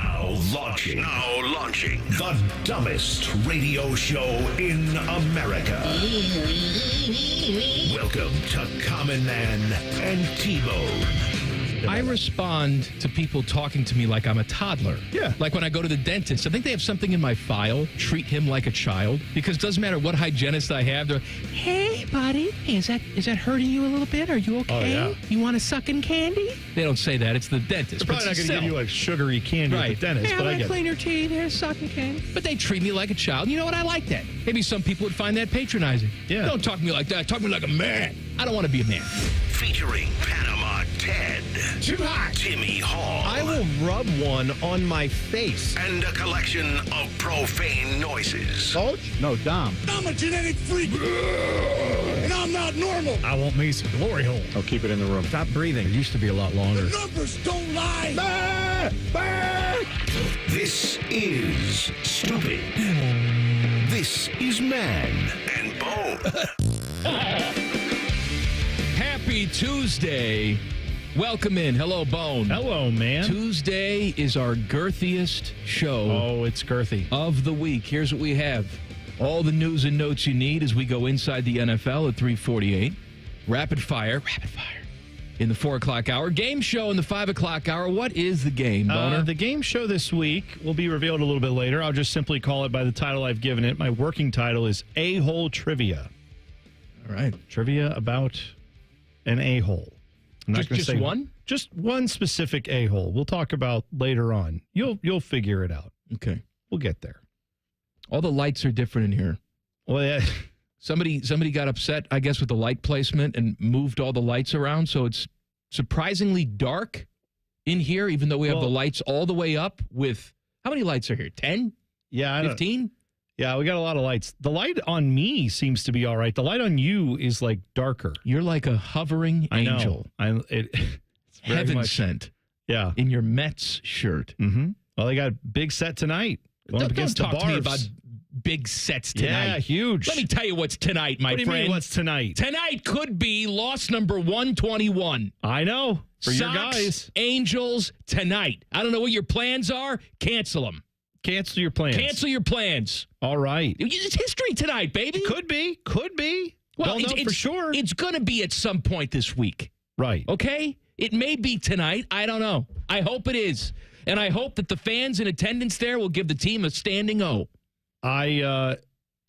Now launching. The dumbest radio show in America. Welcome to Common Man and T-Bone. I respond to people talking to me like I'm a toddler. Yeah. Like when I go to the dentist, I think they have something in my file, treat him like a child, because it doesn't matter what hygienist I have. They're, hey, buddy, hey, is that hurting you a little bit? Are you okay? Oh, yeah. You want a sucking candy? They don't say that. It's the dentist. They're probably not going to give you like sugary candy at the dentist, hey, but I get clean it. your teeth. Here's sucking candy. But they treat me like a child. You know what? I like that. Maybe some people would find that patronizing. Yeah. Don't talk to me like that. Talk to me like a man. I don't want to be a man. Featuring Panama Ted. Too hot. Timmy Hall. I will rub one on my face. And a collection of profane noises. Coach? No, Dom. I'm a genetic freak, and I'm not normal. I want me some glory hole. Oh, keep it in the room. Stop breathing. It used to be a lot longer. The numbers don't lie. This is Stupid. This is Man and Bone. Happy Tuesday. Welcome in. Hello, Bone. Hello, man. Tuesday is our girthiest show Oh, it's girthy. of the week. Here's what we have. All the news and notes you need as we go inside the NFL at 3:48. Rapid fire in the 4 o'clock hour. Game show in the 5 o'clock hour. What is the game, Boner? The game show this week will be revealed a little bit later. I'll just simply call it by the title I've given it. My working title is A-Hole Trivia. All right. Trivia about an a-hole. I'm not gonna Just say one? Just one specific a-hole. We'll talk about later on. You'll figure it out. Okay. We'll get there. All the lights are different in here. Well, yeah. Somebody got upset, I guess, with the light placement and moved all the lights around, so it's surprisingly dark in here, even though we have the lights all the way up with, how many lights are here? 10? Yeah, 15? Yeah, we got a lot of lights. The light on me seems to be all right. The light on you is like darker. You're like a hovering angel. It's very Heaven much, sent. Yeah. In your Mets shirt. Mm-hmm. Well, they got a big set tonight. Going up against don't talk the to me Barbs. about big sets tonight. Yeah, huge. Let me tell you what's tonight, my what do you friend. mean, what's tonight? Tonight could be loss number 121. I know. For Sox, your guys. Angels, tonight. I don't know what your plans are. Cancel them. Cancel your plans. Cancel your plans. All right. It's history tonight, baby. Could be. Well, Don't know for sure. It's going to be at some point this week. Right. Okay? It may be tonight. I don't know. I hope it is. And I hope that the fans in attendance there will give the team a standing O. I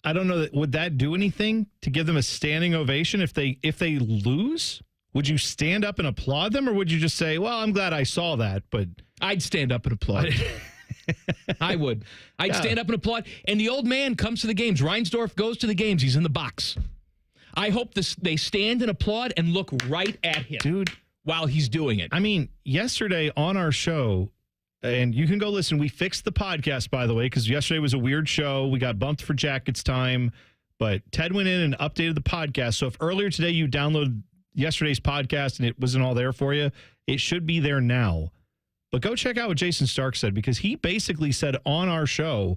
don't know. Would that do anything to give them a standing ovation if they lose? Would you stand up and applaud them, or would you just say, well, I'm glad I saw that, but... I'd stand up and applaud. I would. I'd stand up and applaud. And the old man comes to the games. Reinsdorf goes to the games. He's in the box. I hope they stand and applaud and look right at him. Dude, while he's doing it. I mean, yesterday on our show, and you can go listen, we fixed the podcast, by the way, because yesterday was a weird show. We got bumped for Jackets time, but Ted went in and updated the podcast. So if earlier today you downloaded yesterday's podcast and it wasn't all there for you, it should be there now. But go check out what Jason Stark said, because he basically said on our show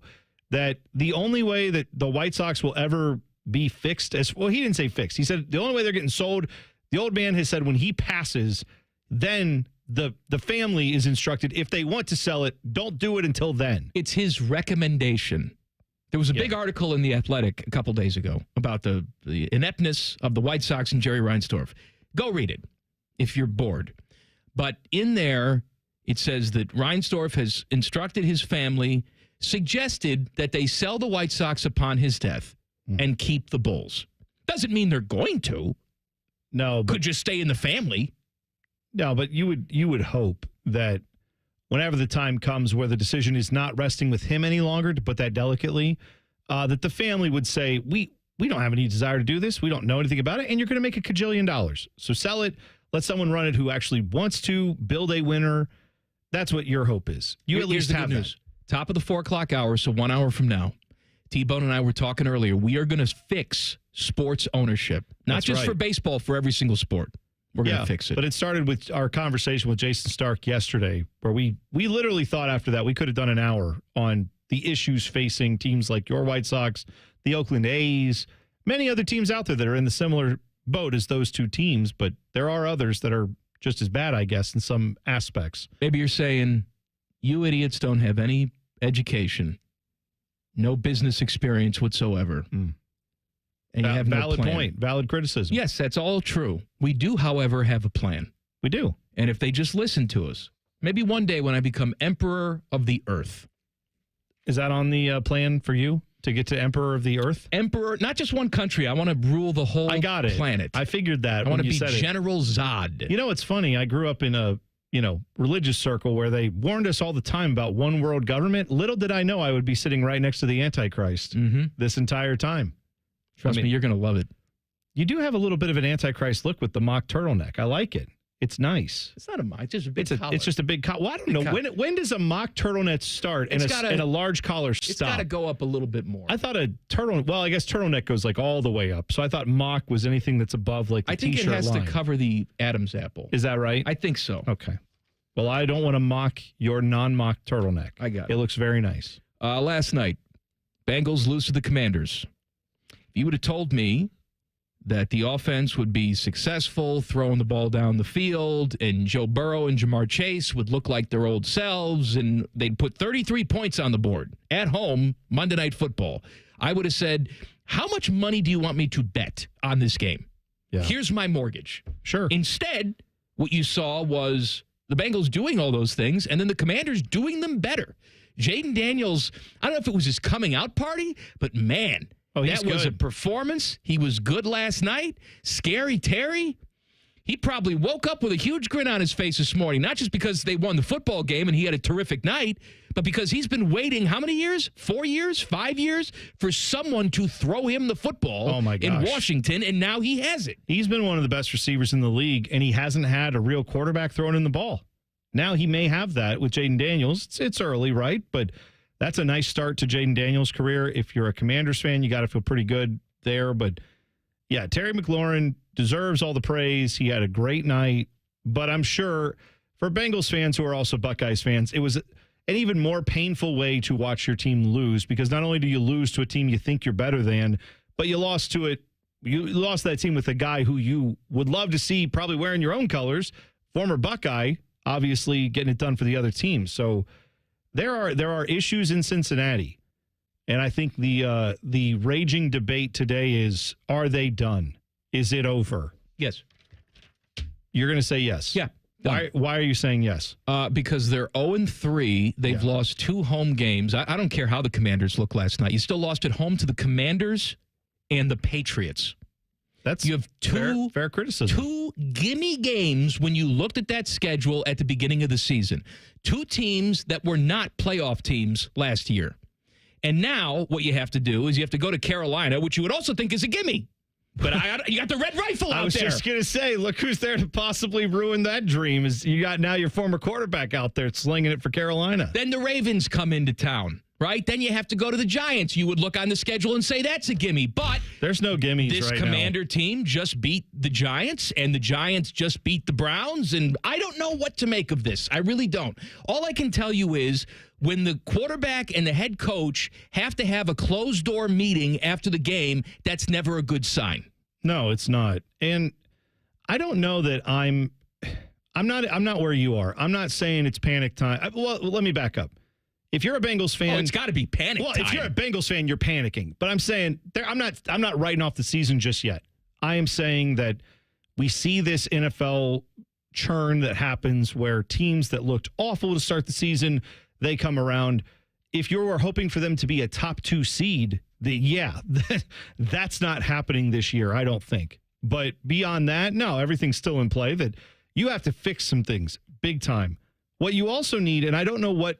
that the only way that the White Sox will ever be fixed, he didn't say fixed. He said the only way they're getting sold, the old man has said when he passes, then the family is instructed, if they want to sell it, don't do it until then. It's his recommendation. There was a big article in The Athletic a couple days ago about the ineptness of the White Sox and Jerry Reinsdorf. Go read it if you're bored. But in there, it says that Reinsdorf has instructed his family, suggested that they sell the White Sox upon his death and keep the Bulls. Doesn't mean they're going to. No, but could just stay in the family. No, but you would hope that whenever the time comes where the decision is not resting with him any longer, to put that delicately, that the family would say, we don't have any desire to do this. We don't know anything about it. And you're going to make $1 kajillion. So sell it. Let someone run it who actually wants to build a winner. That's what your hope is. You at least have that. Top of the 4 o'clock hour, so 1 hour from now. T-Bone and I were talking earlier. We are going to fix sports ownership. Not just for baseball, for every single sport. We're going to fix it. But it started with our conversation with Jason Stark yesterday, where we literally thought after that we could have done an hour on the issues facing teams like your White Sox, the Oakland A's, many other teams out there that are in the similar boat as those two teams, but there are others that are just as bad, I guess, in some aspects. Maybe you're saying You idiots don't have any education, no business experience whatsoever. And you have no valid plan. point, valid criticism. Yes, that's all true. We do, however, have a plan. We do. And if they just listen to us, maybe one day when I become emperor of the earth. Is that on the plan for you to get to emperor of the earth? Emperor, not just one country. I want to rule the whole planet. I figured that. I want to be said General Zod. You know, it's funny. I grew up in a religious circle where they warned us all the time about one world government. Little did I know I would be sitting right next to the Antichrist this entire time. Trust me, you're going to love it. You do have a little bit of an Antichrist look with the mock turtleneck. I like it. It's nice. It's not a mock. It's just a big collar. It's just a big collar. Well, I don't know. When does a mock turtleneck start and a large collar stop? It's got to go up a little bit more. I thought a turtleneck, well, I guess turtleneck goes like all the way up. So I thought mock was anything that's above like the T-shirt T-shirt line. I think it has to cover the Adam's apple. Is that right? I think so. Okay. Well, I don't want to mock your non-mock turtleneck. I got it. It looks very nice. Last night, Bengals lose to the Commanders. If you would have told me that the offense would be successful, throwing the ball down the field, and Joe Burrow and Jamar Chase would look like their old selves, and they'd put 33 points on the board at home, Monday Night Football, I would have said, how much money do you want me to bet on this game? Yeah. Here's my mortgage. Sure. Instead, what you saw was the Bengals doing all those things, and then the Commanders doing them better. Jaden Daniels, I don't know if it was his coming out party, but man, that was a performance. He was good last night. Scary Terry, he probably woke up with a huge grin on his face this morning, not just because they won the football game and he had a terrific night, but because he's been waiting how many years? 4 years? 5 years? For someone to throw him the football in Washington, and now he has it. He's been one of the best receivers in the league, and he hasn't had a real quarterback throwing in the ball. Now he may have that with Jaden Daniels. It's early, right? But that's a nice start to Jaden Daniels' career. If you're a Commanders fan, you got to feel pretty good there. But, yeah, Terry McLaurin deserves all the praise. He had a great night. But I'm sure for Bengals fans who are also Buckeyes fans, it was an even more painful way to watch your team lose, because not only do you lose to a team you think you're better than, but you lost to it. You lost that team with a guy who you would love to see probably wearing your own colors, former Buckeye, obviously getting it done for the other team. So there are issues in Cincinnati, and I think the raging debate today is: are they done? Is it over? Yes. You're going to say yes. Yeah. Why are you saying yes? Because they're 0-3. They've lost 2 home games. I don't care how the Commanders look last night. You still lost at home to the Commanders and the Patriots. You have fair criticism. 2 gimme games when you looked at that schedule at the beginning of the season. 2 teams that were not playoff teams last year. And now what you have to do is you have to go to Carolina, which you would also think is a gimme. But you got the red rifle out there. I was just going to say, look who's there to possibly ruin that dream. Is you got now your former quarterback out there slinging it for Carolina. Then the Ravens come into town. Right? Then you have to go to the Giants. You would look on the schedule and say that's a gimme. But there's no gimmies this right Commander now. Team just beat the Giants, and the Giants just beat the Browns. And I don't know what to make of this. I really don't. All I can tell you is when the quarterback and the head coach have to have a closed-door meeting after the game, that's never a good sign. No, it's not. And I don't know that I'm not where you are. I'm not saying it's panic time. Well, let me back up. If you're a Bengals fan, it's got to be panic time. If you're a Bengals fan, you're panicking. But I'm saying I'm not writing off the season just yet. I am saying that we see this NFL churn that happens where teams that looked awful to start the season, they come around. If you were hoping for them to be a top 2 seed, that's not happening this year, I don't think. But beyond that, no, everything's still in play. That you have to fix some things big time. What you also need, and I don't know what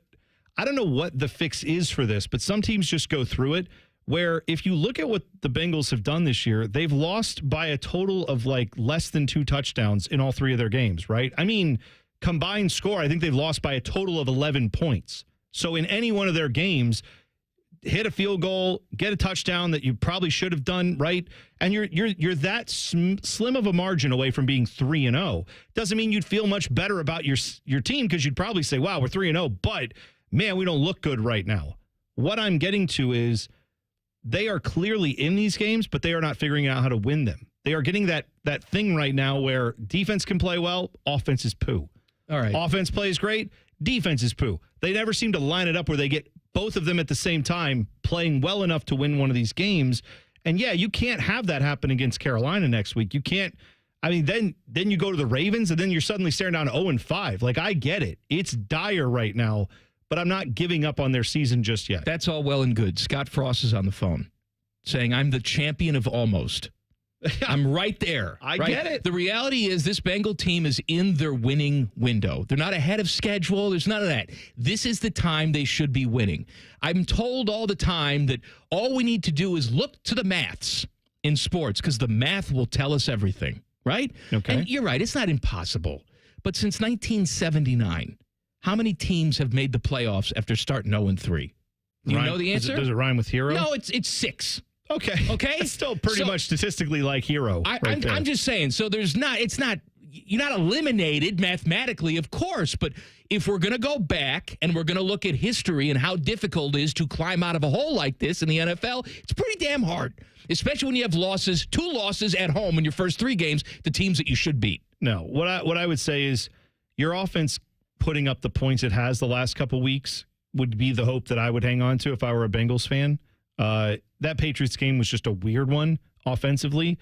the fix is for this, but some teams just go through it, where if you look at what the Bengals have done this year, they've lost by a total of like less than 2 touchdowns in all 3 of their games, right? I mean, combined score, I think they've lost by a total of 11 points. So in any one of their games, hit a field goal, get a touchdown that you probably should have done, right? And you're that slim of a margin away from being 3-0. Doesn't mean you'd feel much better about your team, because you'd probably say, wow, we're 3-0, but man, we don't look good right now. What I'm getting to is they are clearly in these games, but they are not figuring out how to win them. They are getting that thing right now where defense can play well, offense is poo. All right. Offense plays great, Defense is poo. They never seem to line it up where they get both of them at the same time playing well enough to win one of these games. And yeah, you can't have that happen against Carolina next week. You can't. I mean, then you go to the Ravens, and then you're suddenly staring down 0-5. Like, I get it. It's dire right now, but I'm not giving up on their season just yet. That's all well and good. Scott Frost is on the phone saying, I'm the champion of almost. I'm right there. I get it. The reality is this Bengal team is in their winning window. They're not ahead of schedule. There's none of that. This is the time they should be winning. I'm told all the time that all we need to do is look to the maths in sports because the math will tell us everything, right? Okay. And you're right. It's not impossible. But since 1979, how many teams have made the playoffs after starting 0-3? Do you know the answer? Does it rhyme with hero? No, it's 6. Okay. It's still pretty much statistically like hero. I'm just saying. So you're not eliminated mathematically, of course, but if we're going to go back and we're going to look at history and how difficult it is to climb out of a hole like this in the NFL, it's pretty damn hard, especially when you have 2 losses at home in your first 3 games to teams that you should beat. No, what I would say is your offense putting up the points it has the last couple weeks would be the hope that I would hang on to if I were a Bengals fan. That Patriots game was just a weird one offensively.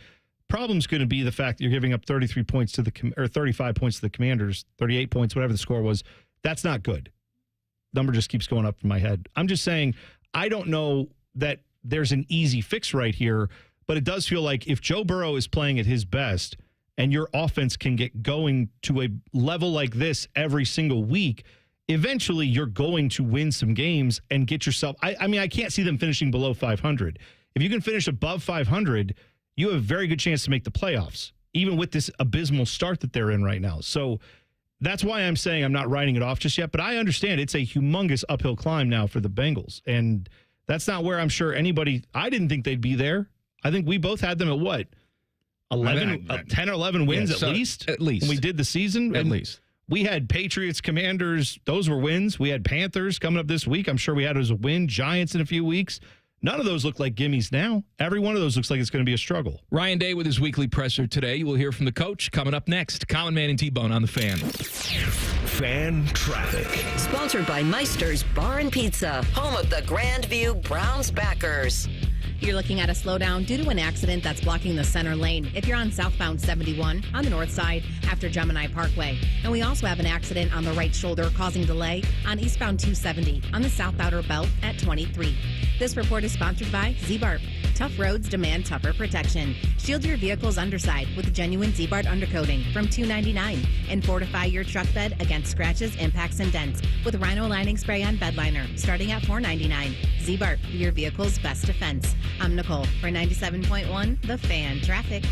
Problem's going to be the fact that you're giving up 33 points to or 35 points to the Commanders, 38 points, whatever the score was. That's not good. Number just keeps going up in my head. I'm just saying, I don't know that there's an easy fix right here, but it does feel like if Joe Burrow is playing at his best and your offense can get going to a level like this every single week, eventually you're going to win some games and get yourself. I mean, I can't see them finishing below 500. If you can finish above 500, you have a very good chance to make the playoffs, even with this abysmal start that they're in right now. So that's why I'm saying I'm not writing it off just yet, but I understand it's a humongous uphill climb now for the Bengals. And that's not where I'm sure anybody, I didn't think they'd be there. I think we both had them at what? 10 or 11 wins at least? At least. When we did the season? At least. We had Patriots, Commanders. Those were wins. We had Panthers coming up this week. I'm sure we had it as a win. Giants in a few weeks. None of those look like gimmies now. Every one of those looks like it's going to be a struggle. Ryan Day with his weekly presser today. You will hear from the coach coming up next. Common Man and T-Bone on the Fan. Fan traffic. Sponsored by Meister's Bar and Pizza, home of the Grandview Browns backers. You're looking at a slowdown due to an accident that's blocking the center lane if you're on southbound 71 on the north side after Gemini Parkway. And we also have an accident on the right shoulder causing delay on eastbound 270 on the south outer belt at 23. This report is sponsored by Z-Bart. Tough roads demand tougher protection. Shield your vehicle's underside with genuine Z-Bart undercoating from $2.99 and fortify your truck bed against scratches, impacts, and dents with Rhino Lining Spray on bed liner starting at $4.99. Z-Bart, your vehicle's best defense. I'm Nicole for 97.1 The Fan Traffic.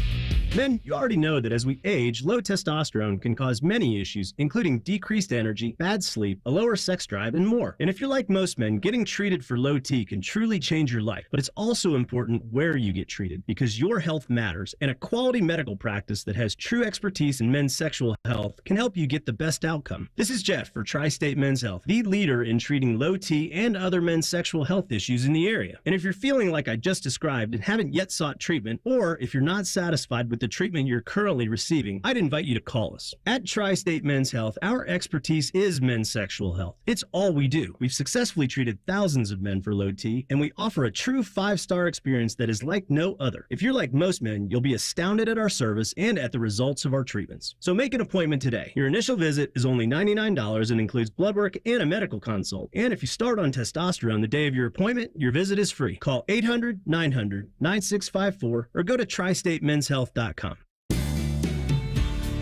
Men, you already know that as we age, low testosterone can cause many issues, including decreased energy, bad sleep, a lower sex drive, and more. And if you're like most men, getting treated for low T can truly change your life. But it's also important where you get treated, because your health matters, and a quality medical practice that has true expertise in men's sexual health can help you get the best outcome. This is Jeff for Tri-State Men's Health, the leader in treating low T and other men's sexual health issues in the area. And if you're feeling like I just described and haven't yet sought treatment, or if you're not satisfied with the treatment you're currently receiving, I'd invite you to call us. At Tri-State Men's Health, our expertise is men's sexual health. It's all we do. We've successfully treated thousands of men for low T, and we offer a true 5-star experience that is like no other. If you're like most men, you'll be astounded at our service and at the results of our treatments. So make an appointment today. Your initial visit is only $99 and includes blood work and a medical consult. And if you start on testosterone the day of your appointment, your visit is free. Call 800-900-9654 or go to tristatemenshealth.com.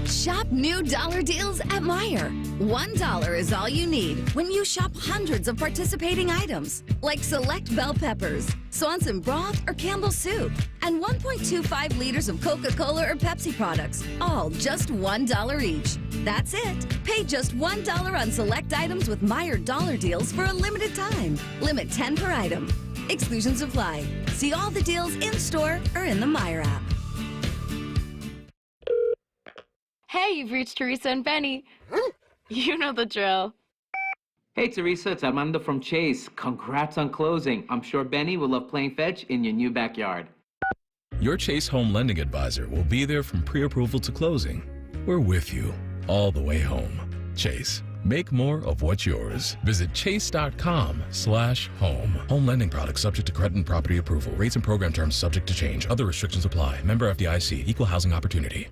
Shop new dollar deals at Meijer. $1 is all you need when you shop hundreds of participating items, like select bell peppers, Swanson broth, or Campbell's soup, and 1.25 liters of Coca-Cola or Pepsi products, all just $1 each. That's it. Pay just $1 on select items with Meijer dollar deals for a limited time. Limit 10 per item. Exclusions apply. See all the deals in store or in the Meijer app. Hey, you've reached Teresa and Benny. You know the drill. Hey, Teresa, it's Armando from Chase. Congrats on closing. I'm sure Benny will love playing fetch in your new backyard. Your Chase Home Lending Advisor will be there from pre-approval to closing. We're with you all the way home. Chase, Make more of what's yours. Visit chase.com/home. Home lending products subject to credit and property approval. Rates and program terms subject to change. Other restrictions apply. Member FDIC. Equal housing opportunity.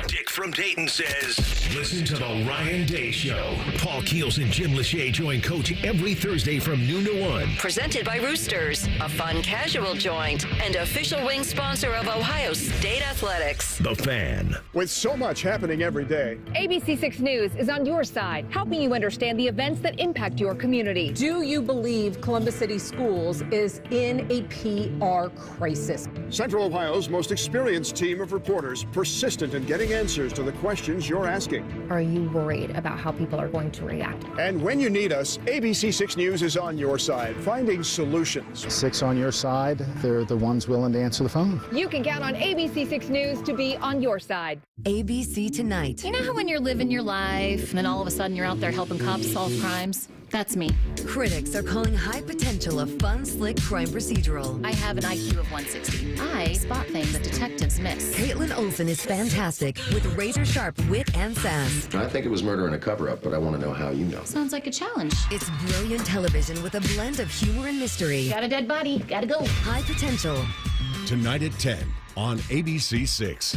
Dick from Dayton says, listen to the Ryan Day Show. Paul Keels and Jim Lachey join Coach every Thursday from noon to 1. Presented by Roosters, a fun casual joint, and official wing sponsor of Ohio State Athletics. The Fan. With so much happening every day, ABC6 News is on your side, helping you understand the events that impact your community. Do you believe Columbus City Schools is in a PR crisis? Central Ohio's most experienced team of reporters, persistent in getting answers to the questions you're asking. Are you worried about how people are going to react? And when you need us, ABC6 News is on your side, finding solutions. 6 on your side, they're the ones willing to answer the phone. You can count on ABC6 News to be on your side. ABC Tonight. You know how when you're living your life and then all of a sudden you're out there helping cops solve crimes? That's me. Critics are calling High Potential a fun, slick crime procedural. I have an IQ of 160. I spot things that detectives miss. Caitlin Olsen is fantastic with razor-sharp wit and sass. I think it was murder and a cover-up, but I want to know how you know. Sounds like a challenge. It's brilliant television with a blend of humor and mystery. Got a dead body. Gotta go. High Potential. Tonight at 10 on ABC6.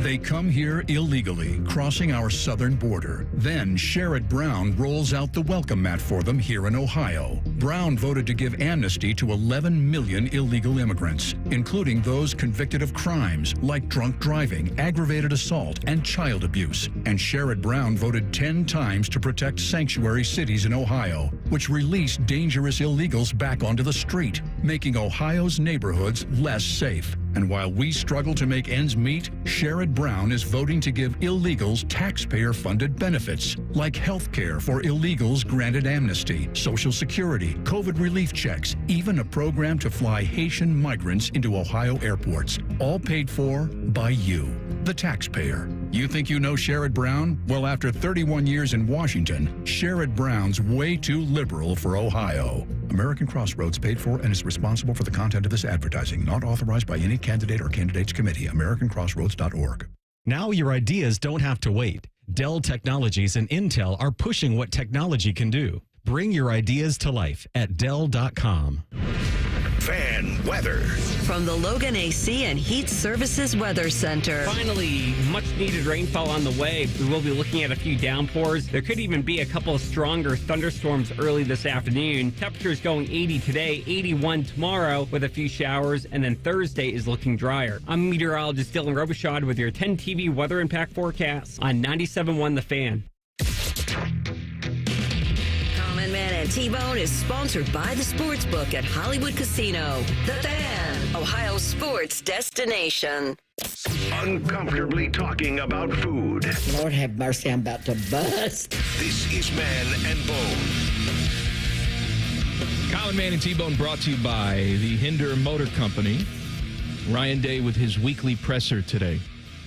They come here illegally, crossing our southern border. Then Sherrod Brown rolls out the welcome mat for them here in Ohio. Brown voted to give amnesty to 11 million illegal immigrants, including those convicted of crimes like drunk driving, aggravated assault, and child abuse. And Sherrod Brown voted 10 times to protect sanctuary cities in Ohio, which release dangerous illegals back onto the street, making Ohio's neighborhoods less safe. And while we struggle to make ends meet, Sherrod Brown is voting to give illegals taxpayer-funded benefits, like health care for illegals granted amnesty, Social Security, COVID relief checks, even a program to fly Haitian migrants into Ohio airports, all paid for by you, the taxpayer. You think you know Sherrod Brown? Well, after 31 years in Washington, Sherrod Brown's way too liberal for Ohio. American Crossroads paid for and is responsible for the content of this advertising, not authorized by any candidate or candidates committee. AmericanCrossroads.org. Now your ideas don't have to wait. Dell Technologies and Intel are pushing what technology can do. Bring your ideas to life at Dell.com. Fan weather. From the Logan AC and Heat Services Weather Center. Finally, much needed rainfall on the way. We will be looking at a few downpours. There could even be a couple of stronger thunderstorms early this afternoon. Temperatures going 80 today, 81 tomorrow with a few showers, and then Thursday is looking drier. I'm meteorologist Dylan Robichaud with your 10 TV weather impact forecast on 97.1 The Fan. Man and T-Bone is sponsored by the Sportsbook at Hollywood Casino. The Fan, Ohio sports destination. Uncomfortably talking about food. Lord have mercy, I'm about to bust. This is Man and Bone. Colin, Man, and T-Bone brought to you by the Hinder Motor Company. Ryan Day with his weekly presser today.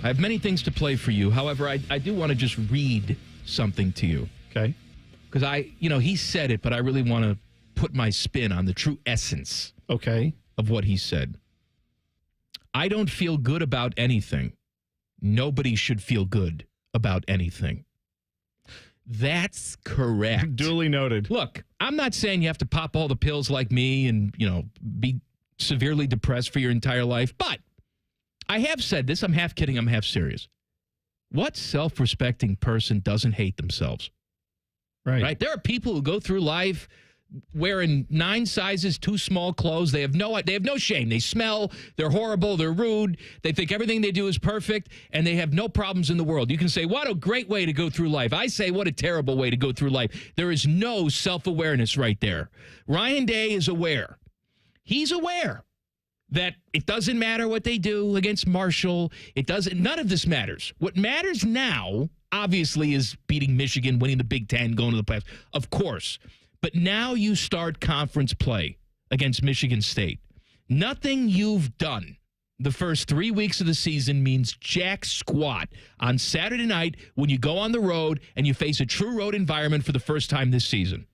I have many things to play for you. However, I do want to just read something to you. Okay. Because he said it, but I really want to put my spin on the true essence of what he said. I don't feel good about anything. Nobody should feel good about anything. That's correct. Duly noted. Look, I'm not saying you have to pop all the pills like me and, be severely depressed for your entire life, but I have said this. I'm half kidding. I'm half serious. What self-respecting person doesn't hate themselves? Right. There are people who go through life wearing 9 sizes too small clothes. They have no shame. They smell. They're horrible. They're rude. They think everything they do is perfect, and they have no problems in the world. You can say, what a great way to go through life. I say, what a terrible way to go through life. There is no self-awareness right there. Ryan Day is aware. He's aware that it doesn't matter what they do against Marshall. None of this matters. What matters now, obviously, is beating Michigan, winning the Big Ten, going to the playoffs. Of course. But now you start conference play against Michigan State. Nothing you've done the first 3 weeks of the season means jack squat on Saturday night when you go on the road and you face a true road environment for the first time this season.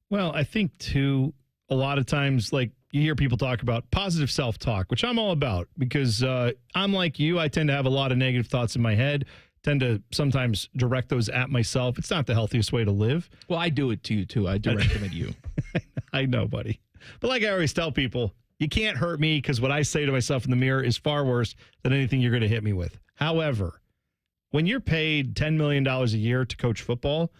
Well, I think, too, a lot of times, like, you hear people talk about positive self-talk, which I'm all about because I'm like you. I tend to have a lot of negative thoughts in my head. tend to sometimes direct those at myself. It's not the healthiest way to live. Well, I do it to you, too. I direct them at you. I know, buddy. But like I always tell people, you can't hurt me because what I say to myself in the mirror is far worse than anything you're going to hit me with. However, when you're paid $10 million a year to coach football,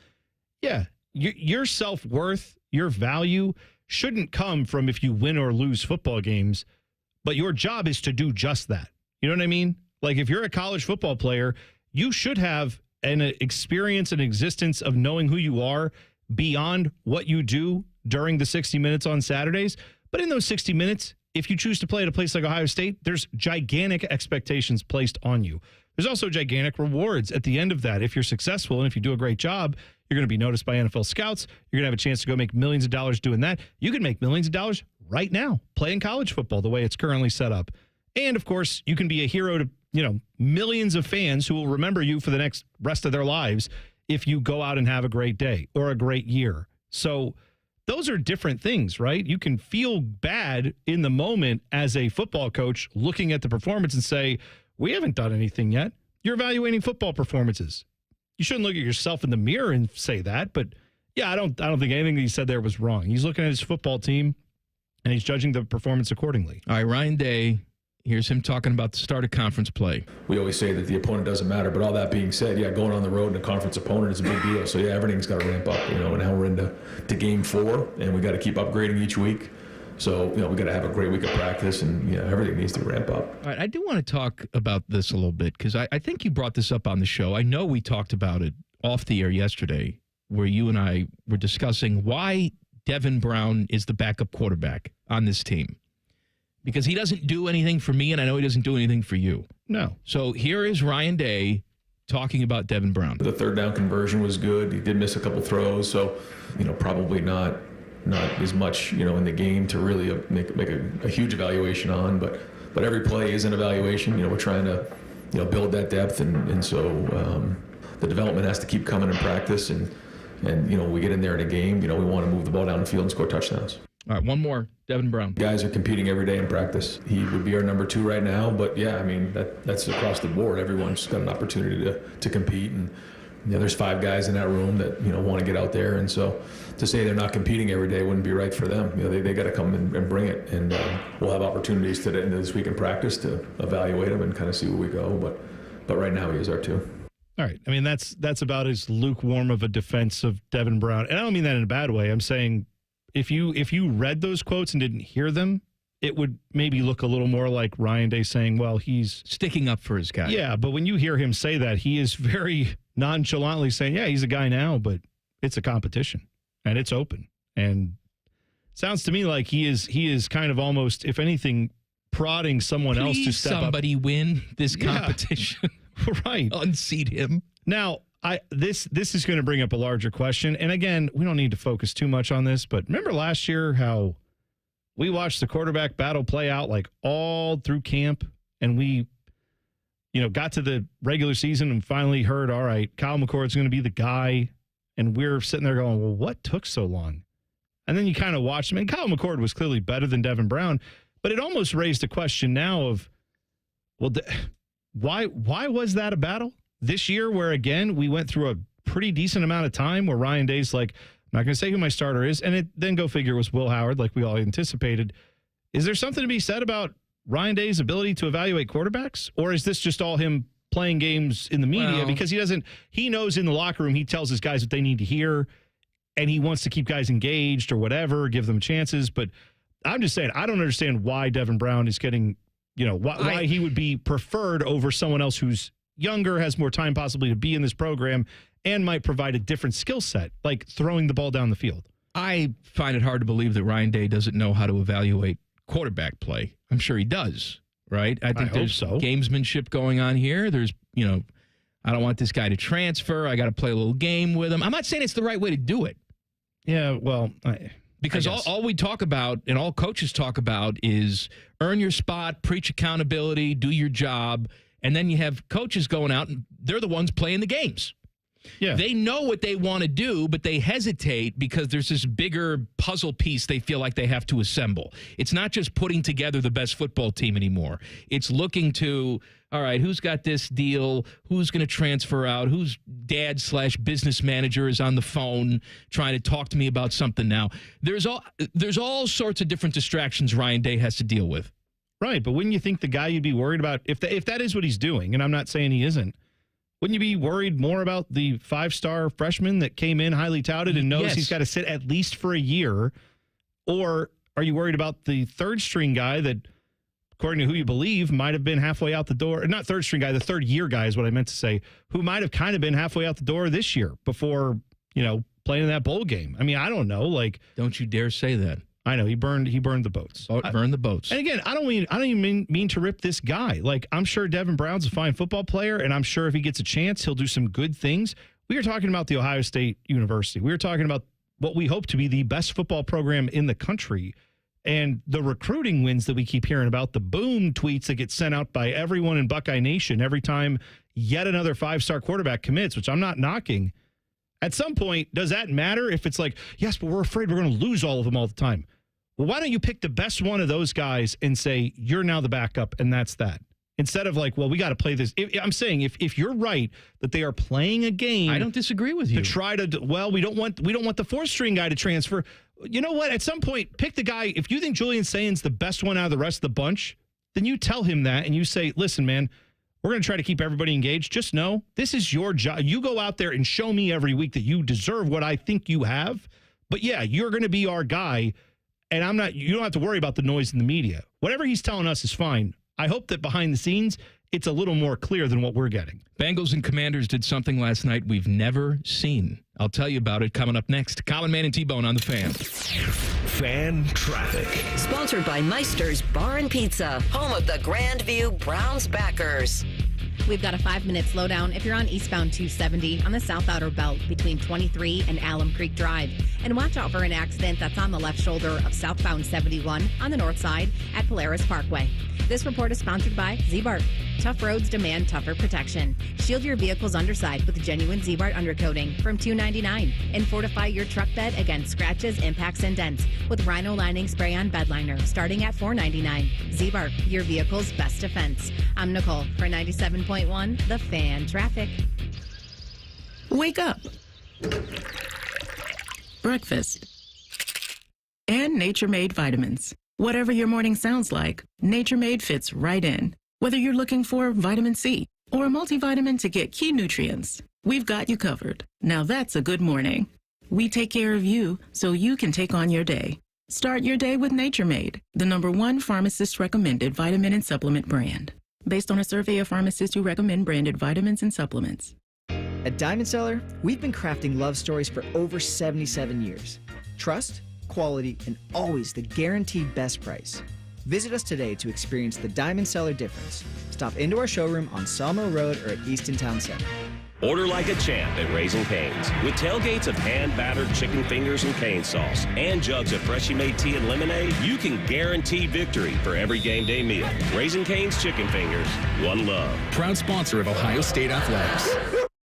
yeah, your self-worth, your value shouldn't come from if you win or lose football games, but your job is to do just that. You know what I mean? Like if you're a college football player, you should have an experience and existence of knowing who you are beyond what you do during the 60 minutes on Saturdays. But in those 60 minutes, if you choose to play at a place like Ohio State, there's gigantic expectations placed on you. There's also gigantic rewards at the end of that. If you're successful and if you do a great job, you're going to be noticed by NFL scouts. You're going to have a chance to go make millions of dollars doing that. You can make millions of dollars right now playing college football the way it's currently set up. And, of course, you can be a hero to, millions of fans who will remember you for the next rest of their lives if you go out and have a great day or a great year. So those are different things, right? You can feel bad in the moment as a football coach looking at the performance and say, we haven't done anything yet. You're evaluating football performances. You shouldn't look at yourself in the mirror and say that, but yeah, I don't think anything that he said there was wrong. He's looking at his football team and he's judging the performance accordingly. All right, Ryan Day, here's him talking about the start of conference play. We always say that the opponent doesn't matter, but all that being said, yeah, going on the road in a conference opponent is a big deal. So yeah, everything's got to ramp up, and now we're into game 4, and we got to keep upgrading each week. So, we got to have a great week of practice, and everything needs to ramp up. All right, I do want to talk about this a little bit because I think you brought this up on the show. I know we talked about it off the air yesterday where you and I were discussing why Devin Brown is the backup quarterback on this team. Because he doesn't do anything for me, and I know he doesn't do anything for you. No. So here is Ryan Day talking about Devin Brown. The third down conversion was good. He did miss a couple throws, so, probably not as much, in the game to really make a huge evaluation on. But every play is an evaluation. We're trying to, build that depth, and so the development has to keep coming in practice. And we get in there in a game, we want to move the ball down the field and score touchdowns. All right, one more, Devin Brown. Guys are competing every day in practice. He would be our number 2 right now, but yeah, that's across the board. Everyone's got an opportunity to compete, and there's 5 guys in that room that want to get out there, and so to say they're not competing every day wouldn't be right for them. They got to come and bring it, and we'll have opportunities to the end of this week in practice to evaluate them and kind of see where we go. But right now he is our 2. All right, that's about as lukewarm of a defense of Devin Brown, and I don't mean that in a bad way. I'm saying, if you read those quotes and didn't hear them, it would maybe look a little more like Ryan Day saying, well, he's sticking up for his guy. Yeah, but when you hear him say that, he is very nonchalantly saying, yeah, he's a guy now, but it's a competition and it's open. And sounds to me like he is kind of almost, if anything, prodding someone else to step up. Somebody win this competition. Right. Unseat him. Now, this is going to bring up a larger question. And again, we don't need to focus too much on this, but remember last year how we watched the quarterback battle play out like all through camp, and we, got to the regular season and finally heard, all right, Kyle McCord's going to be the guy. And we're sitting there going, well, what took so long? And then you kind of watched him, and Kyle McCord was clearly better than Devin Brown, but it almost raised a question now of, well, why was that a battle? This year, where, again, we went through a pretty decent amount of time where Ryan Day's like, I'm not going to say who my starter is, and then go figure it was Will Howard, like we all anticipated. Is there something to be said about Ryan Day's ability to evaluate quarterbacks? Or is this just all him playing games in the media? Well, because he knows in the locker room, he tells his guys what they need to hear, and he wants to keep guys engaged or whatever, give them chances. But I'm just saying, I don't understand why Devin Brown is getting, why he would be preferred over someone else who's younger, has more time possibly to be in this program, and might provide a different skill set, like throwing the ball down the field. I find it hard to believe that Ryan Day doesn't know how to evaluate quarterback play. I'm sure he does, right? I think there's gamesmanship going on here. There's, I don't want this guy to transfer. I got to play a little game with him. I'm not saying it's the right way to do it. Yeah, well, because all we talk about and all coaches talk about is earn your spot, preach accountability, do your job. And then you have coaches going out, and they're the ones playing the games. Yeah. They know what they want to do, but they hesitate because there's this bigger puzzle piece they feel like they have to assemble. It's not just putting together the best football team anymore. It's looking to, all right, who's got this deal? Who's going to transfer out? Whose dad/business manager is on the phone trying to talk to me about something now? There's all sorts of different distractions Ryan Day has to deal with. Right, but wouldn't you think the guy you'd be worried about, if that is what he's doing, and I'm not saying he isn't, wouldn't you be worried more about the 5-star freshman that came in highly touted and knows he's got to sit at least for a year? Or are you worried about the third-string guy that, according to who you believe, might have been halfway out the door? Not third-string guy, the third-year guy is what I meant to say, who might have kind of been halfway out the door this year before, playing in that bowl game. I mean, I don't know. Don't you dare say that. I know he burned the boats. Burned the boats. And again, I don't even mean to rip this guy. I'm sure Devin Brown's a fine football player, and I'm sure if he gets a chance, he'll do some good things. We are talking about the Ohio State University. We are talking about what we hope to be the best football program in the country, and the recruiting wins that we keep hearing about, the boom tweets that get sent out by everyone in Buckeye Nation every time yet another 5-star quarterback commits, which I'm not knocking. At some point, does that matter if it's yes, but we're afraid we're going to lose all of them all the time? Well, why don't you pick the best one of those guys and say, you're now the backup, and that's that? Instead of we got to play this. I'm saying if you're right that they are playing a game. I don't disagree with you. To try to, we don't want the 4th-string guy to transfer. You know what? At some point, pick the guy. If you think Julian Sayan's the best one out of the rest of the bunch, then you tell him that and you say, listen, man, we're going to try to keep everybody engaged. Just know this is your job. You go out there and show me every week that you deserve what I think you have. But yeah, you're going to be our guy. And you don't have to worry about the noise in the media. Whatever he's telling us is fine. I hope that behind the scenes, it's a little more clear than what we're getting. Bengals and Commanders did something last night we've never seen. I'll tell you about it coming up next. Colin Man and T-Bone on the Fan. Fan traffic. Sponsored by Meister's Bar and Pizza, home of the Grandview Browns backers. We've got a 5-minute slowdown if you're on eastbound 270 on the South Outer Belt between 23 and Alum Creek Drive. And watch out for an accident that's on the left shoulder of southbound 71 on the north side at Polaris Parkway. This report is sponsored by Z-Bart. Tough roads demand tougher protection. Shield your vehicle's underside with genuine Z-Bart undercoating from $2.99 and fortify your truck bed against scratches, impacts, and dents with Rhino Lining Spray-On Bed Liner starting at $4.99. Z-Bart, your vehicle's best defense. I'm Nicole for 97.1 The Fan Traffic. Wake up. Breakfast. And Nature Made vitamins. Whatever your morning sounds like, Nature Made fits right in. Whether you're looking for vitamin C or a multivitamin to get key nutrients, we've got you covered. Now that's a good morning. We take care of you so you can take on your day. Start your day with Nature Made, the #1 pharmacist-recommended vitamin and supplement brand. Based on a survey of pharmacists who recommend branded vitamins and supplements. At Diamond Cellar, we've been crafting love stories for over 77 years. Trust, quality, and always the guaranteed best price. Visit us today to experience the Diamond Cellar difference. Stop into our showroom on Sawmill Road or at Easton Town Center. Order like a champ at Raising Cane's. With tailgates of hand-battered chicken fingers and cane sauce and jugs of freshly made tea and lemonade, you can guarantee victory for every game day meal. Raising Cane's Chicken Fingers, one love. Proud sponsor of Ohio State Athletics.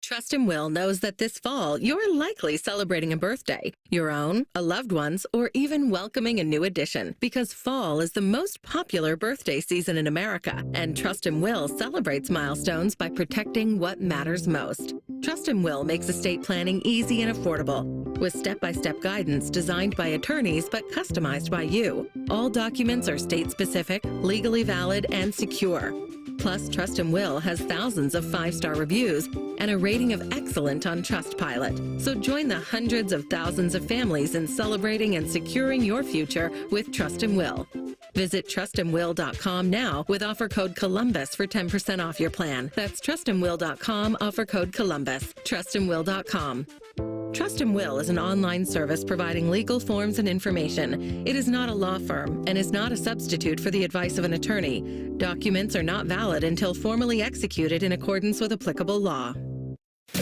Trust and Will knows that this fall, you're likely celebrating a birthday, your own, a loved one's, or even welcoming a new addition, because fall is the most popular birthday season in America, and Trust and Will celebrates milestones by protecting what matters most. Trust and Will makes estate planning easy and affordable, with step-by-step guidance designed by attorneys but customized by you. All documents are state-specific, legally valid, and secure. Plus, Trust and Will has thousands of 5-star reviews and a rating of excellent on Trustpilot. So join the hundreds of thousands of families in celebrating and securing your future with Trust and Will. Visit trustandwill.com now with offer code Columbus for 10% off your plan. That's trustandwill.com, offer code Columbus. Trustandwill.com. Trust and Will is an online service providing legal forms and information. It is not a law firm and is not a substitute for the advice of an attorney. Documents are not valid until formally executed in accordance with applicable law.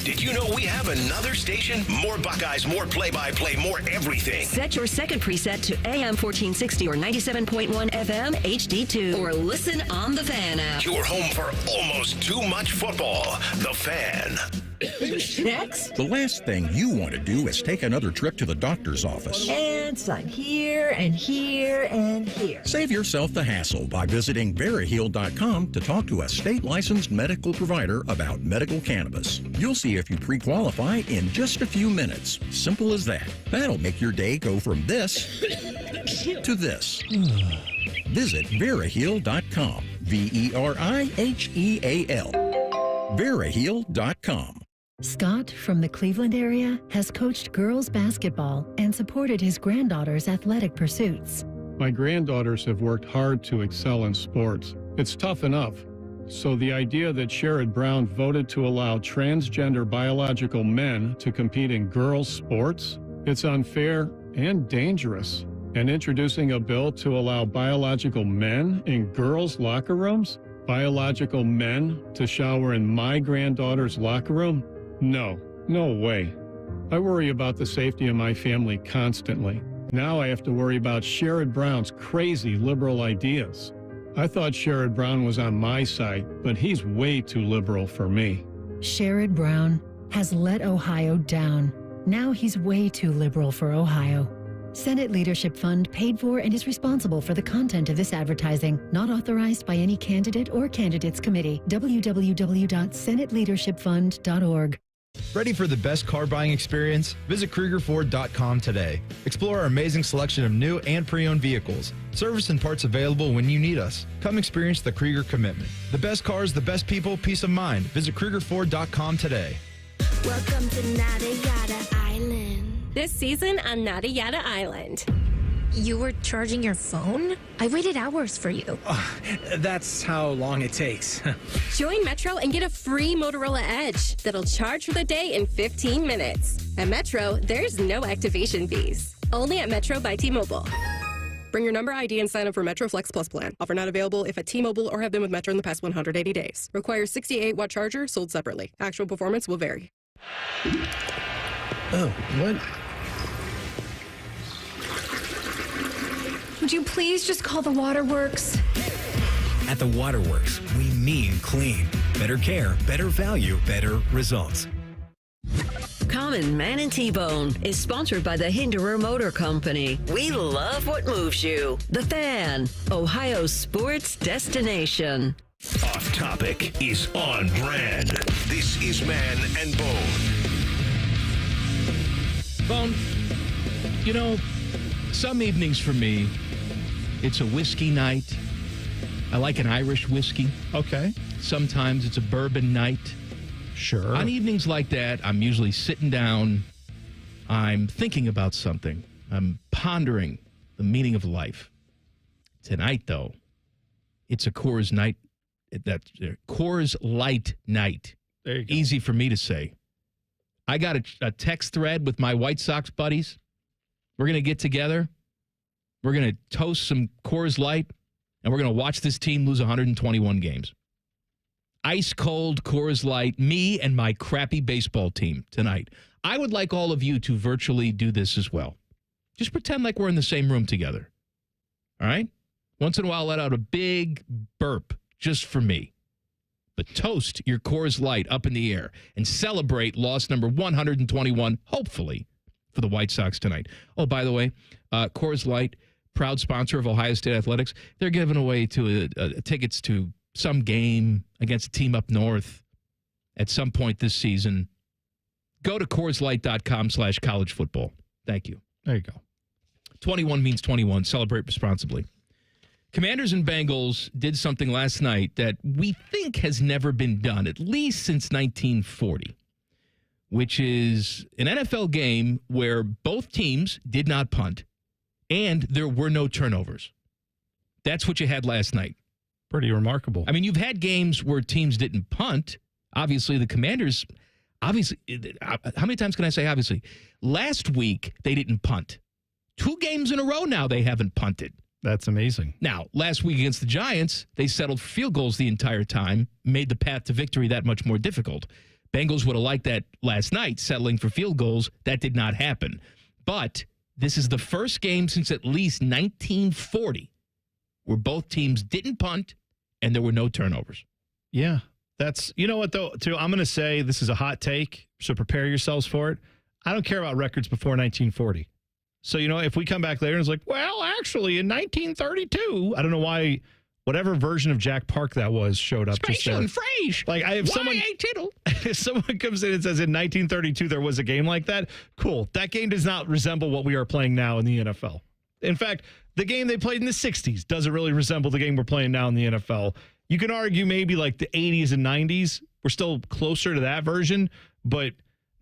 Did you know we have another station? More Buckeyes, more play-by-play, more everything. Set your second preset to AM 1460 or 97.1 FM HD2 or listen on the Fan app. Your home for almost too much football. The Fan. Next. The last thing you want to do is take another trip to the doctor's office. And sign here and here and here. Save yourself the hassle by visiting VeriHeal.com to talk to a state-licensed medical provider about medical cannabis. You'll see if you pre-qualify in just a few minutes. Simple as that. That'll make your day go from this to this. Visit VeriHeal.com. VeriHeal. VeriHeal.com. Scott from the Cleveland area has coached girls basketball and supported his granddaughter's athletic pursuits. My granddaughters have worked hard to excel in sports. It's tough enough. So the idea that Sherrod Brown voted to allow transgender biological men to compete in girls' sports, it's unfair and dangerous. And introducing a bill to allow biological men in girls' locker rooms? Biological men to shower in my granddaughter's locker room? No way. I worry about the safety of my family constantly. Now I have to worry about Sherrod Brown's crazy liberal ideas. I thought Sherrod Brown was on my side, but he's way too liberal for me. Sherrod Brown has let Ohio down. Now he's way too liberal for Ohio. Senate Leadership Fund paid for and is responsible for the content of this advertising, not authorized by any candidate or candidates committee. www.senateleadershipfund.org. Ready for the best car buying experience? Visit KruegerFord.com today. Explore our amazing selection of new and pre-owned vehicles. Service and parts available when you need us. Come experience the Krieger commitment. The best cars, the best people, peace of mind. Visit KruegerFord.com today. Welcome to Nada Yada Island. This season on Nada Yada Island. You were charging your phone? I waited hours for you. That's how long it takes. Join Metro and get a free Motorola Edge that'll charge for the day in 15 minutes. At Metro, there's no activation fees. Only at Metro by T-Mobile. Bring your number ID and sign up for Metro Flex Plus plan. Offer not available if at T-Mobile or have been with Metro in the past 180 days. Requires 68-watt charger sold separately. Actual performance will vary. Oh, what? Would you please just call the Waterworks? At the Waterworks, we mean clean. Better care, better value, better results. Common Man and T-Bone is sponsored by the Hinderer Motor Company. We love what moves you. The Fan, Ohio's sports destination. Off topic is on brand. This is Man and Bone. Bone, you know, some evenings for me, it's a whiskey night. I like an Irish whiskey. Okay. Sometimes it's a bourbon night. Sure. On evenings like that, I'm usually sitting down. I'm thinking about something. I'm pondering the meaning of life. Tonight, though, it's a Coors night. That's Coors Light night. There you go. Easy for me to say. I got a text thread with my White Sox buddies. We're going to get together. We're going to toast some Coors Light, and we're going to watch this team lose 121 games. Ice cold Coors Light, me and my crappy baseball team tonight. I would like all of you to virtually do this as well. Just pretend like we're in the same room together. All right? Once in a while, let out a big burp just for me. But toast your Coors Light up in the air and celebrate loss number 121, hopefully, for the White Sox tonight. Oh, by the way, Coors Light, proud sponsor of Ohio State Athletics. They're giving away tickets to some game against a team up north at some point this season. Go to CoorsLight.com/college football. Thank you. There you go. 21 means 21. Celebrate responsibly. Commanders and Bengals did something last night that we think has never been done, at least since 1940, which is an NFL game where both teams did not punt and there were no turnovers. That's what you had last night. Pretty remarkable. I mean, you've had games where teams didn't punt. Obviously, the Commanders, how many times can I say obviously? Last week, they didn't punt. 2 games in a row now they haven't punted. That's amazing. Now, last week against the Giants, they settled for field goals the entire time, made the path to victory that much more difficult. Bengals would have liked that last night, settling for field goals. That did not happen. But this is the first game since at least 1940 where both teams didn't punt and there were no turnovers. Yeah. That's, you know what, though, too? I'm going to say this is a hot take, so prepare yourselves for it. I don't care about records before 1940. So, if we come back later and it's like, well, actually, in 1932, I don't know why whatever version of Jack Park that was showed up. Spatial and phrase. Like, if someone comes in and says in 1932 there was a game like that, cool. That game does not resemble what we are playing now in the NFL. In fact, the game they played in the 60s doesn't really resemble the game we're playing now in the NFL. You can argue maybe like the 80s and 90s, we're still closer to that version, but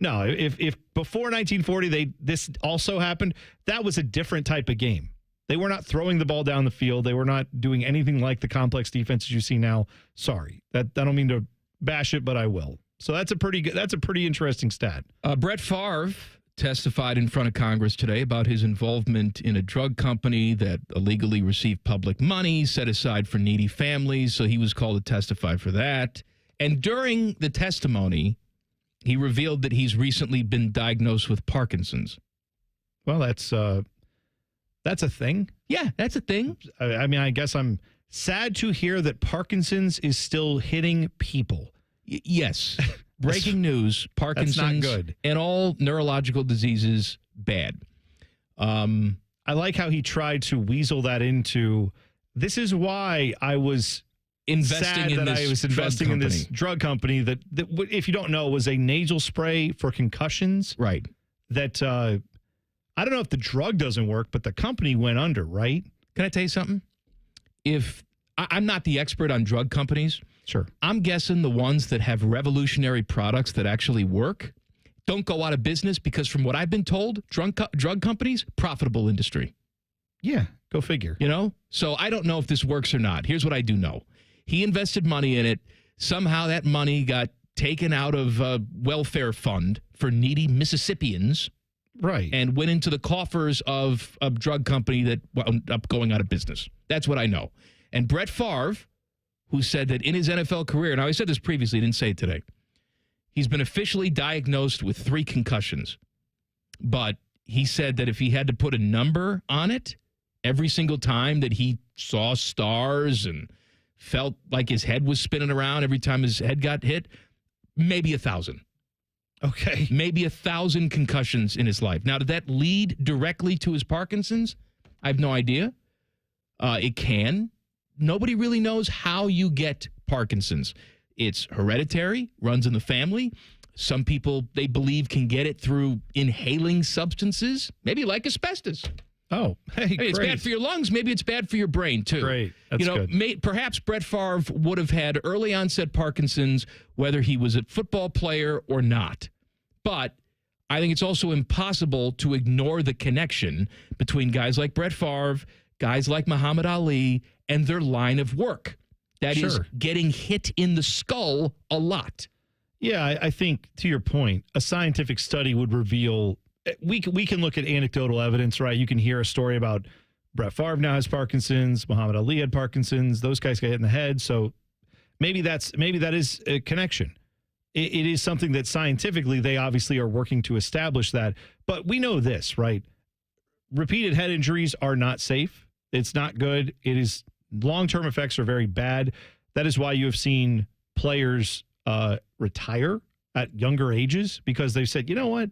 no, if before 1940 this also happened, that was a different type of game. They were not throwing the ball down the field. They were not doing anything like the complex defenses you see now. Sorry, I don't mean to bash it, but I will. So that's a pretty interesting stat. Brett Favre testified in front of Congress today about his involvement in a drug company that illegally received public money set aside for needy families. So he was called to testify for that. And during the testimony, he revealed that he's recently been diagnosed with Parkinson's. Well, that's a thing. Yeah, that's a thing. I mean, I guess I'm sad to hear that Parkinson's is still hitting people. Yes. Breaking news, Parkinson's that's not good. And all neurological diseases, bad. I like how he tried to weasel that into, this is why I was investing in this drug company that, if you don't know, was a nasal spray for concussions. Right. That, I don't know if the drug doesn't work, but the company went under, right? Can I tell you something? I'm not the expert on drug companies. Sure. I'm guessing the ones that have revolutionary products that actually work don't go out of business because from what I've been told, drug companies, profitable industry. Yeah, go figure. So I don't know if this works or not. Here's what I do know. He invested money in it. Somehow that money got taken out of a welfare fund for needy Mississippians. Right. And went into the coffers of a drug company that wound up going out of business. That's what I know. And Brett Favre, who said that in his NFL career, now I said this previously, didn't say it today, he's been officially diagnosed with 3 concussions. But he said that if he had to put a number on it, every single time that he saw stars and felt like his head was spinning around every time his head got hit, maybe 1,000. Okay. Maybe 1,000 concussions in his life. Now, did that lead directly to his Parkinson's? I have no idea. It can. Nobody really knows how you get Parkinson's. It's hereditary, runs in the family. Some people, they believe, can get it through inhaling substances, maybe like asbestos. Oh, hey, it's bad for your lungs. Maybe it's bad for your brain, too. Great. That's good. Perhaps Brett Favre would have had early onset Parkinson's, whether he was a football player or not. But I think it's also impossible to ignore the connection between guys like Brett Favre, guys like Muhammad Ali, and their line of work. That is getting hit in the skull a lot. Yeah, I think, to your point, a scientific study would reveal, we can look at anecdotal evidence, right? You can hear a story about Brett Favre now has Parkinson's, Muhammad Ali had Parkinson's, those guys got hit in the head. So maybe that is a connection. It is something that scientifically they obviously are working to establish that. But we know this, right? Repeated head injuries are not safe. It's not good. It is long-term effects are very bad. That is why you have seen players retire at younger ages because they said, you know what?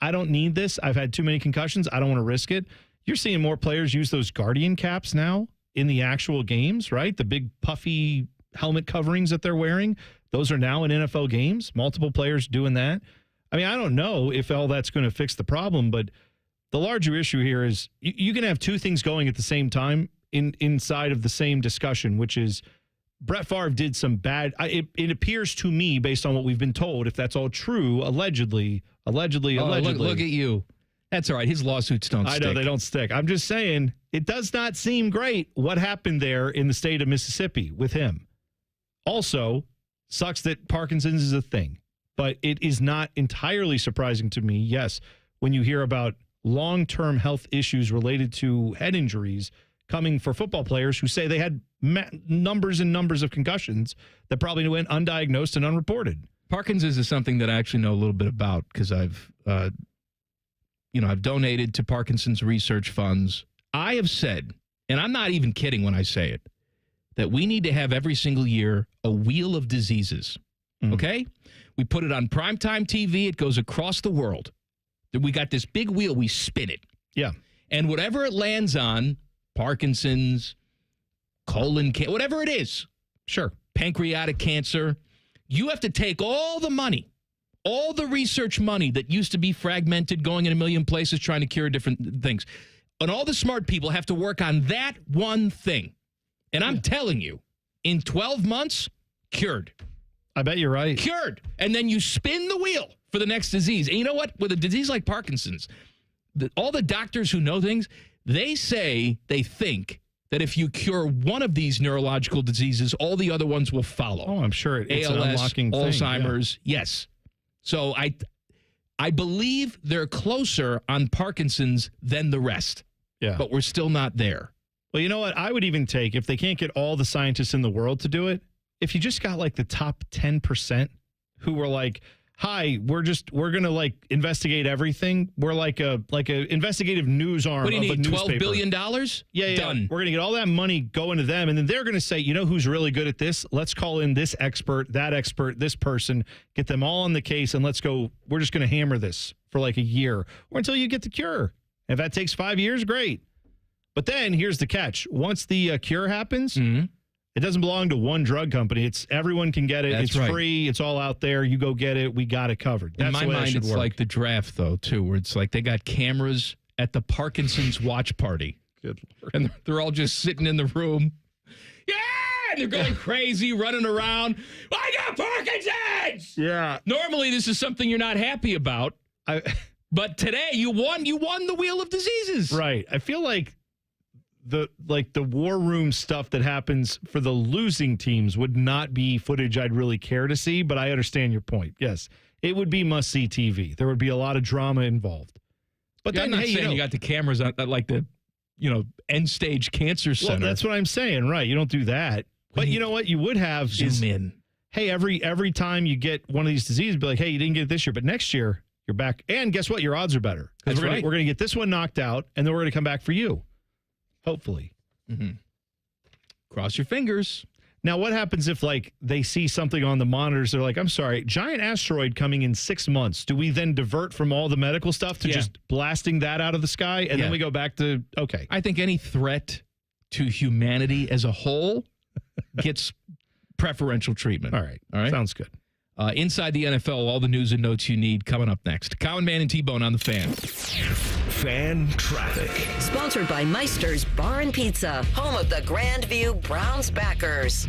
I don't need this. I've had too many concussions. I don't want to risk it. You're seeing more players use those Guardian caps now in the actual games, right? The big puffy helmet coverings that they're wearing. Those are now in NFL games. Multiple players doing that. I mean, I don't know if all that's going to fix the problem, but the larger issue here is you can have two things going at the same time inside of the same discussion, which is Brett Favre did some bad. It appears to me, based on what we've been told, if that's all true, allegedly. Look at you. That's all right. His lawsuits don't stick. I know they don't stick. I'm just saying it does not seem great what happened there in the state of Mississippi with him. Also, sucks that Parkinson's is a thing, but it is not entirely surprising to me. Yes, when you hear about long-term health issues related to head injuries coming for football players who say they had numbers and numbers of concussions that probably went undiagnosed and unreported. Parkinson's is something that I actually know a little bit about because I've donated to Parkinson's research funds. I have said, and I'm not even kidding when I say it, that we need to have every single year a wheel of diseases. Okay? We put it on primetime TV. It goes across the world. We got this big wheel. We spin it. Yeah. And whatever it lands on, Parkinson's, colon cancer, whatever it is. Sure. Pancreatic cancer. You have to take all the money, all the research money that used to be fragmented, going in a million places, trying to cure different things. And all the smart people have to work on that one thing. And I'm telling you, in 12 months, cured. I bet you're right. Cured. And then you spin the wheel for the next disease. And you know what? With a disease like Parkinson's, all the doctors who know things, they think that if you cure one of these neurological diseases, all the other ones will follow. Oh, I'm sure it's ALS, an unlocking Alzheimer's. thing. Yeah. Yes. So I believe they're closer on Parkinson's than the rest. Yeah. But we're still not there. Well, you know what? I would even take, if they can't get all the scientists in the world to do it, if you just got like the top 10% who were like, hi, we're going to like investigate everything. We're like a investigative news arm What do you of need, a $12 newspaper. billion? Yeah. Done. We're going to get all that money going to them, and then they're going to say, you know who's really good at this? Let's call in this expert, this person, get them all on the case, and let's go. We're just going to hammer this for like a year or until you get the cure. If that takes 5 years, great. But then here's the catch. Once the cure happens, it doesn't belong to one drug company. It's everyone can get it. That's it's right. free. It's all out there. You go get it. We got it covered. That's In my the way that mind, should it's work. like the draft, though, too, where it's like they got cameras at the Parkinson's watch party. Good Lord. And they're all just sitting in the room. Yeah! And they're going crazy, running around. I got Parkinson's! Yeah. Normally, this is something you're not happy about. But today, you won the wheel of diseases. Right. I feel like the war room stuff that happens for the losing teams would not be footage I'd really care to see, but I understand your point. Yes, it would be must-see TV. There would be a lot of drama involved. But Yeah, then, I'm not hey, saying you got the cameras at like the, end-stage cancer center. Well, that's what I'm saying, right? You don't do that. But you know what you would have Zoom in. Hey, every time you get one of these diseases, be like, hey, you didn't get it this year, but next year you're back. And guess what? Your odds are better. That's We're right. going to get this one knocked out, and then we're going to come back for you. Hopefully. Mm-hmm. Cross your fingers. Now, what happens if, like, they see something on the monitors? They're like, I'm sorry, giant asteroid coming in 6 months. Do we then divert from all the medical stuff to just blasting that out of the sky? And then we go back to, okay. I think any threat to humanity as a whole gets preferential treatment. All right. Sounds good. Inside the NFL, all the news and notes you need coming up next. Cowan, Man, and T-Bone on the Fan. Fan traffic. Sponsored by Meister's Bar and Pizza, home of the Grandview Browns backers.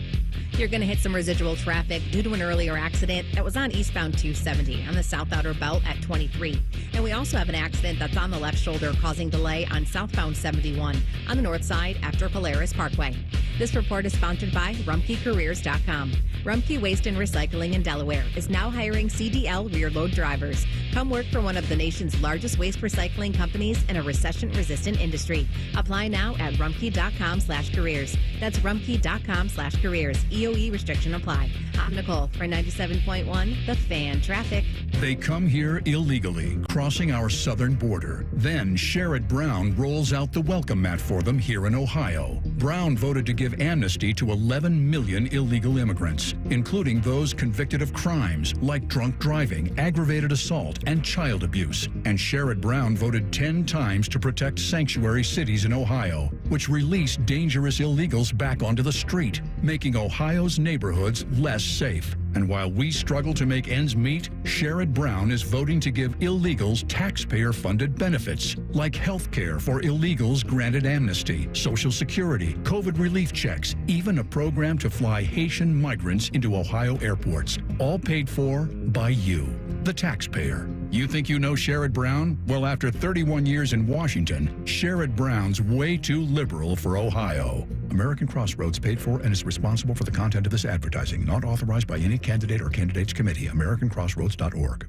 You're going to hit some residual traffic due to an earlier accident that was on eastbound 270 on the South Outer Belt at 23. And we also have an accident that's on the left shoulder causing delay on southbound 71 on the north side after Polaris Parkway. This report is sponsored by RumpkeCareers.com. Rumpke Waste and Recycling in Delaware is now hiring CDL rear load drivers. Come work for one of the nation's largest waste recycling companies in a recession-resistant industry. Apply now at rumpke.com/careers. That's rumpke.com/careers. EOE restriction apply. I'm Nicole for 97.1 The Fan Traffic. They come here illegally, crossing our southern border. Then Sherrod Brown rolls out the welcome mat for them here in Ohio. Brown voted to give amnesty to 11 million illegal immigrants, including those convicted of crimes like drunk driving, aggravated assault, and child abuse. And Sherrod Brown voted 10 times to protect sanctuary cities in Ohio, which release dangerous illegals back onto the street, making Ohio's neighborhoods less safe. And while we struggle to make ends meet, Sherrod Brown is voting to give illegals taxpayer-funded benefits, like health care for illegals granted amnesty, Social Security, COVID relief checks, even a program to fly Haitian migrants into Ohio airports, all paid for by you, the taxpayer. You think you know Sherrod Brown? Well, after 31 years in Washington, Sherrod Brown's way too liberal for Ohio. American Crossroads paid for and is responsible for the content of this advertising, not authorized by any candidate or candidates committee. AmericanCrossroads.org.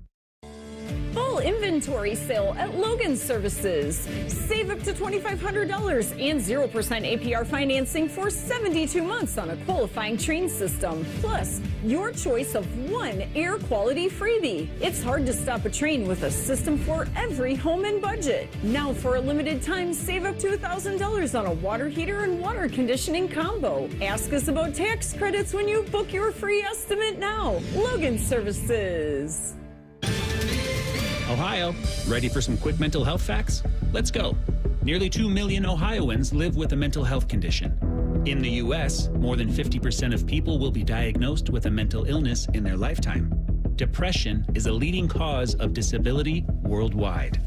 Fall inventory sale at Logan Services. Save up to $2,500 and 0% APR financing for 72 months on a qualifying Trane system. Plus, your choice of one air quality freebie. It's hard to stop a Trane with a system for every home and budget. Now, for a limited time, save up to $1,000 on a water heater and water conditioning combo. Ask us about tax credits when you book your free estimate now. Logan Services. Ohio, ready for some quick mental health facts? Let's go. Nearly 2 million Ohioans live with a mental health condition. In the U.S., more than 50% of people will be diagnosed with a mental illness in their lifetime. Depression is a leading cause of disability worldwide.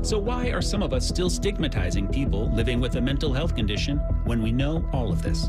So why are some of us still stigmatizing people living with a mental health condition when we know all of this?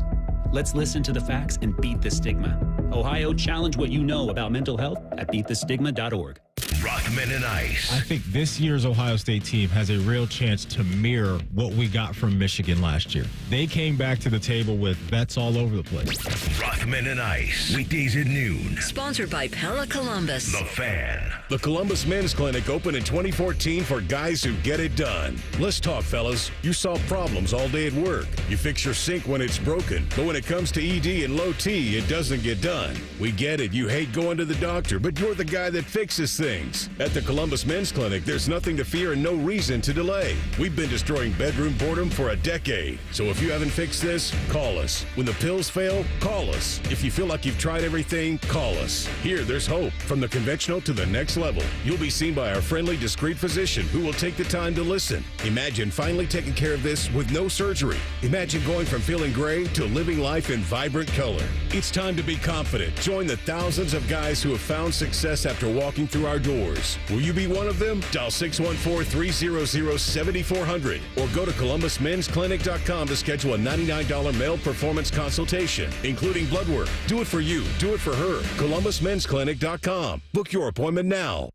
Let's listen to the facts and beat the stigma. Ohio, challenge what you know about mental health at beatthestigma.org. Rockman and Ice. I think this year's Ohio State team has a real chance to mirror what we got from Michigan last year. They came back to the table with bets all over the place. Rockman and Ice. Weekdays at noon. Sponsored by Pella Columbus. The Fan. The Columbus Men's Clinic opened in 2014 for guys who get it done. Let's talk, fellas. You solve problems all day at work. You fix your sink when it's broken. But when it comes to ED and low T, it doesn't get done. We get it. You hate going to the doctor, but you're the guy that fixes things. At the Columbus Men's Clinic, there's nothing to fear and no reason to delay. We've been destroying bedroom boredom for a decade. So if you haven't fixed this, call us. When the pills fail, call us. If you feel like you've tried everything, call us. Here, there's hope. From the conventional to the next level. You'll be seen by our friendly, discreet physician who will take the time to listen. Imagine finally taking care of this with no surgery. Imagine going from feeling gray to living life in vibrant color. It's time to be confident. Join the thousands of guys who have found success after walking through our doors. Will you be one of them? Dial 614-300-7400 or go to columbusmensclinic.com to schedule a $99 male performance consultation, including blood work. Do it for you. Do it for her. columbusmensclinic.com. Book your appointment now.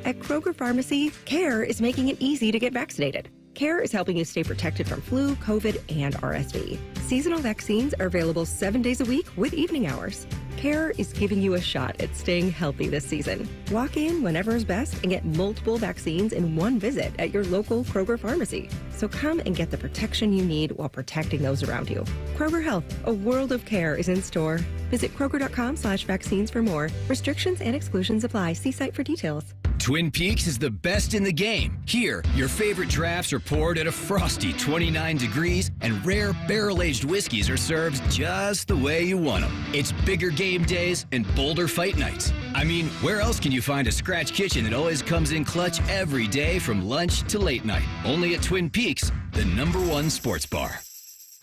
At Kroger Pharmacy, CARE is making it easy to get vaccinated. CARE is helping you stay protected from flu, COVID, and RSV. Seasonal vaccines are available 7 days a week with evening hours. CARE is giving you a shot at staying healthy this season. Walk in whenever is best and get multiple vaccines in one visit at your local Kroger pharmacy. So come and get the protection you need while protecting those around you. Kroger Health, a world of care is in store. Visit Kroger.com/vaccines for more. Restrictions and exclusions apply. See site for details. Twin Peaks is the best in the game. Here, your favorite drafts are poured at a frosty 29 degrees, and rare barrel-aged whiskeys are served just the way you want them. It's bigger game days and bolder fight nights. I mean, where else can you find a scratch kitchen that always comes in clutch every day from lunch to late night? Only at Twin Peaks, the #1 sports bar.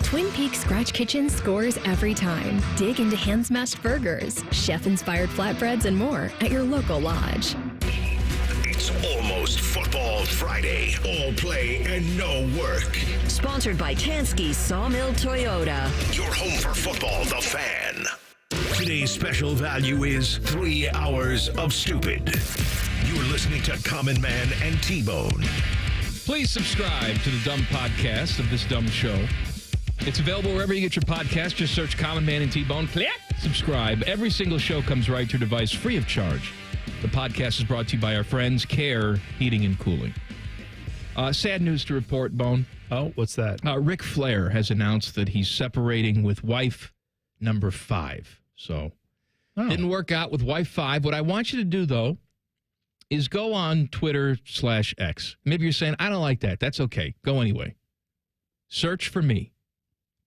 Twin Peaks Scratch Kitchen scores every time. Dig into hand-smashed burgers, chef-inspired flatbreads, and more at your local lodge. It's almost Football Friday. All play and no work. Sponsored by Tansky Sawmill Toyota. Your home for football, The Fan. Today's special value is 3 hours of stupid. You're listening to Common Man and T-Bone. Please subscribe to the Dumb Podcast of This Dumb Show. It's available wherever you get your podcast. Just search Common Man and T-Bone. Click subscribe. Every single show comes right to your device free of charge. The podcast is brought to you by our friends, Care Heating and Cooling. Sad news to report, Bone. Oh, what's that? Ric Flair has announced that he's separating with wife number 5. So, didn't work out with wife 5. What I want you to do, though, is go on Twitter/X. Maybe you're saying, I don't like that. That's okay. Go anyway. Search for me,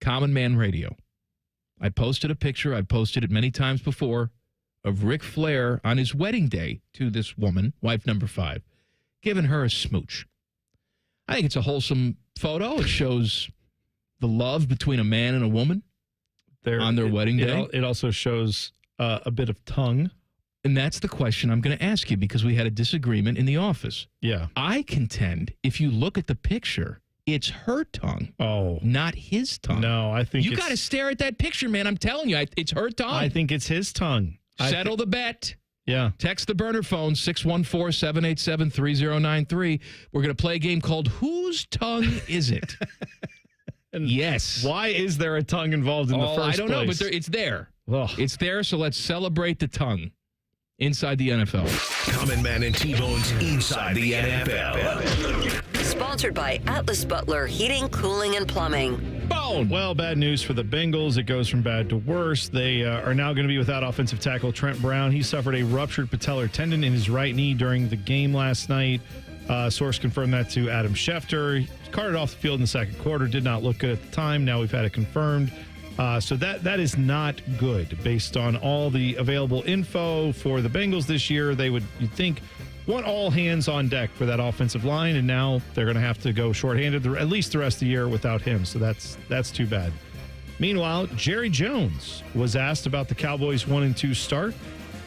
Common Man Radio. I posted a picture. I've posted it many times before of Ric Flair on his wedding day to this woman, wife number 5, giving her a smooch. I think it's a wholesome photo. It shows the love between a man and a woman on their wedding day. It also shows a bit of tongue. And that's the question I'm going to ask you because we had a disagreement in the office. Yeah. I contend if you look at the picture, it's her tongue. Oh. Not his tongue. No, I think you got to stare at that picture, man. I'm telling you, it's her tongue. I think it's his tongue. Settle the bet. Yeah. Text the burner phone, 614-787-3093. We're going to play a game called Whose Tongue Is It? Yes. Why is there a tongue involved in the first place? I don't know, but it's there. Ugh. It's there, so let's celebrate the tongue. inside the NFL. Common Man and T-Bone's Inside the NFL. Sponsored by Atlas Butler Heating, Cooling, and Plumbing. Bone. Well, bad news for the Bengals. It goes from bad to worse. They are now going to be without offensive tackle Trent Brown. He suffered a ruptured patellar tendon in his right knee during the game last night. Source confirmed that to Adam Schefter. He carted off the field in the second quarter. Did not look good at the time. Now we've had it confirmed. So that is not good. Based on all the available info for the Bengals this year, you'd think, want all hands on deck for that offensive line, and now they're going to have to go shorthanded at least the rest of the year without him. So that's too bad. Meanwhile, Jerry Jones was asked about the Cowboys' 1-2 start.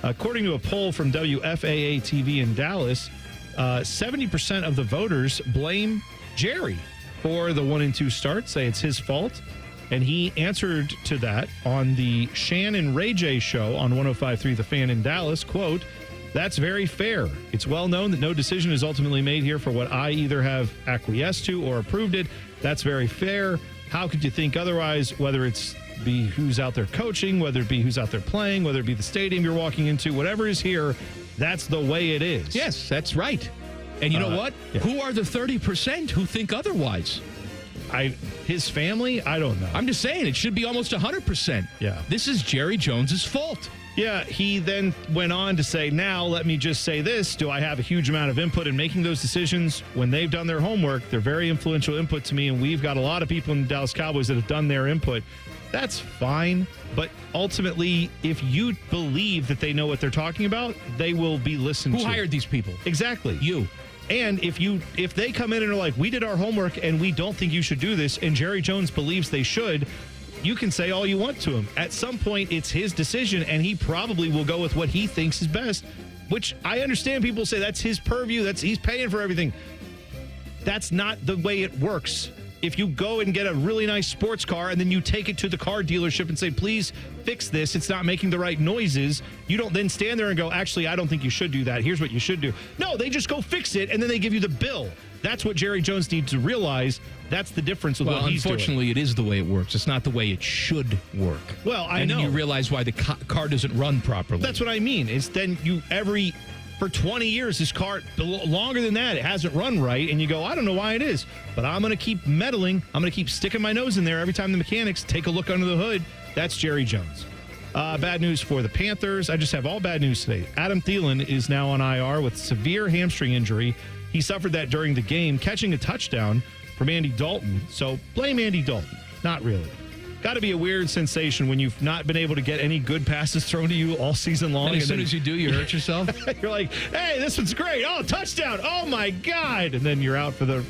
According to a poll from WFAA TV in Dallas, 70% of the voters blame Jerry for the 1-2 start, say it's his fault. And he answered to that on the Shan and Ray J show on 105.3 The Fan in Dallas, quote, "That's very fair. It's well known that no decision is ultimately made here for what I either have acquiesced to or approved it. That's very fair. How could you think otherwise, whether it's be who's out there coaching, whether it be who's out there playing, whether it be the stadium you're walking into, whatever is here, that's the way it is." Yes, that's right. And you know what? Yeah. Who are the 30% who think otherwise? His family? I don't know. I'm just saying it should be almost 100%. Yeah. This is Jerry Jones's fault. Yeah, he then went on to say, now let me just say this. Do I have a huge amount of input in making those decisions? When they've done their homework, they're very influential input to me, and we've got a lot of people in the Dallas Cowboys that have done their input. That's fine, but ultimately, if you believe that they know what they're talking about, they will be listened to. Who hired these people? Exactly. You. And if they come in and are like, we did our homework and we don't think you should do this, and Jerry Jones believes they should, you can say all you want to him. At some point, it's his decision, and he probably will go with what he thinks is best, which I understand people say that's his purview, he's paying for everything. That's not the way it works. If you go and get a really nice sports car and then you take it to the car dealership and say, please fix this, it's not making the right noises, you don't then stand there and go, actually, I don't think you should do that. Here's what you should do. No, they just go fix it, and then they give you the bill. That's what Jerry Jones needs to realize. That's the difference with what he's doing. Unfortunately, it is the way it works. It's not the way it should work. Well, I know. And then you realize why the car doesn't run properly. That's what I mean. Is then for 20 years, this car, longer than that, it hasn't run right. And you go, I don't know why it is, but I'm going to keep meddling. I'm going to keep sticking my nose in there every time the mechanics take a look under the hood. That's Jerry Jones. Bad news for the Panthers. I just have all bad news today. Adam Thielen is now on IR with severe hamstring injury. He suffered that during the game, catching a touchdown from Andy Dalton. So blame Andy Dalton. Not really. Got to be a weird sensation when you've not been able to get any good passes thrown to you all season long. And as soon as you do, you hurt yourself. You're like, hey, this one's great. Oh, touchdown. Oh, my God. And then you're out for the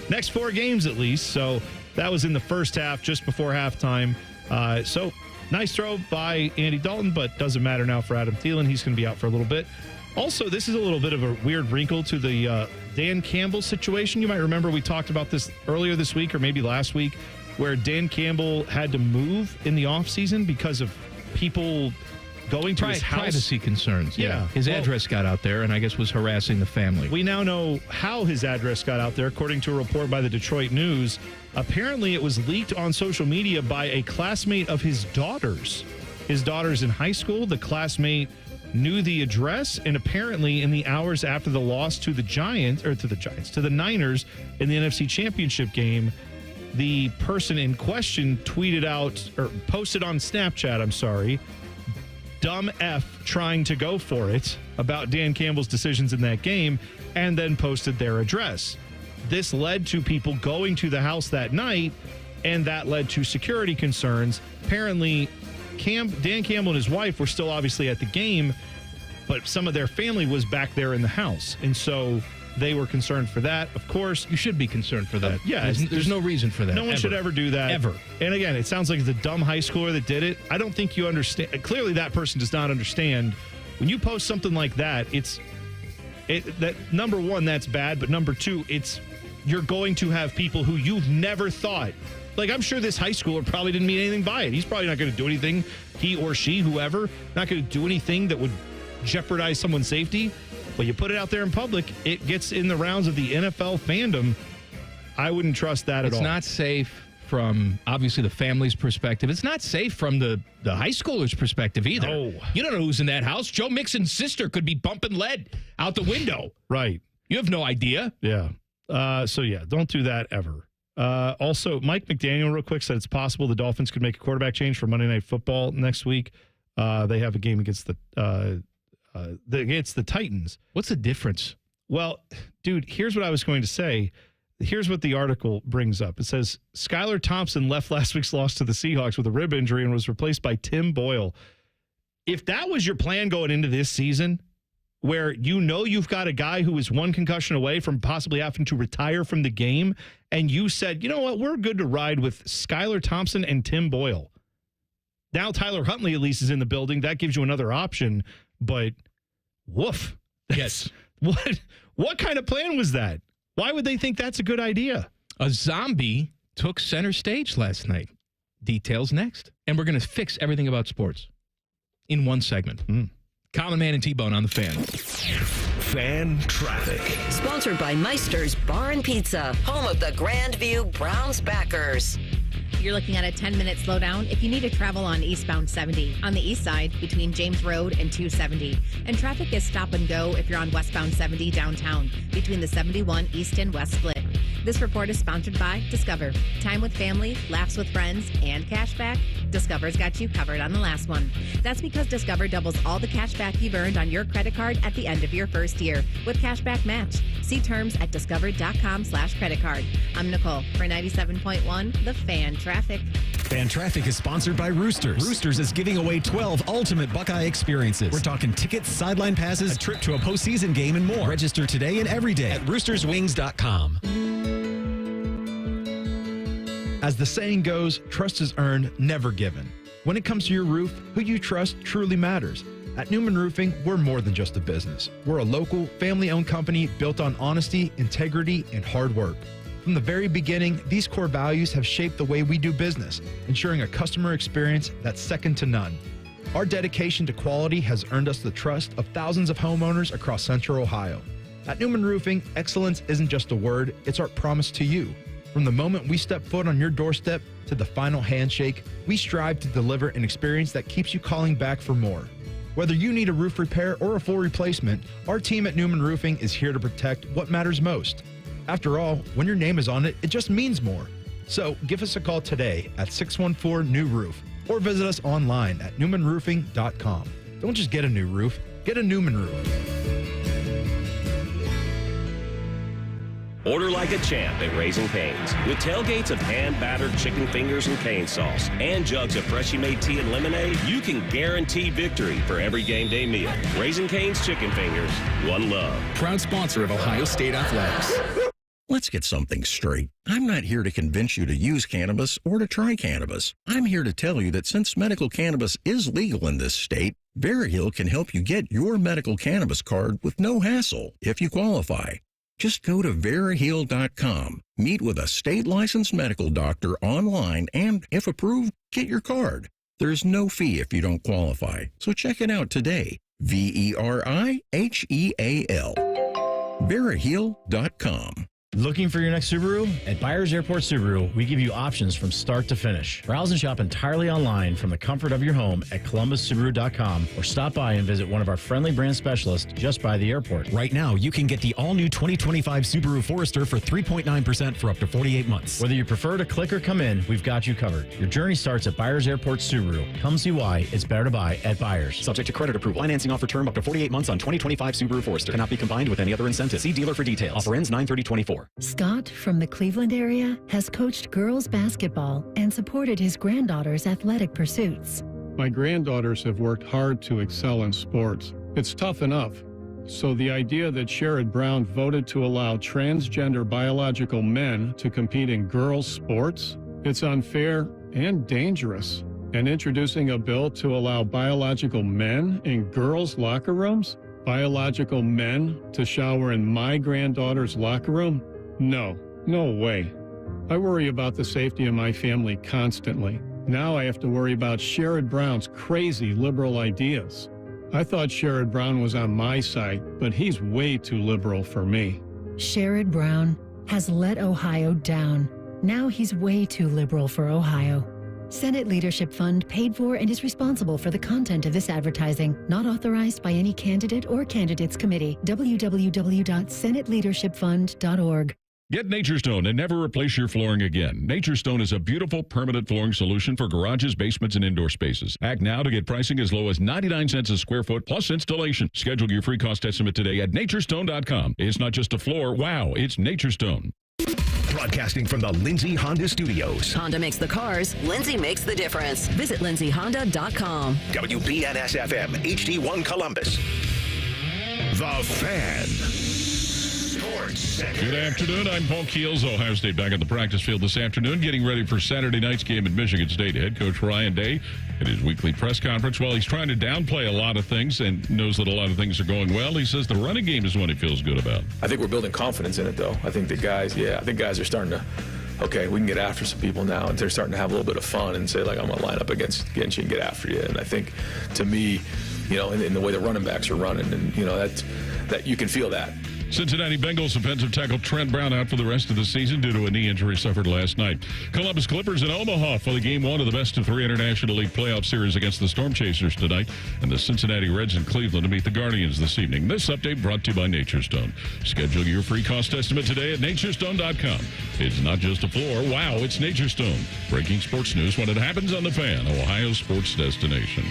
next 4 games at least. So that was in the first half, just before halftime. So nice throw by Andy Dalton, but doesn't matter now for Adam Thielen. He's going to be out for a little bit. Also, this is a little bit of a weird wrinkle to the Dan Campbell situation. You might remember we talked about this earlier this week or maybe last week, where Dan Campbell had to move in the offseason because of people going to his house. Privacy concerns. Yeah. His address got out there and I guess was harassing the family. We now know how his address got out there, according to a report by the Detroit News. Apparently, it was leaked on social media by a classmate of his daughter's. His daughter's in high school. The classmate knew the address, and apparently in the hours after the loss to the Niners in the NFC Championship game, the person in question tweeted out or posted on Snapchat, dumb F trying to go for it about Dan Campbell's decisions in that game, and then posted their address. This led to people going to the house that night, and that led to security concerns. Apparently, Dan Campbell and his wife were still obviously at the game, but some of their family was back there in the house. And so they were concerned for that. Of course. You should be concerned for that. Yeah. There's no reason for that. No one should ever do that. Ever. And again, it sounds like the dumb high schooler that did it. I don't think you understand. Clearly, that person does not understand. When you post something like that, that number one, that's bad. But number two, you're going to have people who you've never thought. Like, I'm sure this high schooler probably didn't mean anything by it. He's probably not going to do anything, he or she, whoever, not going to do anything that would jeopardize someone's safety. But you put it out there in public, it gets in the rounds of the NFL fandom. I wouldn't trust that at all. It's not safe from, obviously, the family's perspective. It's not safe from the high schooler's perspective either. No. You don't know who's in that house. Joe Mixon's sister could be bumping lead out the window. Right. You have no idea. Yeah. Don't do that ever. Also, Mike McDaniel, real quick, said it's possible the Dolphins could make a quarterback change for Monday Night Football next week. They have a game against the Titans. What's the difference? Well, dude, here's what I was going to say. Here's what the article brings up. It says, Skylar Thompson left last week's loss to the Seahawks with a rib injury and was replaced by Tim Boyle. If that was your plan going into this season, where you've got a guy who is one concussion away from possibly having to retire from the game, and you said, you know what, we're good to ride with Skylar Thompson and Tim Boyle. Now Tyler Huntley at least is in the building. That gives you another option, but woof. Yes. What kind of plan was that? Why would they think that's a good idea? A zombie took center stage last night. Details next. And we're going to fix everything about sports in one segment. Common Man and T-Bone on the Fan. Fan traffic. Sponsored by Meister's Bar and Pizza, home of the Grandview Browns backers. You're looking at a 10-minute slowdown if you need to travel on eastbound 70 on the east side between James Road and 270. And traffic is stop and go if you're on westbound 70 downtown between the 71 east and west split. This report is sponsored by Discover. Time with family, laughs with friends, and cash back. Discover's got you covered on the last one. That's because Discover doubles all the cash back you've earned on your credit card at the end of your first year with cashback match. See terms at discover.com/credit card. I'm Nicole for 97.1 The Fan Traffic. Fan Traffic is sponsored by Roosters. Roosters is giving away 12 ultimate Buckeye experiences. We're talking tickets, sideline passes, a trip to a postseason game, and more. Register today and every day at roosterswings.com. As the saying goes, trust is earned, never given. When it comes to your roof, who you trust truly matters. At Newman Roofing, we're more than just a business. We're a local, family-owned company built on honesty, integrity, and hard work. From the very beginning, these core values have shaped the way we do business, ensuring a customer experience that's second to none. Our dedication to quality has earned us the trust of thousands of homeowners across Central Ohio. At Newman Roofing, excellence isn't just a word, it's our promise to you. From the moment we step foot on your doorstep to the final handshake, we strive to deliver an experience that keeps you calling back for more. Whether you need a roof repair or a full replacement, our team at Newman Roofing is here to protect what matters most. After all, when your name is on it, it just means more. So give us a call today at 614-NEW-ROOF or visit us online at newmanroofing.com. Don't just get a new roof, get a Newman roof. Order like a champ at Raising Cane's. With tailgates of hand-battered chicken fingers and cane sauce and jugs of freshly made tea and lemonade, you can guarantee victory for every game day meal. Raising Cane's Chicken Fingers, one love. Proud sponsor of Ohio State Athletics. Let's get something straight. I'm not here to convince you to use cannabis or to try cannabis. I'm here to tell you that since medical cannabis is legal in this state, Veriheal can help you get your medical cannabis card with no hassle if you qualify. Just go to Veriheal.com, meet with a state-licensed medical doctor online, and, if approved, get your card. There's no fee if you don't qualify, so check it out today. Veriheal. Veriheal.com. Looking for your next Subaru? At Byers Airport Subaru, we give you options from start to finish. Browse and shop entirely online from the comfort of your home at columbussubaru.com or stop by and visit one of our friendly brand specialists just by the airport. Right now, you can get the all-new 2025 Subaru Forester for 3.9% for up to 48 months. Whether you prefer to click or come in, we've got you covered. Your journey starts at Byers Airport Subaru. Come see why it's better to buy at Byers. Subject to credit approval. Financing offer term up to 48 months on 2025 Subaru Forester. Cannot be combined with any other incentive. See dealer for details. Offer ends 9/30/24. Scott from the Cleveland area has coached girls basketball and supported his granddaughter's athletic pursuits. My granddaughters have worked hard to excel in sports. It's tough enough. So the idea that Sherrod Brown voted to allow transgender biological men to compete in girls' sports, it's unfair and dangerous. And introducing a bill to allow biological men in girls' locker rooms? Biological men to shower in my granddaughter's locker room? No way. I worry about the safety of my family constantly. Now I have to worry about Sherrod Brown's crazy liberal ideas. I thought Sherrod Brown was on my side, but he's way too liberal for me. Sherrod Brown has let Ohio down. Now he's way too liberal for Ohio. Senate Leadership Fund paid for and is responsible for the content of this advertising, not authorized by any candidate or candidates committee. www.senateleadershipfund.org. Get Nature's Stone and never replace your flooring again. Nature's Stone is a beautiful permanent flooring solution for garages, basements, and indoor spaces. Act now to get pricing as low as 99 cents a square foot plus installation. Schedule your free cost estimate today at naturestone.com. It's not just a floor. Wow, it's Nature's Stone. Broadcasting from the Lindsay Honda Studios. Honda makes the cars. Lindsay makes the difference. Visit lindsayhonda.com. WBNS-FM, HD1 Columbus. The Fan. Sports Center. Good afternoon. I'm Paul Keels. Ohio State back at the practice field this afternoon, getting ready for Saturday night's game at Michigan State. Head coach Ryan Day at his weekly press conference. While he's trying to downplay a lot of things and knows that a lot of things are going well, he says the running game is what he feels good about. I think we're building confidence in it, though. I think the guys, guys are starting to, okay, we can get after some people now, and they're starting to have a little bit of fun and say, like, I'm going to line up against you and get after you. And I think, to me, in the way the running backs are running, and, that you can feel that. Cincinnati Bengals offensive tackle Trent Brown out for the rest of the season due to a knee injury suffered last night. Columbus Clippers in Omaha for the game one of the best-of-3 International League playoff series against the Storm Chasers tonight, and the Cincinnati Reds in Cleveland to meet the Guardians this evening. This update brought to you by Nature's Stone. Schedule your free cost estimate today at naturestone.com. It's not just a floor. Wow, it's Nature's Stone. Breaking sports news when it happens on The Fan, Ohio sports destination.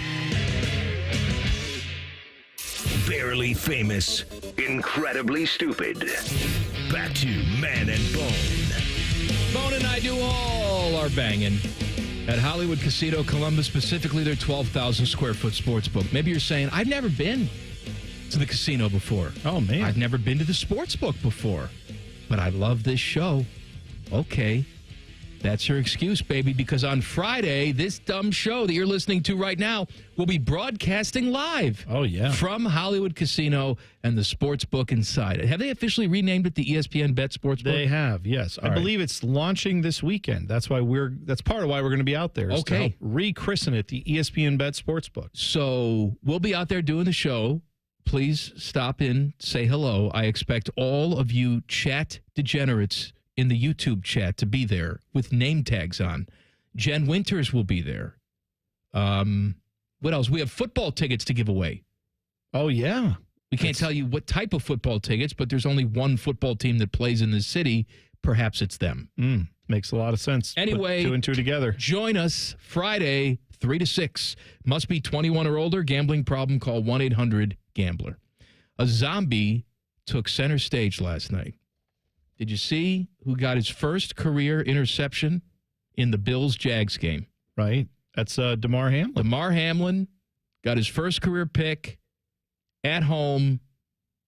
Barely famous, incredibly stupid. Back to Man and Bone. Bone and I do all our banging at Hollywood Casino Columbus, specifically their 12,000 square foot sports book. Maybe you're saying, I've never been to the casino before. Oh, man. I've never been to the sports book before, but I love this show. Okay. That's your excuse, baby, because on Friday, this dumb show that you're listening to right now will be broadcasting live. Oh, yeah. From Hollywood Casino and the sports book inside it. Have they officially renamed it the ESPN Bet Sportsbook? They have, yes. I believe it's launching this weekend. That's part of why we're going to be out there. Is to help rechristen it the ESPN Bet Sportsbook. So we'll be out there doing the show. Please stop in, say hello. I expect all of you chat degenerates in the YouTube chat to be there with name tags on. Jen Winters will be there. What else? We have football tickets to give away. Oh, yeah. We can't tell you what type of football tickets, but there's only one football team that plays in this city. Perhaps it's them. Makes a lot of sense. Anyway, put two and two together. Join us Friday, 3 to 6. Must be 21 or older. Gambling problem, call 1-800-GAMBLER. A zombie took center stage last night. Did you see who got his first career interception in the Bills-Jags game? Right. That's DeMar Hamlin. DeMar Hamlin got his first career pick at home,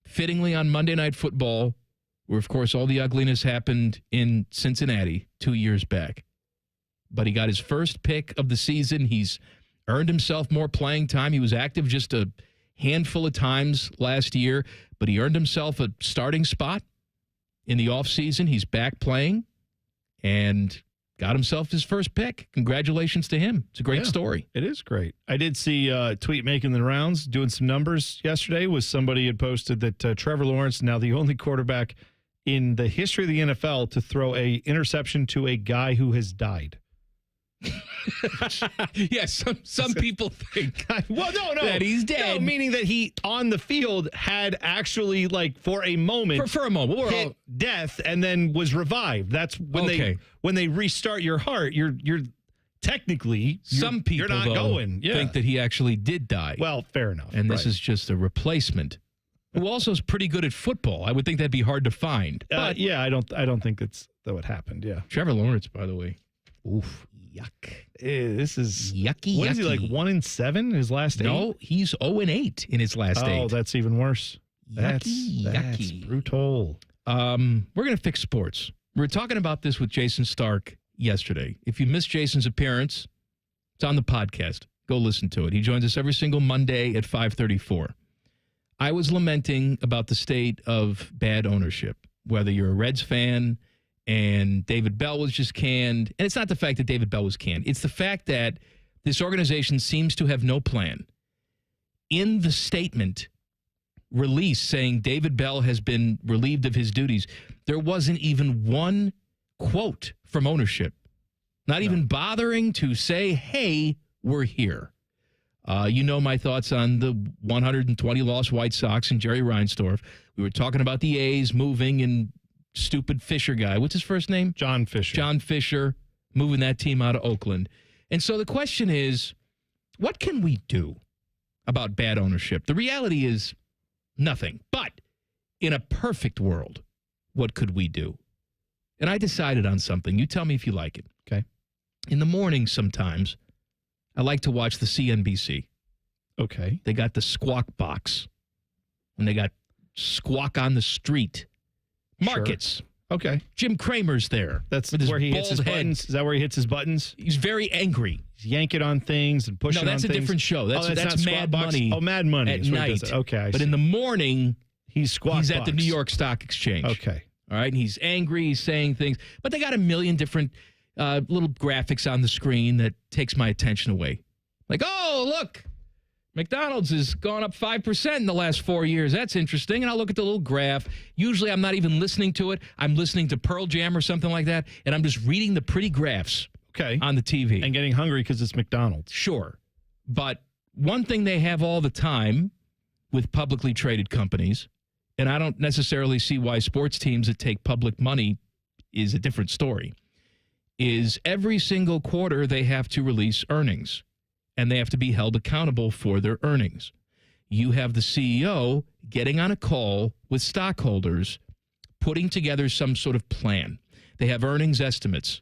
fittingly on Monday Night Football, where, of course, all the ugliness happened in Cincinnati 2 years back. But he got his first pick of the season. He's earned himself more playing time. He was active just a handful of times last year, but he earned himself a starting spot. In the offseason, he's back playing and got himself his first pick. Congratulations to him. It's a great story. It is great. I did see a tweet making the rounds, doing some numbers yesterday, was somebody had posted that Trevor Lawrence, now the only quarterback in the history of the NFL to throw a interception to a guy who has died. Yes, some people think no, that he's dead. No, meaning that he on the field had actually, like, for a moment, for a moment, hit death and then was revived. That's when they restart your heart. You're technically some people you're not going. Yeah. Think that he actually did die. Well, fair enough. And this is just a replacement. Who also is pretty good at football. I would think that'd be hard to find. But yeah, I don't think that what happened. Yeah, Trevor Lawrence, by the way. Yuck. This is yucky. What is he, like 1-7 in his last 8? No, he's 0-8 in his last 8. Oh, that's even worse. That's brutal. We're going to fix sports. We were talking about this with Jason Stark yesterday. If you missed Jason's appearance, it's on the podcast. Go listen to it. He joins us every single Monday at 5:34. I was lamenting about the state of bad ownership, whether you're a Reds fan and David Bell was just canned. And it's not the fact that David Bell was canned. It's the fact that this organization seems to have no plan. In the statement released saying David Bell has been relieved of his duties, there wasn't even one quote from ownership. Not even bothering to say, hey, we're here. You know my thoughts on the 120-loss White Sox and Jerry Reinsdorf. We were talking about the A's moving and stupid Fisher guy. What's his first name? John Fisher. John Fisher moving that team out of Oakland. And so the question is, what can we do about bad ownership? The reality is nothing. But in a perfect world, what could we do? And I decided on something. You tell me if you like it. Okay. In the morning sometimes, I like to watch the CNBC. Okay. They got the Squawk Box. And they got Squawk on the Street. Markets. Sure. Okay. Jim Cramer's there. That's with his where he hits his bald buttons. head. Is that where he hits his buttons? He's very angry. He's yanking on things and pushing on things. No, that's a different show. That's not Mad Squawk Box? Money. Oh, Mad Money. At is where he night. does it. Okay, I but see. in the morning, he's Squawk he's Box. at the New York Stock Exchange. Okay. All right, and he's angry. He's saying things. But they got a million different little graphics on the screen that takes my attention away. Like, oh, look, McDonald's has gone up 5% in the last 4 years. That's interesting. And I'll look at the little graph. Usually I'm not even listening to it. I'm listening to Pearl Jam or something like that, and I'm just reading the pretty graphs on the TV. And getting hungry because it's McDonald's. Sure. But one thing they have all the time with publicly traded companies, and I don't necessarily see why sports teams that take public money is a different story, is every single quarter they have to release earnings. And they have to be held accountable for their earnings. You have the CEO getting on a call with stockholders, putting together some sort of plan. They have earnings estimates.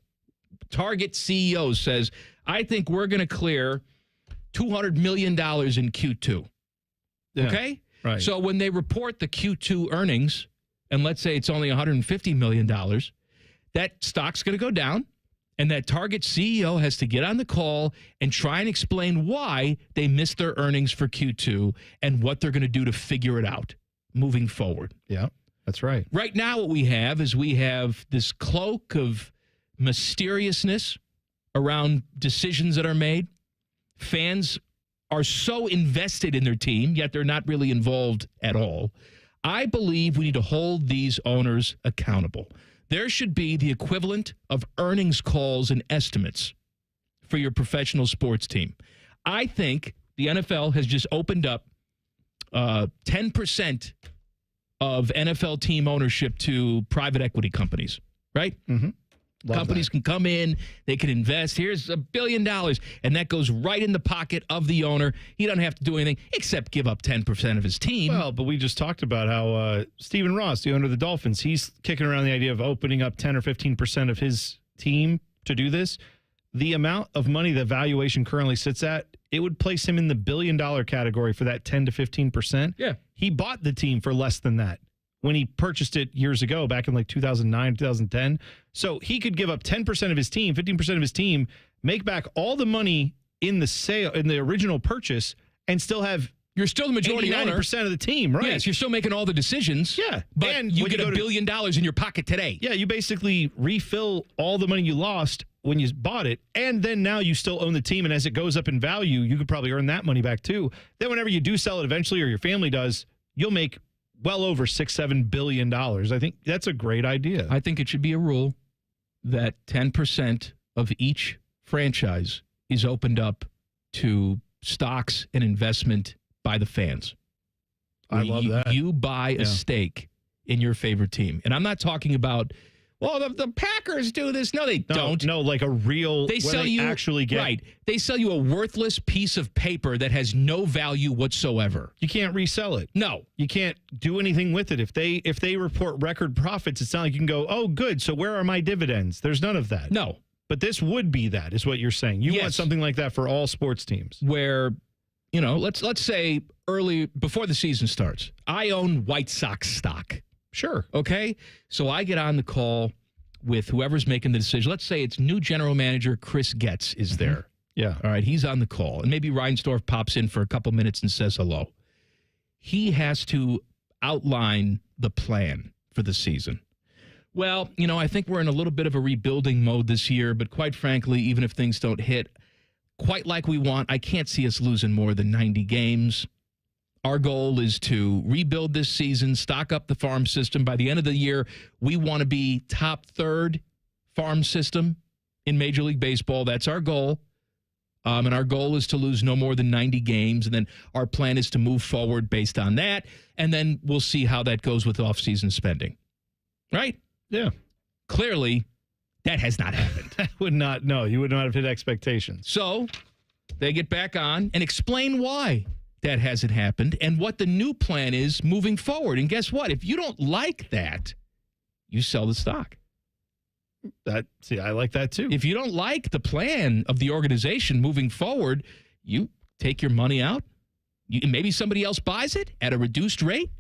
Target CEO says, I think we're going to clear $200 million in Q2. Yeah, okay? right. So when they report the Q2 earnings, and let's say it's only $150 million, that stock's going to go down. And that Target CEO has to get on the call and try and explain why they missed their earnings for Q2 and what they're going to do to figure it out moving forward. Yeah, that's right. Right now what we have is we have this cloak of mysteriousness around decisions that are made. Fans are so invested in their team, yet they're not really involved at all. I believe we need to hold these owners accountable. There should be the equivalent of earnings calls and estimates for your professional sports team. I think the NFL has just opened up 10% of NFL team ownership to private equity companies, right? Mm-hmm. Companies can come in, they can invest. Here's $1 billion, and that goes right in the pocket of the owner. He doesn't have to do anything except give up 10% of his team. Well, but we just talked about how Stephen Ross, the owner of the Dolphins, he's kicking around the idea of opening up 10 or 15% of his team to do this. The amount of money the valuation currently sits at, it would place him in the $1 billion category for that 10 to 15%. Yeah. He bought the team for less than that when he purchased it years ago, back in like 2009, 2010. So he could give up 10% of his team, 15% of his team, make back all the money in the sale, in the original purchase, and still have you're still the majority owner. 90% of the team, right? Yes, you're still making all the decisions. Yeah. But and you get $1 billion in your pocket today. Yeah, you basically refill all the money you lost when you bought it, and then now you still own the team, and as it goes up in value, you could probably earn that money back too. Then whenever you do sell it eventually, or your family does, you'll make well over $6-7 billion. I think that's a great idea. I think it should be a rule that 10% of each franchise is opened up to stocks and investment by the fans. I love that. You buy a stake in your favorite team. And I'm not talking about, well, the Packers do this. No, they don't. No, like a real, they sell you actually get. Right. They sell you a worthless piece of paper that has no value whatsoever. You can't resell it. No. You can't do anything with it. If they report record profits, it's not like you can go, oh, good, so where are my dividends? There's none of that. No. But this would be that, is what you're saying. You want something like that for all sports teams. Where, you know, let's say early, before the season starts, I own White Sox stock. Sure. Okay? So I get on the call with whoever's making the decision. Let's say it's new general manager Chris Getz is there. Yeah. All right, he's on the call. And maybe Reinsdorf pops in for a couple minutes and says hello. He has to outline the plan for the season. Well, you know, I think we're in a little bit of a rebuilding mode this year, but quite frankly, even if things don't hit quite like we want, I can't see us losing more than 90 games. Our goal is to rebuild this season, stock up the farm system. By the end of the year, we want to be top third, farm system in Major League Baseball. That's our goal. And our goal is to lose no more than 90 games. And then our plan is to move forward based on that. And then we'll see how that goes with offseason spending. Right? Yeah. Clearly, that has not happened. You would not have hit expectations. So they get back on and explain why that hasn't happened and what the new plan is moving forward. And guess what? If you don't like that, you sell the stock. I like that too. If you don't like the plan of the organization moving forward, you take your money out. Maybe somebody else buys it at a reduced rate,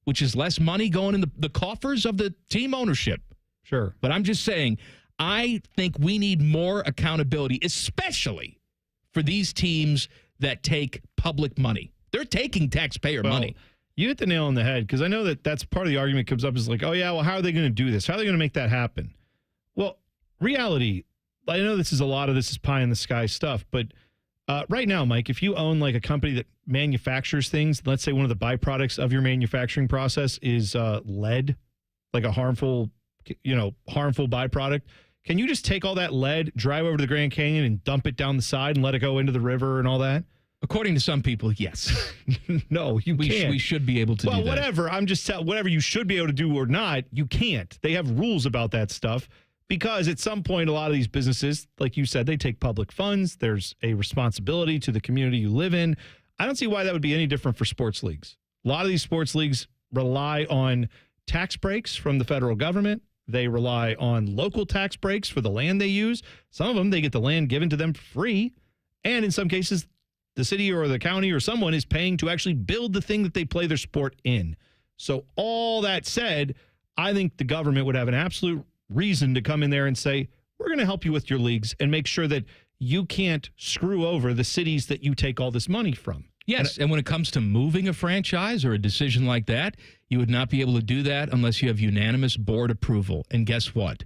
which is less money going in the coffers of the team ownership. Sure. But I'm just saying, I think we need more accountability, especially for these teams that take public money. They're taking taxpayer money. You hit the nail on the head, because I know that's part of the argument comes up is like, oh, yeah, well, how are they going to do this? How are they going to make that happen? Well, reality, I know this is pie in the sky stuff, but right now, Mike, if you own like a company that manufactures things, let's say one of the byproducts of your manufacturing process is lead, like a harmful byproduct, can you just take all that lead, drive over to the Grand Canyon and dump it down the side and let it go into the river and all that? According to some people, yes. No, you can't. We should be able to do that. Well, whatever. I'm just telling, whatever you should be able to do or not, you can't. They have rules about that stuff. Because at some point, a lot of these businesses, like you said, they take public funds. There's a responsibility to the community you live in. I don't see why that would be any different for sports leagues. A lot of these sports leagues rely on tax breaks from the federal government. They rely on local tax breaks for the land they use. Some of them, they get the land given to them for free. And in some cases, the city or the county or someone is paying to actually build the thing that they play their sport in. So all that said, I think the government would have an absolute reason to come in there and say, we're going to help you with your leagues and make sure that you can't screw over the cities that you take all this money from. Yes, and when it comes to moving a franchise or a decision like that, you would not be able to do that unless you have unanimous board approval. And guess what?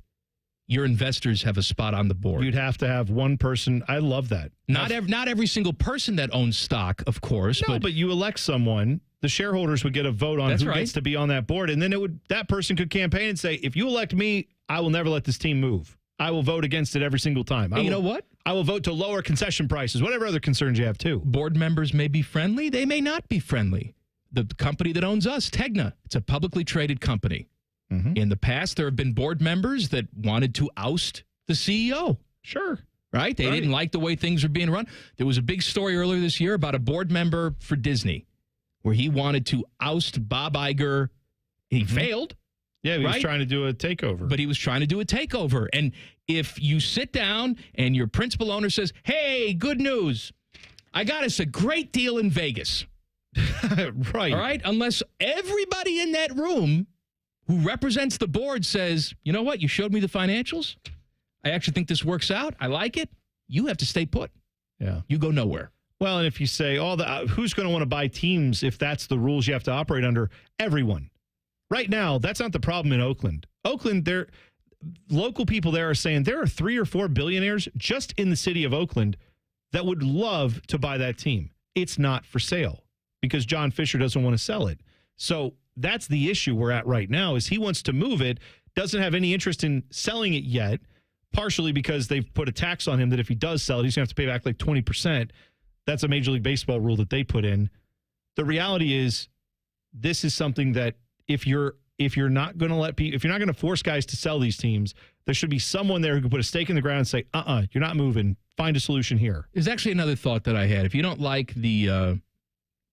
Your investors have a spot on the board. You'd have to have one person. I love that. Not every single person that owns stock, of course. No, but you elect someone. The shareholders would get a vote on who gets to be on that board. And then that person could campaign and say, if you elect me, I will never let this team move. I will vote against it every single time. You know what? I will vote to lower concession prices, whatever other concerns you have, too. Board members may be friendly. They may not be friendly. The company that owns us, Tegna, it's a publicly traded company. Mm-hmm. In the past, there have been board members that wanted to oust the CEO. Sure. Right? They didn't like the way things were being run. There was a big story earlier this year about a board member for Disney where he wanted to oust Bob Iger. He failed. Yeah, he was trying to do a takeover. But he was trying to do a takeover. And if you sit down and your principal owner says, hey, good news, I got us a great deal in Vegas. Right. All right? Unless everybody in that room who represents the board says, you know what, you showed me the financials. I actually think this works out. I like it. You have to stay put. Yeah. You go nowhere. Well, and if you say, who's going to want to buy teams if that's the rules you have to operate under? Everyone. Right now, that's not the problem in Oakland. Oakland, local people there are saying there are 3 or 4 billionaires just in the city of Oakland that would love to buy that team. It's not for sale because John Fisher doesn't want to sell it. So that's the issue we're at right now is he wants to move it, doesn't have any interest in selling it yet, partially because they've put a tax on him that if he does sell it, he's going to have to pay back like 20%. That's a Major League Baseball rule that they put in. The reality is this is something that if you're not going to force guys to sell these teams, there should be someone there who can put a stake in the ground and say, you're not moving. Find a solution here. There's actually another thought that I had. If you don't like the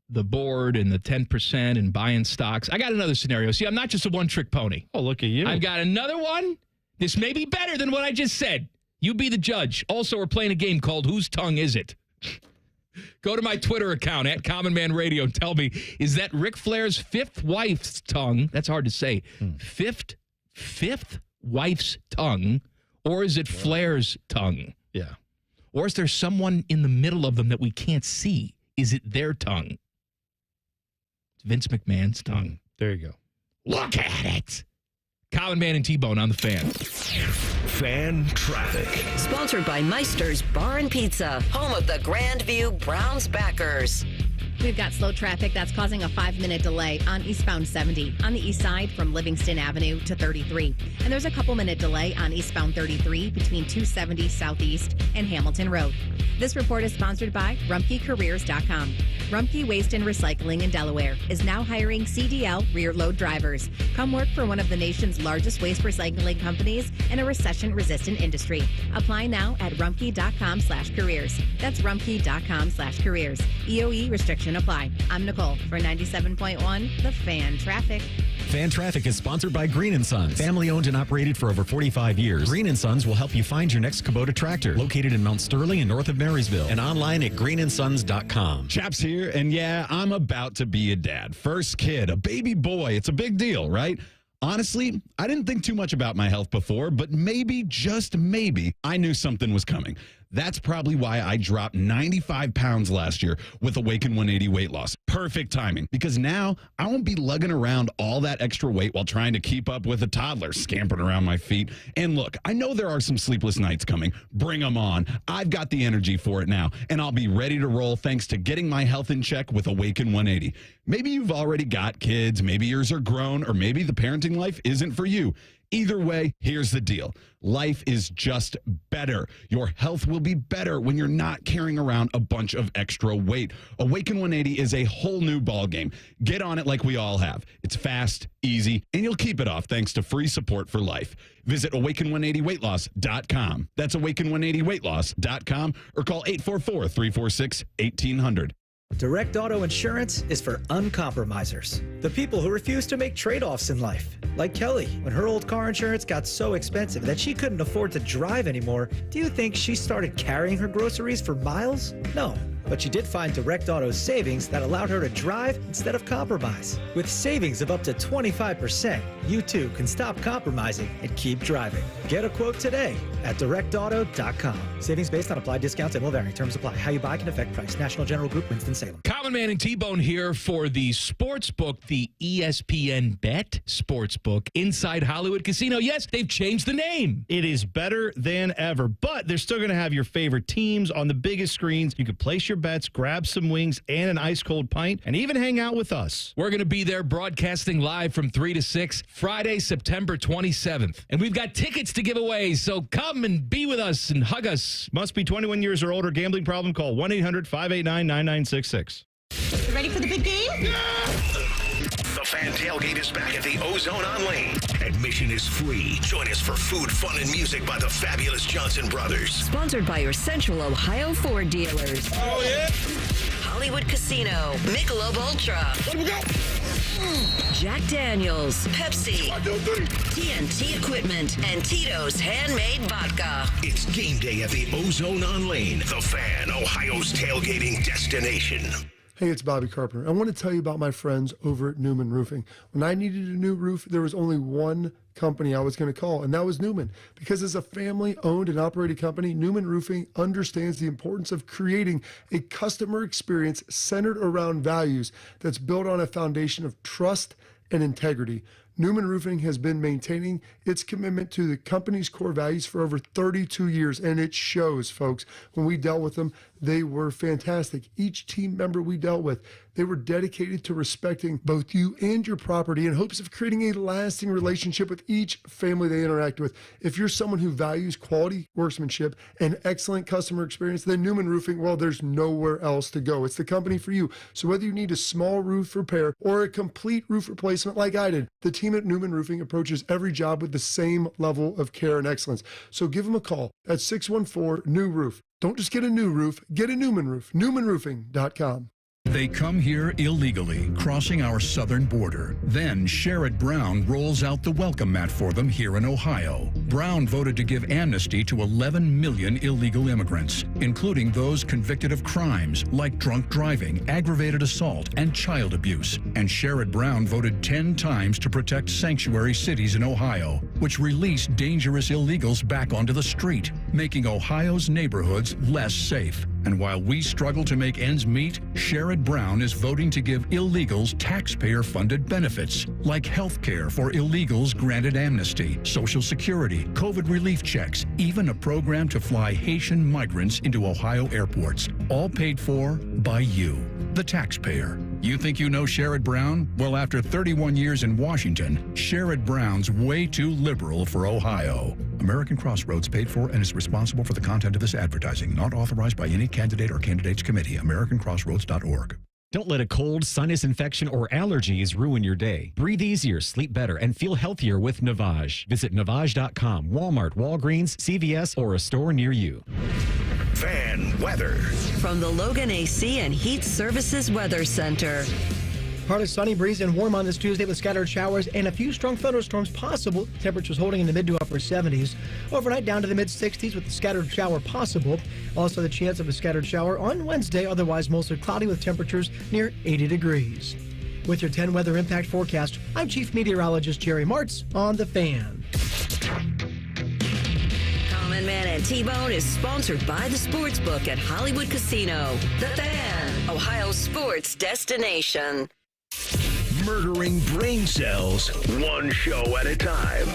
board and the 10% and buying stocks, I got another scenario. See, I'm not just a one-trick pony. Oh, look at you. I've got another one. This may be better than what I just said. You be the judge. Also, we're playing a game called Whose Tongue Is It? Go to my Twitter account, @CommonManRadio, and tell me, is that Ric Flair's fifth wife's tongue? That's hard to say. Fifth wife's tongue, or is it Flair's tongue? Yeah. Or is there someone in the middle of them that we can't see? Is it their tongue? It's Vince McMahon's tongue. There you go. Look at it. Common Man and T-Bone on the Fan. Fan traffic. Sponsored by Meister's Bar and Pizza, home of the Grandview Browns backers. We've got slow traffic that's causing a 5-minute delay on eastbound 70 on the east side from Livingston Avenue to 33. And there's a couple-minute delay on eastbound 33 between 270 Southeast and Hamilton Road. This report is sponsored by RumpkeCareers.com. Rumpke Waste and Recycling in Delaware is now hiring CDL rear load drivers. Come work for one of the nation's largest waste recycling companies in a recession-resistant industry. Apply now at rumpke.com/careers. That's rumpke.com/careers. EOE restriction apply. I'm Nicole for 97.1 The Fan Traffic. Fan Traffic is sponsored by Green & Sons. Family owned and operated for over 45 years. Green & Sons will help you find your next Kubota tractor. Located in Mount Sterling and north of Marysville. And online at greenandsons.com. Chaps here, and yeah, I'm about to be a dad. First kid, a baby boy. It's a big deal, right? Honestly, I didn't think too much about my health before, but maybe, just maybe, I knew something was coming. That's probably why I dropped 95 pounds last year with Awaken 180 weight loss. Perfect timing, because now I won't be lugging around all that extra weight while trying to keep up with a toddler scampering around my feet. And look, I know there are some sleepless nights coming. Bring them on. I've got the energy for it now, and I'll be ready to roll thanks to getting my health in check with Awaken 180. Maybe you've already got kids, maybe yours are grown, or maybe the parenting life isn't for you. Either way, here's the deal. Life is just better. Your health will be better when you're not carrying around a bunch of extra weight. Awaken 180 is a whole new ballgame. Get on it like we all have. It's fast, easy, and you'll keep it off thanks to free support for life. Visit awaken180weightloss.com. That's awaken180weightloss.com or call 844-346-1800. Direct Auto Insurance is for uncompromisers. The people who refuse to make trade-offs in life. Like Kelly, when her old car insurance got so expensive that she couldn't afford to drive anymore, do you think she started carrying her groceries for miles? No. But she did find Direct Auto's savings that allowed her to drive instead of compromise. With savings of up to 25%, you too can stop compromising and keep driving. Get a quote today at directauto.com. Savings based on applied discounts and will vary. Terms apply. How you buy can affect price. National General Group, Winston-Salem. Common Man and T-Bone here for the sportsbook, the ESPN Bet Sportsbook inside Hollywood Casino. Yes, they've changed the name. It is better than ever, but they're still going to have your favorite teams on the biggest screens. You can place your bets, grab some wings and an ice-cold pint, and even hang out with us. We're going to be there broadcasting live from 3 to 6, Friday, September 27th. And we've got tickets to give away, so come and be with us and hug us. Must be 21 years or older. Gambling problem? Call 1-800-589-9966. You ready for the big game? Yeah! The Fan Tailgate is back at the Ozone on Lane. Admission is free. Join us for food, fun, and music by the fabulous Johnson Brothers. Sponsored by your Central Ohio Ford dealers. Oh, yeah? Hollywood Casino, Michelob Ultra. Let me go. Jack Daniels, Pepsi, TNT Equipment, and Tito's Handmade Vodka. It's game day at the Ozone on Lane. The Fan, Ohio's tailgating destination. Hey, it's Bobby Carpenter. I want to tell you about my friends over at Newman Roofing. When I needed a new roof, there was only one company I was going to call, and that was Newman. Because as a family-owned and operated company, Newman Roofing understands the importance of creating a customer experience centered around values that's built on a foundation of trust and integrity. Newman Roofing has been maintaining its commitment to the company's core values for over 32 years, and it shows, folks. When we dealt with them, they were fantastic. Each team member we dealt with, they were dedicated to respecting both you and your property in hopes of creating a lasting relationship with each family they interact with. If you're someone who values quality workmanship and excellent customer experience, then Newman Roofing, well, there's nowhere else to go. It's the company for you. So whether you need a small roof repair or a complete roof replacement like I did, the team at Newman Roofing approaches every job with the same level of care and excellence. So give them a call at 614-NEW-ROOF. Don't just get a new roof, get a Newman roof. NewmanRoofing.com. They come here illegally, crossing our southern border. Then Sherrod Brown rolls out the welcome mat for them here in Ohio. Brown voted to give amnesty to 11 million illegal immigrants, including those convicted of crimes like drunk driving, aggravated assault, and child abuse. And Sherrod Brown voted 10 times to protect sanctuary cities in Ohio, which release dangerous illegals back onto the street, making Ohio's neighborhoods less safe. And while we struggle to make ends meet, Sherrod Brown is voting to give illegals taxpayer-funded benefits, like health care for illegals granted amnesty, Social Security, COVID relief checks, even a program to fly Haitian migrants into Ohio airports, all paid for by you, the taxpayer. You think you know Sherrod Brown? Well, after 31 years in Washington, Sherrod Brown's way too liberal for Ohio. American Crossroads paid for and is responsible for the content of this advertising, not authorized by any candidate or candidates committee. AmericanCrossroads.org. Don't let a cold, sinus infection, or allergies ruin your day. Breathe easier, sleep better, and feel healthier with Navage. Visit Navage.com, Walmart, Walgreens, CVS, or a store near you. Fan weather. From the Logan AC and Heat Services Weather Center. Partly sunny, breeze, and warm on this Tuesday with scattered showers and a few strong thunderstorms possible. Temperatures holding in the mid to upper 70s. Overnight down to the mid 60s with a scattered shower possible. Also the chance of a scattered shower on Wednesday, otherwise mostly cloudy with temperatures near 80 degrees. With your 10 weather impact forecast, I'm Chief Meteorologist Jerry Martz on The Fan. Common Man and T-Bone is sponsored by the Sportsbook at Hollywood Casino. The Fan, Ohio sports destination. Murdering brain cells, one show at a time.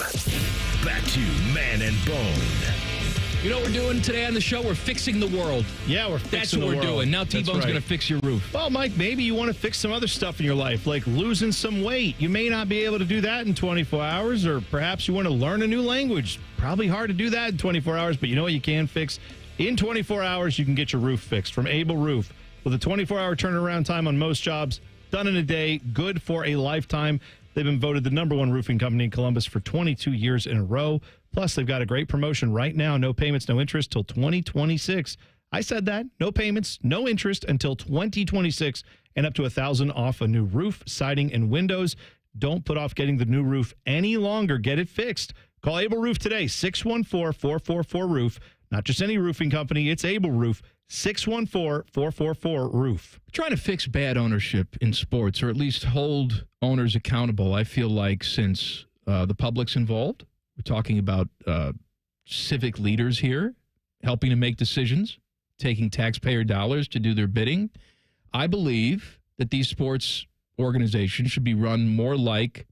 Back to Man and Bone. You know what we're doing today on the show? We're fixing the world. Yeah, we're fixing the world. That's what we're doing. Now T-Bone's going to fix your roof. Well, Mike, maybe you want to fix some other stuff in your life, like losing some weight. You may not be able to do that in 24 hours, or perhaps you want to learn a new language. Probably hard to do that in 24 hours, but you know what you can fix? In 24 hours, you can get your roof fixed from Able Roof. With a 24-hour turnaround time on most jobs, done in a day, good for a lifetime. They've been voted the #1 roofing company in Columbus for 22 years in a row. Plus, they've got a great promotion right now. No payments, no interest till 2026. I said that. No payments, no interest until 2026, and up to $1,000 off a new roof, siding, and windows. Don't put off getting the new roof any longer. Get it fixed. Call Able Roof today, 614-444-ROOF. Not just any roofing company, it's Able Roof. 614-444-ROOF. Trying to fix bad ownership in sports, or at least hold owners accountable, I feel like, since the public's involved. We're talking about civic leaders here, helping to make decisions, taking taxpayer dollars to do their bidding. I believe that these sports organizations should be run more like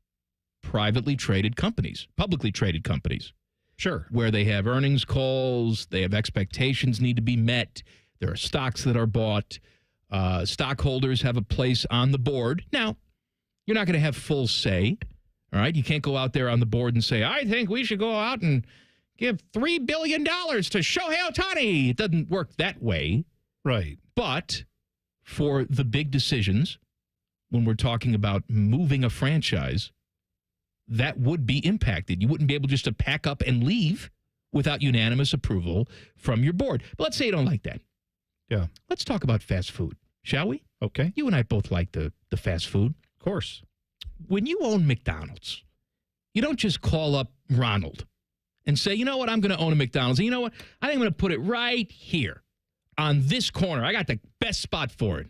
privately traded companies, publicly traded companies. Sure. Where they have earnings calls, they have expectations need to be met. There are stocks that are bought. Stockholders have a place on the board. Now, you're not going to have full say, all right? You can't go out there on the board and say, I think we should go out and give $3 billion to Shohei Ohtani. It doesn't work that way. Right. But for the big decisions, when we're talking about moving a franchise, that would be impacted. You wouldn't be able just to pack up and leave without unanimous approval from your board. But let's say you don't like that. Yeah. Let's talk about fast food, shall we? Okay. You and I both like the fast food. Of course. When you own McDonald's, you don't just call up Ronald and say, you know what, I'm going to own a McDonald's. And you know what? I think I'm going to put it right here on this corner. I got the best spot for it.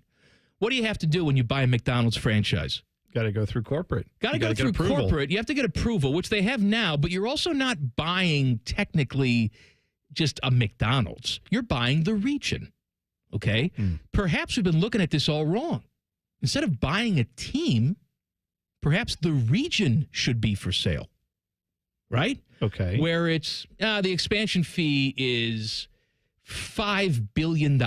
What do you have to do when you buy a McDonald's franchise? Got to go through corporate. Got to go through corporate. You have to get approval, which they have now, but you're also not buying technically just a McDonald's. You're buying the region, okay? Perhaps we've been looking at this all wrong. Instead of buying a team, perhaps the region should be for sale, right? Okay. Where it's the expansion fee is $5 billion.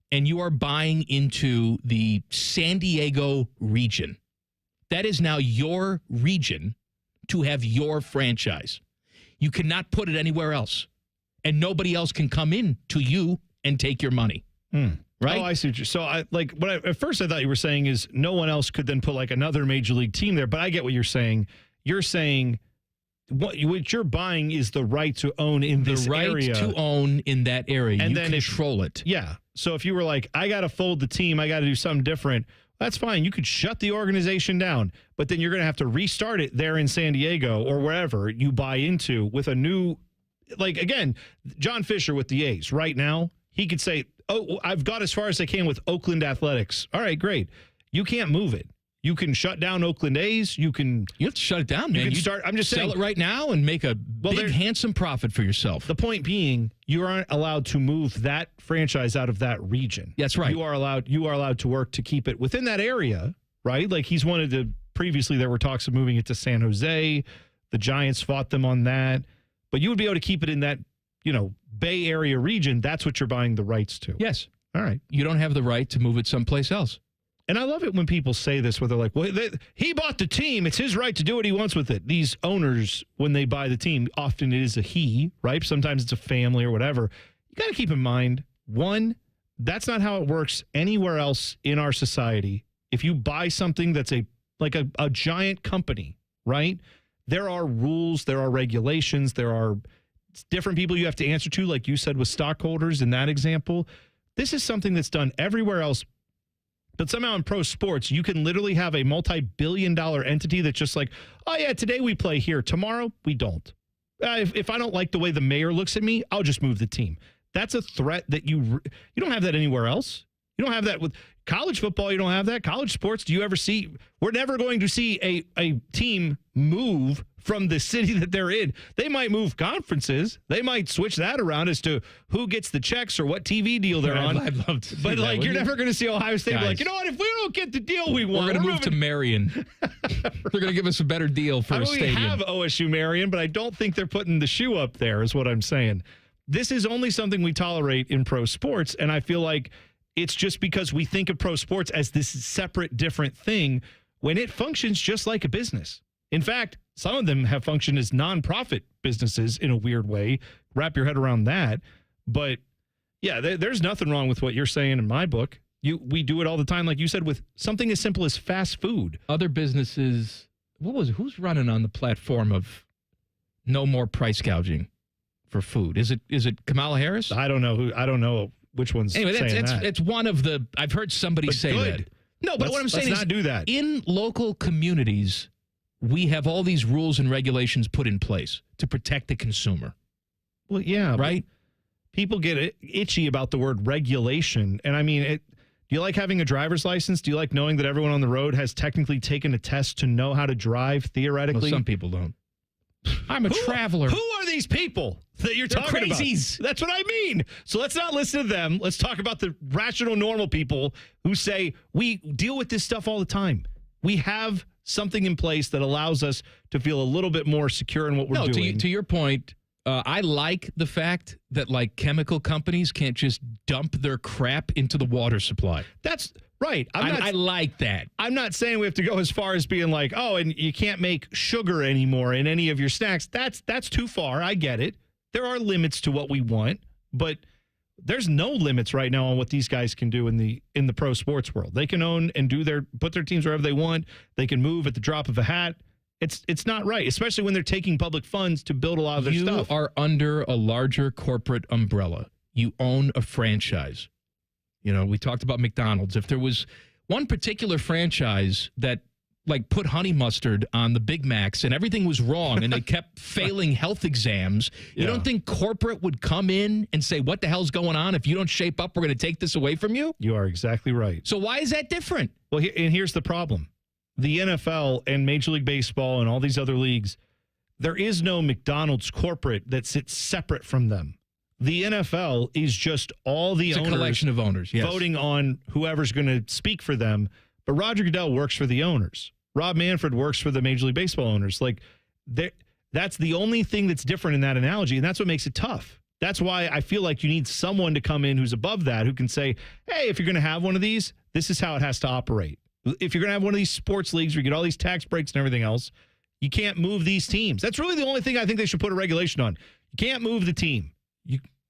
And you are buying into the San Diego region. That is now your region to have your franchise. You cannot put it anywhere else. And nobody else can come in to you and take your money. Right? Oh, I see what you're... So, at first I thought you were saying is no one else could then put like another major league team there. But I get what you're saying. You're saying what you're buying is the right to own in this area. The right to own in that area. And you then control it. Yeah. So if you were like, I got to fold the team, I got to do something different, that's fine. You could shut the organization down, but then you're going to have to restart it there in San Diego or wherever you buy into with a new, like, again, John Fisher with the A's right now, he could say, oh, I've got as far as I can with Oakland Athletics. All right, great. You can't move it. You can shut down Oakland A's. You have to shut it down, man. You can start. I'm just sell saying, it right now and make a big, handsome profit for yourself. The point being, you aren't allowed to move that franchise out of that region. That's right. You are allowed to work to keep it within that area, right? Like he's wanted to. Previously, there were talks of moving it to San Jose. The Giants fought them on that, but you would be able to keep it in that, Bay Area region. That's what you're buying the rights to. Yes. All right. You don't have the right to move it someplace else. And I love it when people say this, where they're like, well, he bought the team. It's his right to do what he wants with it. These owners, when they buy the team, often it is a he, right? Sometimes it's a family or whatever. You got to keep in mind, one, that's not how it works anywhere else in our society. If you buy something that's a giant company, right? There are rules, there are regulations, there are different people you have to answer to, like you said with stockholders in that example. This is something that's done everywhere else. But somehow in pro sports, you can literally have a multi-billion-dollar entity that's just like, oh, yeah, today we play here. Tomorrow, we don't. If I don't like the way the mayor looks at me, I'll just move the team. That's a threat that you don't have that anywhere else. You don't have that with college football. You don't have that. College sports, do you ever see? We're never going to see a team move from the city that they're in. They might move conferences. They might switch that around as to who gets the checks or what TV deal they're on. I'd love to see but that, you're never going to see Ohio State be like, you know what? If we don't get the deal we want, we're going to move to Marion. They're going to give us a better deal for a stadium. We have OSU Marion, but I don't think they're putting the shoe up there, is what I'm saying. This is only something we tolerate in pro sports, and I feel like it's just because we think of pro sports as this separate, different thing when it functions just like a business. In fact, some of them have functioned as nonprofit businesses in a weird way. Wrap your head around that. But yeah, there's nothing wrong with what you're saying in my book. We do it all the time, like you said, with something as simple as fast food. Other businesses, who's running on the platform of no more price gouging for food? Is it Kamala Harris? I don't know which one's anyway, saying that. It's one of the. I've heard somebody say that. No, but what I'm saying is, not do that. In local communities, we have all these rules and regulations put in place to protect the consumer. Well, yeah, right. People get itchy about the word regulation, and I mean, do you like having a driver's license? Do you like knowing that everyone on the road has technically taken a test to know how to drive theoretically? Well, some people don't. I'm a traveler. Who are these people that you're talking crazies. about? That's what I mean. So let's not listen to them. Let's talk about the rational, normal people who say we deal with this stuff all the time. We have something in place that allows us to feel a little bit more secure in what we're doing. To your point, I like the fact that chemical companies can't just dump their crap into the water supply. That's right. I like that. I'm not saying we have to go as far as being like, oh, and you can't make sugar anymore in any of your snacks. That's too far. I get it. There are limits to what we want, but there's no limits right now on what these guys can do in the pro sports world. They can own and put their teams wherever they want. They can move at the drop of a hat. It's not right, especially when they're taking public funds to build a lot of their stuff. You are under a larger corporate umbrella. You own a franchise. We talked about McDonald's. If there was one particular franchise that put honey mustard on the Big Macs and everything was wrong and they kept failing health exams, you don't think corporate would come in and say, what the hell's going on? If you don't shape up, we're going to take this away from you? You are exactly right. So why is that different? Well, and here's the problem. The NFL and Major League Baseball and all these other leagues, there is no McDonald's corporate that sits separate from them. The NFL is just all the owners. It's a collection of owners, yes. Voting on whoever's going to speak for them. But Roger Goodell works for the owners. Rob Manfred works for the Major League Baseball owners. That's the only thing that's different in that analogy, and that's what makes it tough. That's why I feel like you need someone to come in who's above that, who can say, hey, if you're going to have one of these, this is how it has to operate. If you're going to have one of these sports leagues where you get all these tax breaks and everything else, you can't move these teams. That's really the only thing I think they should put a regulation on. You can't move the team.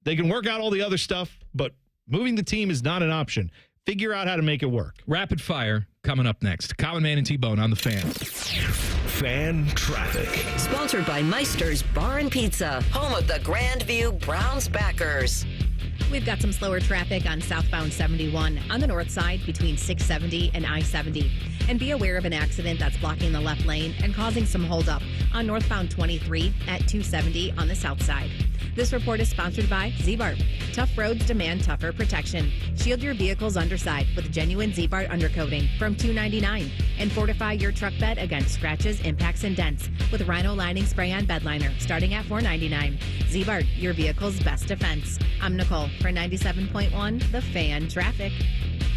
They can work out all the other stuff, but moving the team is not an option. Figure out how to make it work. Rapid fire coming up next. Common Man and T-Bone on the Fan. Fan traffic. Sponsored by Meister's Bar and Pizza, home of the Grandview Browns backers. We've got some slower traffic on southbound 71 on the north side between 670 and I-70. And be aware of an accident that's blocking the left lane and causing some holdup on northbound 23 at 270 on the south side. This report is sponsored by Z-Bart. Tough roads demand tougher protection. Shield your vehicle's underside with genuine Z-Bart undercoating from $2.99. And fortify your truck bed against scratches, impacts, and dents with Rhino Lining Spray-On Bed Liner starting at $4.99. Z-Bart, your vehicle's best defense. I'm Nicole for 97.1 The Fan Traffic.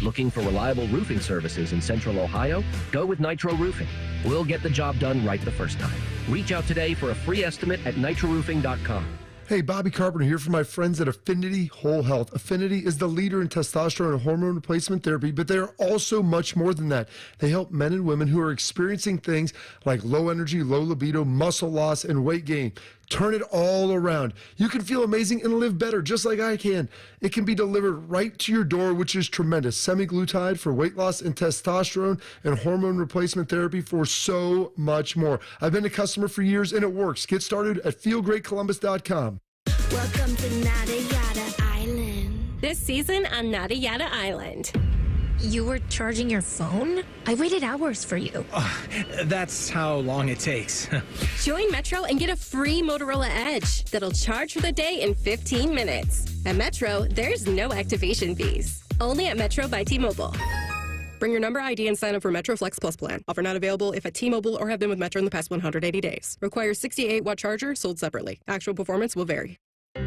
Looking for reliable roofing services in Central Ohio? Go with Nitro Roofing. We'll get the job done right the first time. Reach out today for a free estimate at nitroroofing.com. Hey, Bobby Carpenter here for my friends at Affinity Whole Health. Affinity is the leader in testosterone and hormone replacement therapy, but they are also much more than that. They help men and women who are experiencing things like low energy, low libido, muscle loss, and weight gain. Turn it all around. You can feel amazing and live better, just like I can. It can be delivered right to your door, which is tremendous. Semaglutide for weight loss and testosterone and hormone replacement therapy for so much more. I've been a customer for years, and it works. Get started at feelgreatcolumbus.com. Welcome to Nada Yada Island. This season on Nada Yada Island. You were charging your phone? I waited hours for you. That's how long it takes. Join Metro and get a free Motorola Edge that'll charge for the day in 15 minutes. At Metro, there's no activation fees. Only at Metro by T-Mobile. Bring your number ID and sign up for Metro Flex Plus plan. Offer not available if at T-Mobile or have been with Metro in the past 180 days. Requires 68-watt charger sold separately. Actual performance will vary.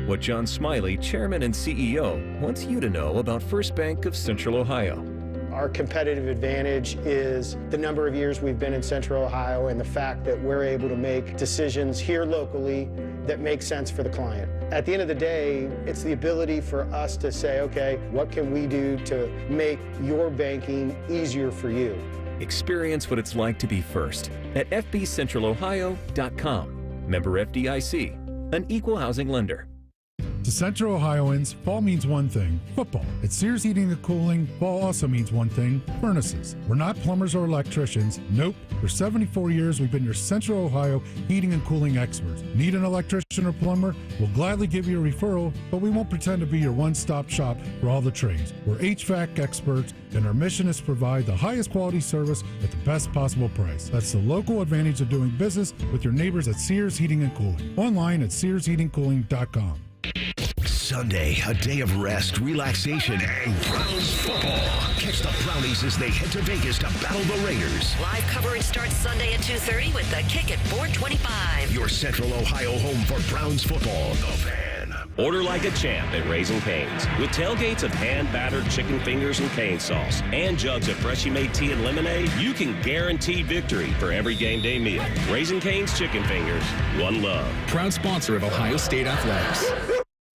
What John Smiley, Chairman and CEO, wants you to know about First Bank of Central Ohio. Our competitive advantage is the number of years we've been in Central Ohio and the fact that we're able to make decisions here locally that make sense for the client. At the end of the day, it's the ability for us to say, okay, what can we do to make your banking easier for you? Experience what it's like to be first at fbcentralohio.com. Member FDIC, an equal housing lender. To Central Ohioans, fall means one thing, football. At Sears Heating and Cooling, fall also means one thing, furnaces. We're not plumbers or electricians. Nope. For 74 years, we've been your Central Ohio heating and cooling experts. Need an electrician or plumber? We'll gladly give you a referral, but we won't pretend to be your one-stop shop for all the trades. We're HVAC experts, and our mission is to provide the highest quality service at the best possible price. That's the local advantage of doing business with your neighbors at Sears Heating and Cooling. Online at SearsHeatingCooling.com. Sunday, a day of rest, relaxation, and Browns football. Catch the Brownies as they head to Vegas to battle the Raiders. Live coverage starts Sunday at 2:30 with the kick at 4:25. Your Central Ohio home for Browns football. The Fan. Order like a champ at Raising Cane's. With tailgates of hand-battered chicken fingers and cane sauce and jugs of freshly made tea and lemonade, you can guarantee victory for every game day meal. Raising Cane's Chicken Fingers. One love. Proud sponsor of Ohio State Athletics.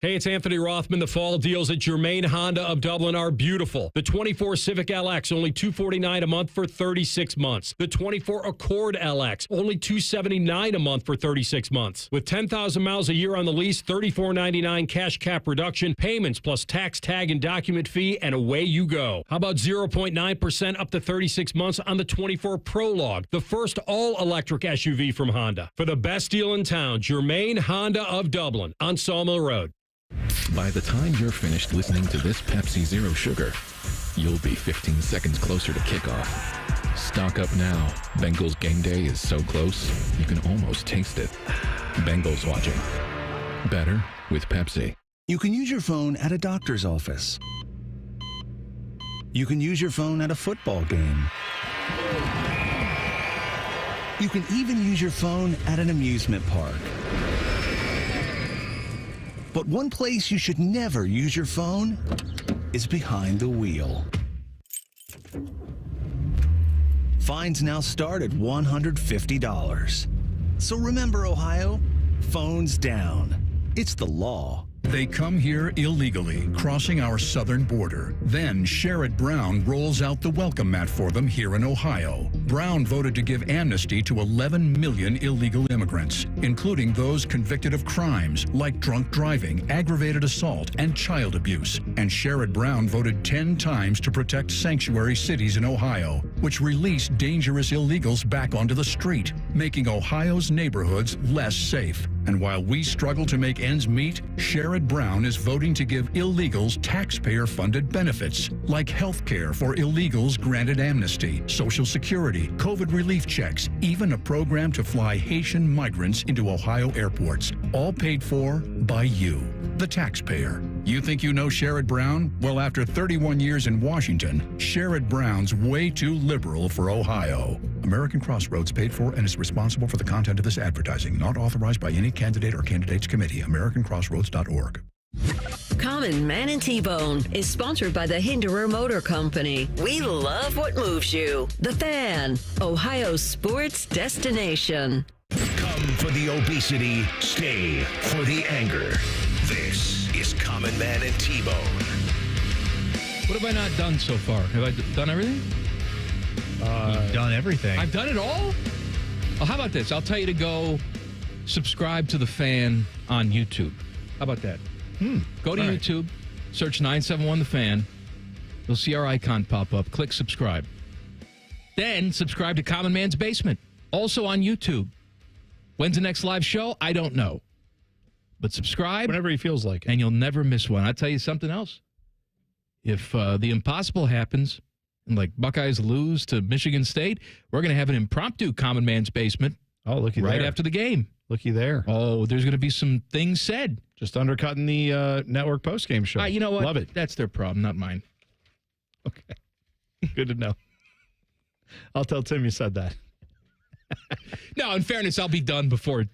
Hey, it's Anthony Rothman. The fall deals at Germain Honda of Dublin are beautiful. The 24 Civic LX, only $249 a month for 36 months. The 24 Accord LX, only $279 a month for 36 months. With 10,000 miles a year on the lease, $34.99 cash cap reduction, payments plus tax, tag, and document fee, and away you go. How about 0.9% up to 36 months on the 24 Prologue, the first all-electric SUV from Honda. For the best deal in town, Germain Honda of Dublin on Sawmill Road. By the time you're finished listening to this Pepsi Zero Sugar, you'll be 15 seconds closer to kickoff. Stock up now. Bengals game day is so close, you can almost taste it. Bengals watching. Better with Pepsi. You can use your phone at a doctor's office. You can use your phone at a football game. You can even use your phone at an amusement park. But one place you should never use your phone is behind the wheel. Fines now start at $150. So remember, Ohio, phones down. It's the law. They come here illegally, crossing our southern border. Then Sherrod Brown rolls out the welcome mat for them here in Ohio. Brown voted to give amnesty to 11 million illegal immigrants, including those convicted of crimes like drunk driving, aggravated assault, and child abuse. And Sherrod Brown voted 10 times to protect sanctuary cities in Ohio, which release dangerous illegals back onto the street, making Ohio's neighborhoods less safe. And while we struggle to make ends meet, Sherrod Brown is voting to give illegals taxpayer-funded benefits, like health care for illegals granted amnesty, Social Security, security, COVID relief checks, even a program to fly Haitian migrants into Ohio airports. All paid for by you, the taxpayer. You think you know Sherrod Brown? Well, after 31 years in Washington, Sherrod Brown's way too liberal for Ohio. American Crossroads paid for and is responsible for the content of this advertising, not authorized by any candidate or candidates committee. AmericanCrossroads.org. Common Man and T-Bone is sponsored by the Hinderer Motor Company. We love what moves you. The Fan, Ohio's sports destination. Come for the obesity, stay for the anger. This is Common Man and T-Bone. What have I not done so far? Have I done everything? You've done everything. I've done it all? Well, how about this? I'll tell you to go subscribe to The Fan on YouTube. How about that? Go to YouTube, search 971 The Fan. You'll see our icon pop up. Click subscribe. Then subscribe to Common Man's Basement, also on YouTube. When's the next live show? I don't know. But subscribe. Whenever he feels like it. And you'll never miss one. I'll tell you something else. If the impossible happens, and like Buckeyes lose to Michigan State, we're going to have an impromptu Common Man's Basement. Oh, looky right there. after the game. Looky there. Oh, there's going to be some things said. Just undercutting the network postgame show. You know what? Love it. That's their problem, not mine. Okay. Good to know. I'll tell Tim you said that. No, in fairness, I'll be done before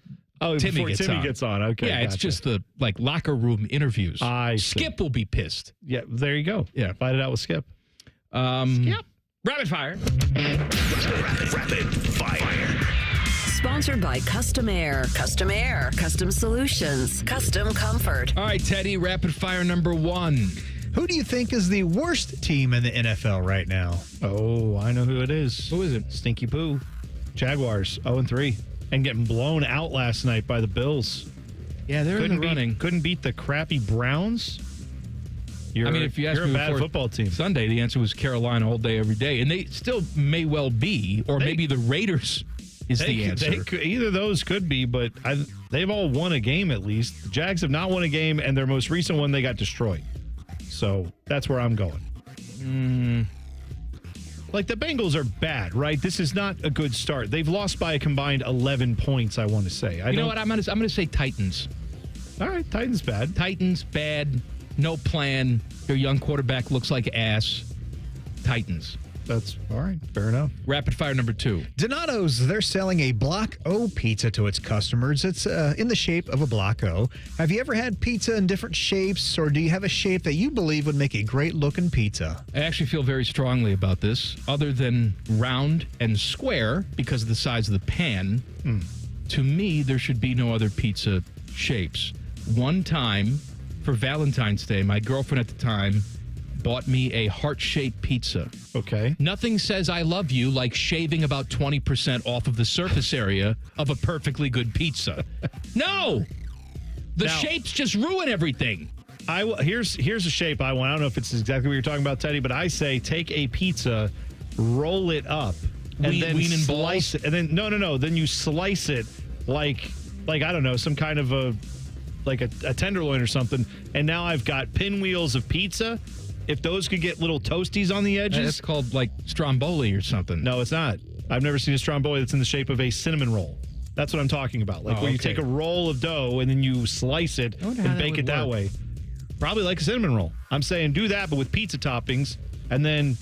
Timmy gets on. Okay. Yeah, it's just the locker room interviews. Skip will be pissed. Yeah, there you go. Yeah. Fight it out with Skip. Skip. Rapid fire. Rapid fire. Sponsored by Custom Air. Custom Air. Custom Solutions. Custom Comfort. All right, Teddy, rapid fire number 1. Who do you think is the worst team in the NFL right now? Oh, I know who it is. Who is it? Stinky Poo. Jaguars, 0-3. And getting blown out last night by the Bills. Yeah, they're in the running. Couldn't beat the crappy Browns. If you asked you're me a bad before football team. Sunday, the answer was Carolina all day, every day. And they still may well be, or maybe the Raiders is the answer. Either of those could be, but they've all won a game at least. The Jags have not won a game, and their most recent one, they got destroyed. So that's where I'm going. Like, the Bengals are bad, right? This is not a good start. They've lost by a combined 11 points, I want to say. You know what? I'm going to say Titans. All right, Titans bad. Titans bad. No plan. Their young quarterback looks like ass. Titans. That's all right. Fair enough. Rapid fire number 2. Donato's, they're selling a Block O pizza to its customers. It's in the shape of a Block O. Have you ever had pizza in different shapes, or do you have a shape that you believe would make a great-looking pizza? I actually feel very strongly about this. Other than round and square, because of the size of the pan, to me, there should be no other pizza shapes. One time, for Valentine's Day, my girlfriend at the time bought me a heart-shaped pizza. Okay. Nothing says I love you like shaving about 20% off of the surface area of a perfectly good pizza. No! The shapes just ruin everything. Here's a shape I want. I don't know if it's exactly what you're talking about, Teddy, but I say take a pizza, roll it up, and then slice it. And then no. Then you slice it like I don't know, some kind of a tenderloin or something. And now I've got pinwheels of pizza. If those could get little toasties on the edges. It's called stromboli or something. No, it's not. I've never seen a stromboli that's in the shape of a cinnamon roll. That's what I'm talking about. Where you take a roll of dough and then you slice it and bake it that way. Probably like a cinnamon roll. I'm saying do that, but with pizza toppings, and then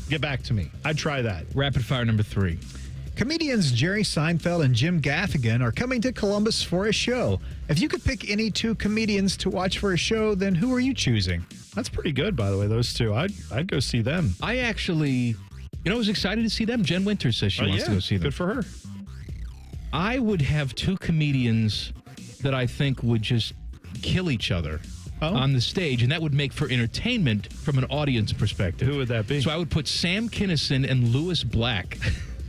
get back to me. I'd try that. Rapid fire number 3. Comedians Jerry Seinfeld and Jim Gaffigan are coming to Columbus for a show. If you could pick any 2 comedians to watch for a show, then who are you choosing? That's pretty good, by the way, those 2. I'd go see them. I actually, was excited to see them. Jen Winters says she wants to go see them. Good for her. I would have 2 comedians that I think would just kill each other on the stage, and that would make for entertainment from an audience perspective. Who would that be? So I would put Sam Kinison and Lewis Black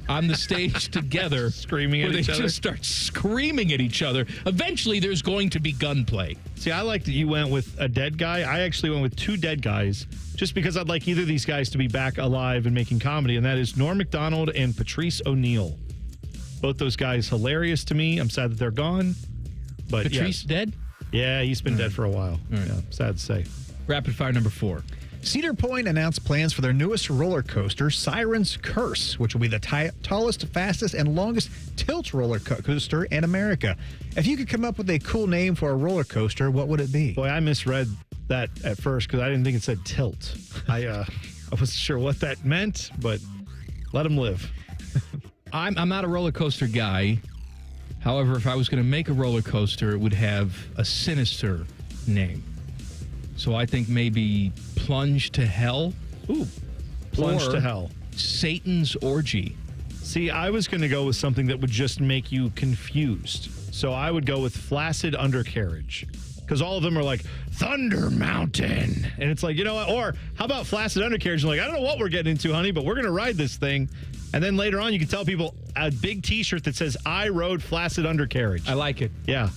on the stage together, screaming at each other. They just start screaming at each other. Eventually, there's going to be gunplay. See, I like that you went with a dead guy. I actually went with 2 dead guys, just because I'd like either of these guys to be back alive and making comedy, and that is Norm Macdonald and Patrice O'Neill. Both those guys hilarious to me. I'm sad that they're gone. But Patrice dead? Yeah, he's been dead for a while. Right. Yeah, sad to say. Rapid fire number 4. Cedar Point announced plans for their newest roller coaster, Siren's Curse, which will be the tallest, fastest, and longest tilt roller coaster in America. If you could come up with a cool name for a roller coaster, what would it be? Boy, I misread that at first because I didn't think it said tilt. I wasn't sure what that meant, but let them live. I'm not a roller coaster guy. However, if I was going to make a roller coaster, it would have a sinister name. So I think maybe Plunge to Hell. Ooh, Plunge or to Hell. Satan's Orgy. See, I was going to go with something that would just make you confused. So I would go with Flaccid Undercarriage. Because all of them are like, Thunder Mountain. And it's like, you know what? Or how about Flaccid Undercarriage? You're like, I don't know what we're getting into, honey, but we're going to ride this thing. And then later on, you can tell people a big T-shirt that says, I rode Flaccid Undercarriage. I like it. Yeah.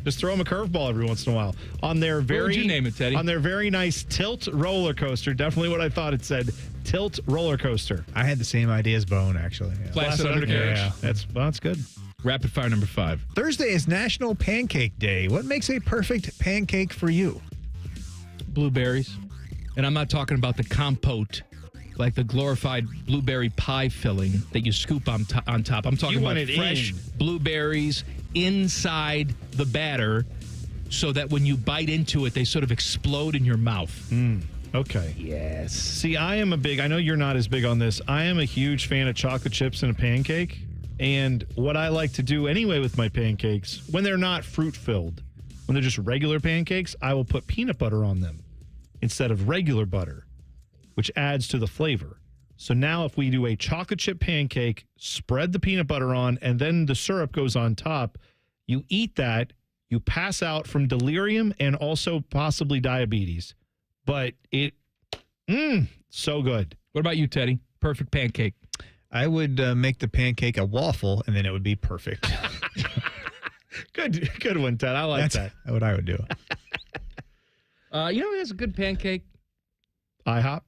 Just throw them a curveball every once in a while. On their very, what would you name it, Teddy? On their very nice Tilt roller coaster. Definitely what I thought it said. Tilt roller coaster. I had the same idea as Bone, actually. Yeah. Flaccid Undercarriage. Yeah. That's good. Rapid fire number 5. Thursday is National Pancake Day. What makes a perfect pancake for you? Blueberries. And I'm not talking about the compote, like the glorified blueberry pie filling that you scoop on top. I'm talking about fresh blueberries inside the batter so that when you bite into it, they sort of explode in your mouth. Okay. Yes. See, I know you're not as big on this. I am a huge fan of chocolate chips in a pancake. And what I like to do anyway with my pancakes, when they're not fruit-filled, when they're just regular pancakes, I will put peanut butter on them instead of regular butter, which adds to the flavor. So now if we do a chocolate chip pancake, spread the peanut butter on, and then the syrup goes on top, you eat that, you pass out from delirium and also possibly diabetes. But so good. What about you, Teddy? Perfect pancake. I would make the pancake a waffle, and then it would be perfect. Good one, Ted. I like that. That's what I would do. You know who has a good pancake? IHOP.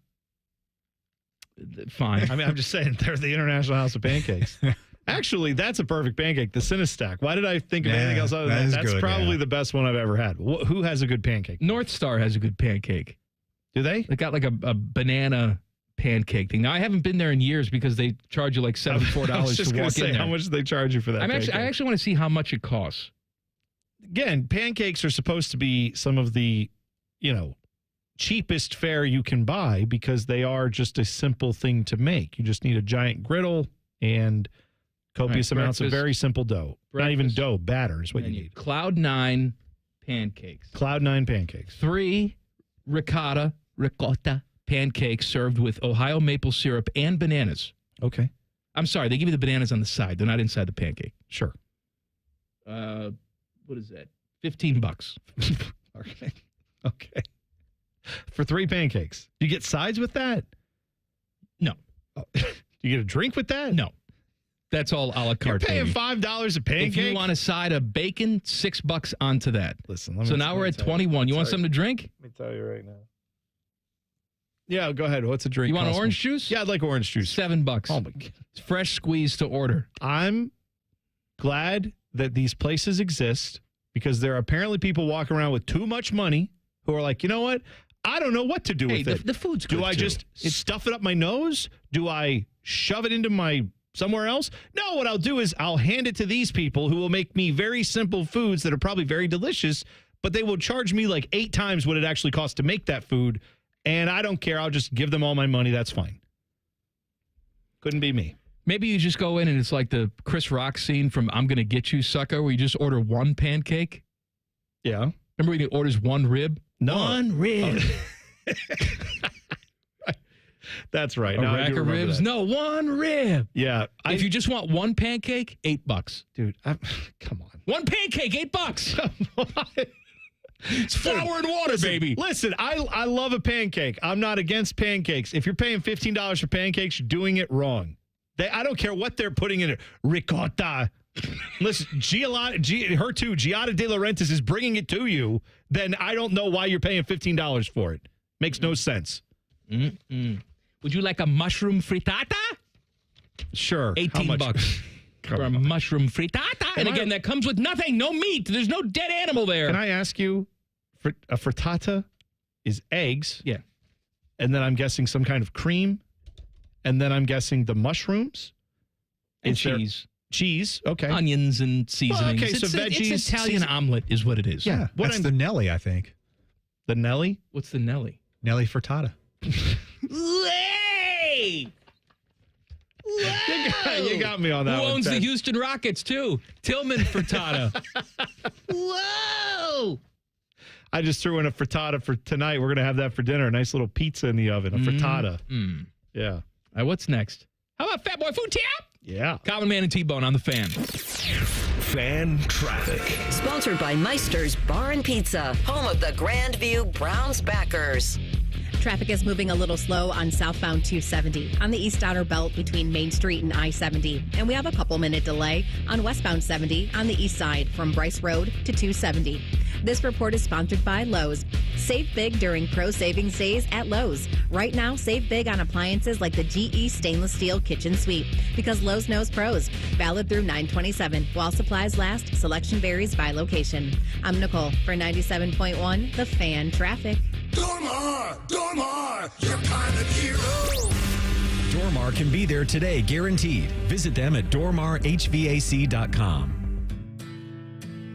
Fine. I mean, I'm just saying, they're the International House of Pancakes. Actually, that's a perfect pancake, the Cinestack. Why did I think of anything else other than that? That's probably the best one I've ever had. Who has a good pancake? North Star has a good pancake. Do they? They got like a banana pancake thing. Now, I haven't been there in years because they charge you like $74 I was just to gonna walk say, in there. how much do they charge you for that? I actually want to see how much it costs. Again, pancakes are supposed to be some of the, cheapest fare you can buy because they are just a simple thing to make. You just need a giant griddle and copious amounts of very simple dough. Not even dough, batter is what you need. Cloud 9 pancakes. Cloud 9 pancakes. 3 ricotta pancakes served with Ohio maple syrup and bananas. Okay. I'm sorry, they give you the bananas on the side. They're not inside the pancake. Sure. What is that? $15. Okay. For 3 pancakes. Do you get sides with that? No. Oh. Do you get a drink with that? No. That's all a la carte. You're paying baby. $5 a pancake? If you want a side of bacon, $6 onto that. Listen, so now we're at 21. You want something to drink? Let me tell you right now. Yeah, go ahead. What's a drink? You want orange juice? Yeah, I'd like orange juice. $7. Oh, my God. It's fresh squeeze to order. I'm glad that these places exist because there are apparently people walking around with too much money who are like, you know what? I don't know what to do with it. The food's good, Do I too. just stuff it up my nose? Do I shove it into my somewhere else? No, what I'll do is I'll hand it to these people who will make me very simple foods that are probably very delicious, but they will charge me like 8 times what it actually costs to make that food. And I don't care. I'll just give them all my money. That's fine. Couldn't be me. Maybe you just go in and it's like the Chris Rock scene from I'm Gonna Get You, Sucker, where you just order 1 pancake. Yeah. Remember when he orders 1 rib? No. 1 rib. That's right. A Now I rack do of remember ribs? that. No, 1 rib. Yeah. If you just want 1 pancake, $8. Dude, come on. 1 pancake, $8. Come on. It's flour and water, baby. Listen, I love a pancake. I'm not against pancakes. If you're paying $15 for pancakes, you're doing it wrong. I don't care what they're putting in it. Ricotta. Listen, Giada De Laurentiis is bringing it to you, then I don't know why you're paying $15 for it. Makes no sense. Would you like a mushroom frittata? Sure. $18 for a mushroom frittata. And again, that comes with nothing, no meat. There's no dead animal there. Can I ask you, a frittata, is eggs. Yeah. And then I'm guessing some kind of cream. And then I'm guessing the mushrooms. And cheese. Cheese, okay. Onions and seasonings. Well, okay, so veggies. It's Italian omelet is what it is. Yeah, that's the Nelly, I think. The Nelly? What's the Nelly? Nelly Furtado. Hey! You got me on that Who one, owns the Ted. Houston Rockets, too? Tillman Furtada. Whoa! I just threw in a frittata for tonight. We're going to have that for dinner. A nice little pizza in the oven, a frittata. Yeah. All right, what's next? How about Fat Boy Food Tap? Yeah. Common Man and T-Bone on the Fan. Fan traffic. Sponsored by Meister's Bar and Pizza, home of the Grandview Browns backers. Traffic is moving a little slow on southbound 270 on the east outer belt between Main Street and I-70. And we have a couple-minute delay on westbound 70 on the east side from Bryce Road to 270. This report is sponsored by Lowe's. Save big during Pro Savings Days at Lowe's. Right now, save big on appliances like the GE Stainless Steel Kitchen Suite because Lowe's knows pros. Valid through 9/27. While supplies last, selection varies by location. I'm Nicole for 97.1 The Fan Traffic. Dormar, your kind of hero. Dormar can be there today, guaranteed. Visit them at dormarhvac.com.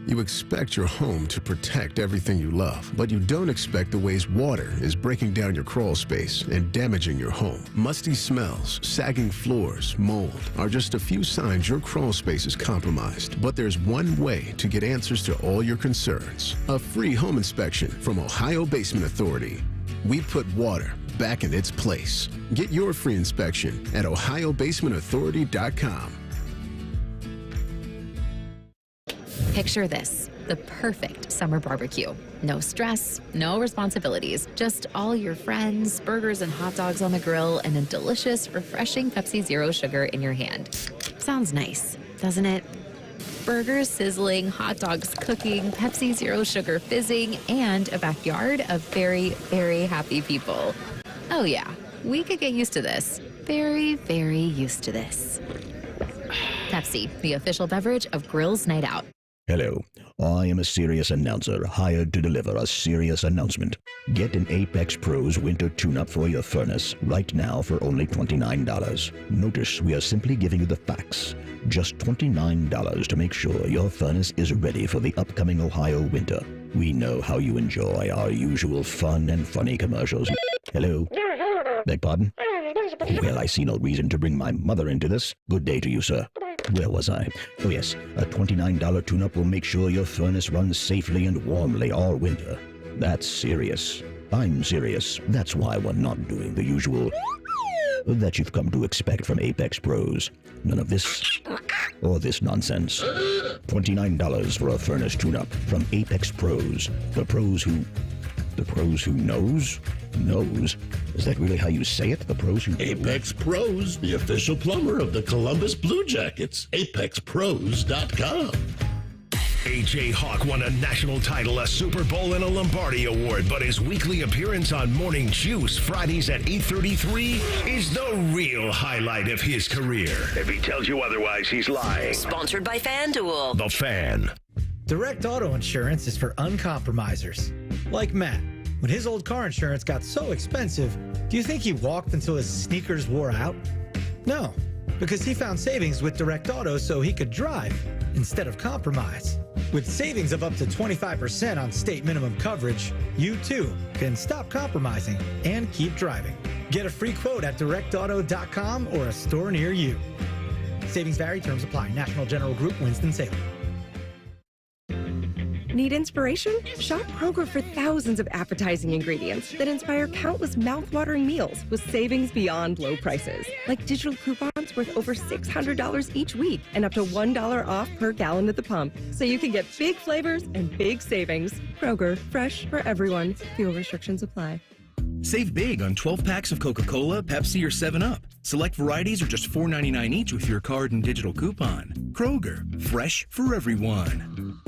You expect your home to protect everything you love, but you don't expect the ways water is breaking down your crawl space and damaging your home. Musty smells, sagging floors, mold are just a few signs your crawl space is compromised. But there's one way to get answers to all your concerns. A free home inspection from Ohio Basement Authority. We put water back in its place. Get your free inspection at ohiobasementauthority.com. Picture this, the perfect summer barbecue. No stress, no responsibilities, just all your friends, burgers and hot dogs on the grill, and a delicious, refreshing Pepsi Zero Sugar in your hand. Sounds nice, doesn't it? Burgers sizzling, hot dogs cooking, Pepsi Zero Sugar fizzing, and a backyard of very, very happy people. Oh yeah, we could get used to this. Very, very used to this. Pepsi, the official beverage of Grills Night Out. Hello, I am a serious announcer hired to deliver a serious announcement. Get an Apex Pros winter tune-up for your furnace right now for only $29. Notice we are simply giving you the facts. Just $29 to make sure your furnace is ready for the upcoming Ohio winter. We know how you enjoy our usual fun and funny commercials. Hello? Beg pardon? Well, I see no reason to bring my mother into this. Good day to you, sir. Where was I? Oh, yes. A $29 tune-up will make sure your furnace runs safely and warmly all winter. That's serious. I'm serious. That's why we're not doing the usual that you've come to expect from Apex Pros. None of this or this nonsense. $29 for a furnace tune-up from Apex Pros. The pros who knows? Knows? Is that really how you say it? The pros who... Apex Pros, the official plumber of the Columbus Blue Jackets. ApexPros.com. A.J. Hawk won a national title, a Super Bowl, and a Lombardi Award, but his weekly appearance on Morning Juice Fridays at 8:33 is the real highlight of his career. If he tells you otherwise, he's lying. Sponsored by FanDuel. The Fan. Direct auto insurance is for uncompromisers. Like Matt. When his old car insurance got so expensive, do you think he walked until his sneakers wore out? No, because he found savings with Direct Auto so he could drive instead of compromise. With savings of up to 25% on state minimum coverage, you too can stop compromising and keep driving. Get a free quote at directauto.com or a store near you. Savings vary, terms apply. National General Group, Winston-Salem. Need inspiration? Shop Kroger for thousands of appetizing ingredients that inspire countless mouth-watering meals with savings beyond low prices. Like digital coupons worth over $600 each week and up to $1 off per gallon at the pump. So you can get big flavors and big savings. Kroger, fresh for everyone. Fuel restrictions apply. Save big on 12 packs of Coca-Cola, Pepsi, or 7-Up. Select varieties are just $4.99 each with your card and digital coupon. Kroger, fresh for everyone.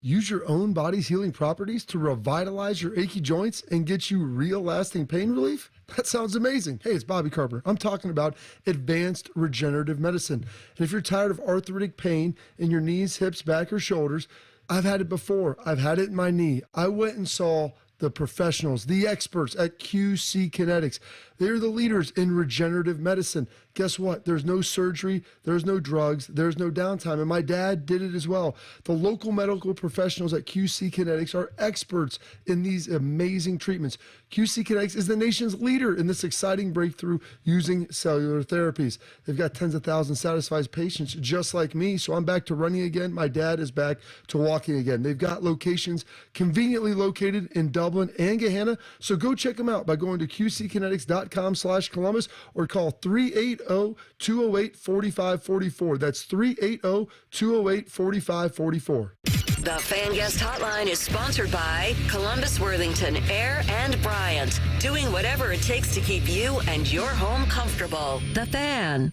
Use your own body's healing properties to revitalize your achy joints and get you real lasting pain relief? That sounds amazing. Hey, it's Bobby Carper. I'm talking about advanced regenerative medicine. And if you're tired of arthritic pain in your knees, hips, back, or shoulders, I've had it before. I've had it in my knee. I went and saw the professionals, the experts at QC Kinetics. They're the leaders in regenerative medicine. Guess what? There's no surgery, there's no drugs, there's no downtime. And my dad did it as well. The local medical professionals at QC Kinetics are experts in these amazing treatments. QC Kinetics is the nation's leader in this exciting breakthrough using cellular therapies. They've got tens of thousands of satisfied patients just like me. So I'm back to running again. My dad is back to walking again. They've got locations conveniently located in Dublin and Gahanna. So go check them out by going to qckinetics.com/Columbus or call 380-208-4544. That's 380-208-4544. The Fan Guest Hotline is sponsored by Columbus, Worthington, Air, and Bryant. Doing whatever it takes to keep you and your home comfortable. The Fan.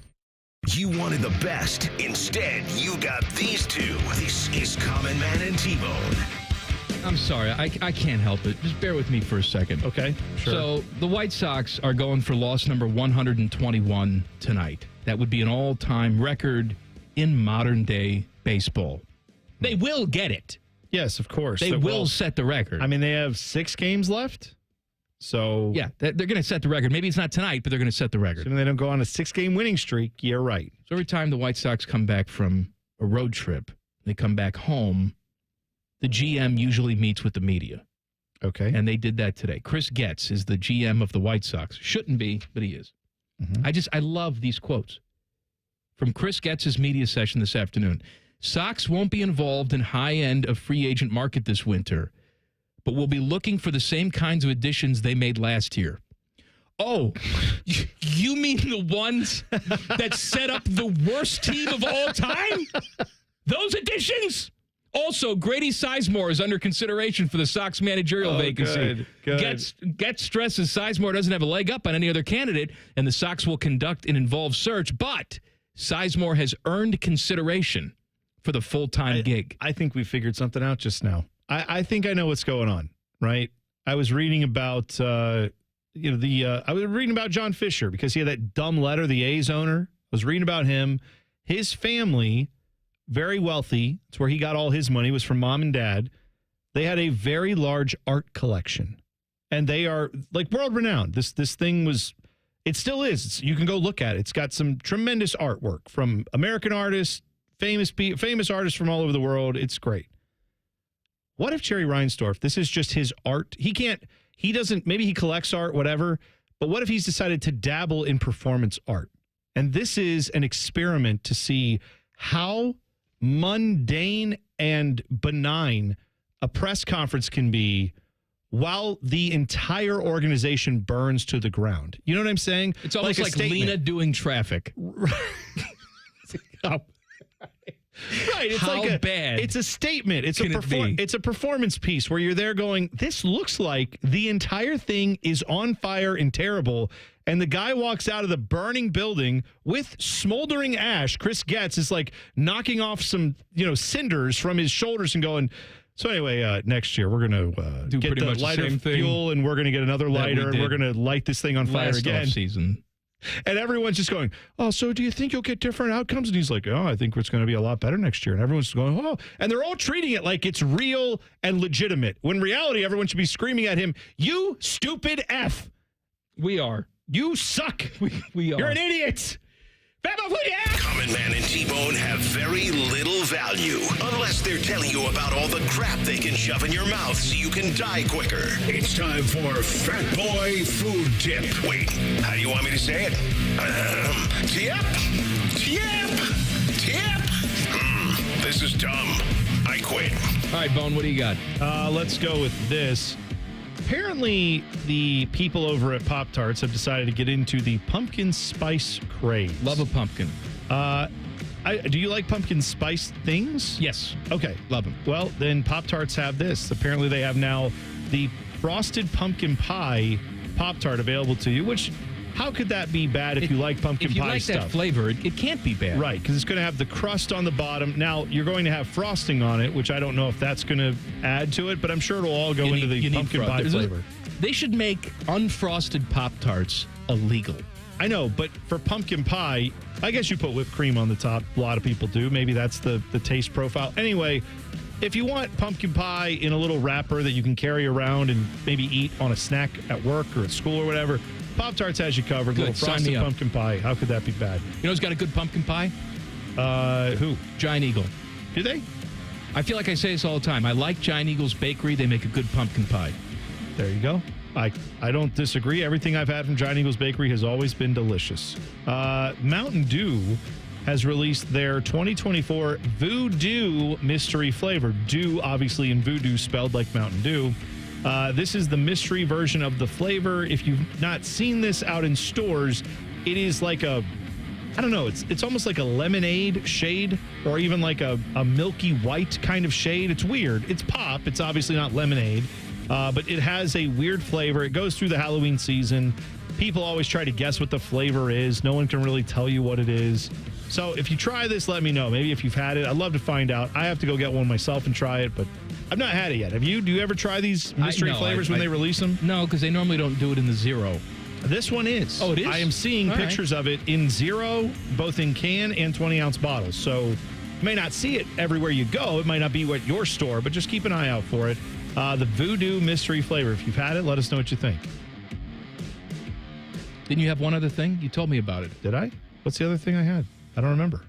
You wanted the best. Instead, you got these two. This is Common Man and T-Bone. I'm sorry. I can't help it. Just bear with me for a second. Okay, sure. So the White Sox are going for loss number 121 tonight. That would be an all-time record in modern-day baseball. They will get it. Yes, of course. They will set the record. I mean, they have 6 games left. So yeah, they're going to set the record. Maybe it's not tonight, but they're going to set the record. Assuming they don't go on a 6-game winning streak, you're right. So every time the White Sox come back from a road trip, they come back home, the GM usually meets with the media. Okay. And they did that today. Chris Getz is the GM of the White Sox. Shouldn't be, but he is. Mm-hmm. I love these quotes. From Chris Getz's media session this afternoon. Sox won't be involved in high end of free agent market this winter, but we'll be looking for the same kinds of additions they made last year. Oh, you mean the ones that set up the worst team of all time? Those additions? Also, Grady Sizemore is under consideration for the Sox managerial vacancy. Good. Getz stresses Sizemore doesn't have a leg up on any other candidate, and the Sox will conduct an involved search, but Sizemore has earned consideration for the full-time gig. I think we figured something out just now. I think I know what's going on, right? I was reading about, I was reading about John Fisher because he had that dumb letter, the A's owner. I was reading about him. His family, very wealthy. It's where he got all his money, was from mom and dad. They had a very large art collection, and they are like world-renowned. This thing was, it still is. You can go look at it. It's got some tremendous artwork from American artists, famous artists from all over the world. It's great. What if Jerry Reinsdorf, this is just his art? Maybe he collects art, whatever, but what if he's decided to dabble in performance art? And this is an experiment to see how mundane and benign a press conference can be while the entire organization burns to the ground. You know what I'm saying? It's almost like Lena doing traffic. Right, it's How like bad it's a statement. It's it's a performance piece where you're there going, this looks like the entire thing is on fire and terrible. And the guy walks out of the burning building with smoldering ash. Chris Getz is like knocking off some, cinders from his shoulders and going, so anyway, next year we're going to get the lighter fuel and we're going to get another lighter and we're going to light this thing on fire again. Season. And everyone's just going, oh, so do you think you'll get different outcomes? And he's like, oh, I think it's going to be a lot better next year. And everyone's going, oh. And they're all treating it like it's real and legitimate. When in reality, everyone should be screaming at him, you stupid F. We are. You suck. We are. You're an idiot. Common Man and T-Bone have very little value unless they're telling you about all the crap they can shove in your mouth so you can die quicker. It's time for Fat Boy Food Tip. Wait, how do you want me to say it? Tip. This is dumb. I quit. All right, Bone, what do you got? Let's go with this. Apparently, the people over at Pop-Tarts have decided to get into the pumpkin spice craze. Love a pumpkin. Do you like pumpkin spice things? Yes. Okay. Love them. Well, then Pop-Tarts have this. Apparently, they have now the frosted pumpkin pie Pop-Tart available to you, which, how could that be bad if you like pumpkin pie stuff? If you like that flavor, it can't be bad. Right, because it's going to have the crust on the bottom. Now, you're going to have frosting on it, which I don't know if that's going to add to it, but I'm sure it'll all go into the pumpkin pie flavor. They should make unfrosted Pop-Tarts illegal. I know, but for pumpkin pie, I guess you put whipped cream on the top. A lot of people do. Maybe that's the taste profile. Anyway, if you want pumpkin pie in a little wrapper that you can carry around and maybe eat on a snack at work or at school or whatever, Pop-Tarts has you covered. Good. Little Sign frosted me up. pumpkin pie. How could that be bad? You know who's got a good pumpkin pie? Who? Giant Eagle. Do they? I feel like I say this all the time. I like Giant Eagle's Bakery. They make a good pumpkin pie. There you go. I don't disagree. Everything I've had from Giant Eagle's Bakery has always been delicious. Mountain Dew has released their 2024 Voodoo mystery flavor. Dew, obviously, in voodoo spelled like Mountain Dew. This is the mystery version of the flavor. If you've not seen this out in stores, it is like I don't know, it's almost like a lemonade shade or even like a milky white kind of shade. It's weird. It's pop. It's obviously not lemonade, but it has a weird flavor. It goes through the Halloween season. People always try to guess what the flavor is. No one can really tell you what it is. So if you try this, let me know. Maybe if you've had it, I'd love to find out. I have to go get one myself and try it, but I've not had it yet. Have you? Do you ever try these mystery flavors when they release them? No, because they normally don't do it in the zero. This one is. Oh, it is? I am seeing pictures of it in zero, both in can and 20-ounce bottles. So you may not see it everywhere you go. It might not be at your store, but just keep an eye out for it. The Voodoo mystery flavor. If you've had it, let us know what you think. Didn't you have one other thing? You told me about it. Did I? What's the other thing I had? I don't remember.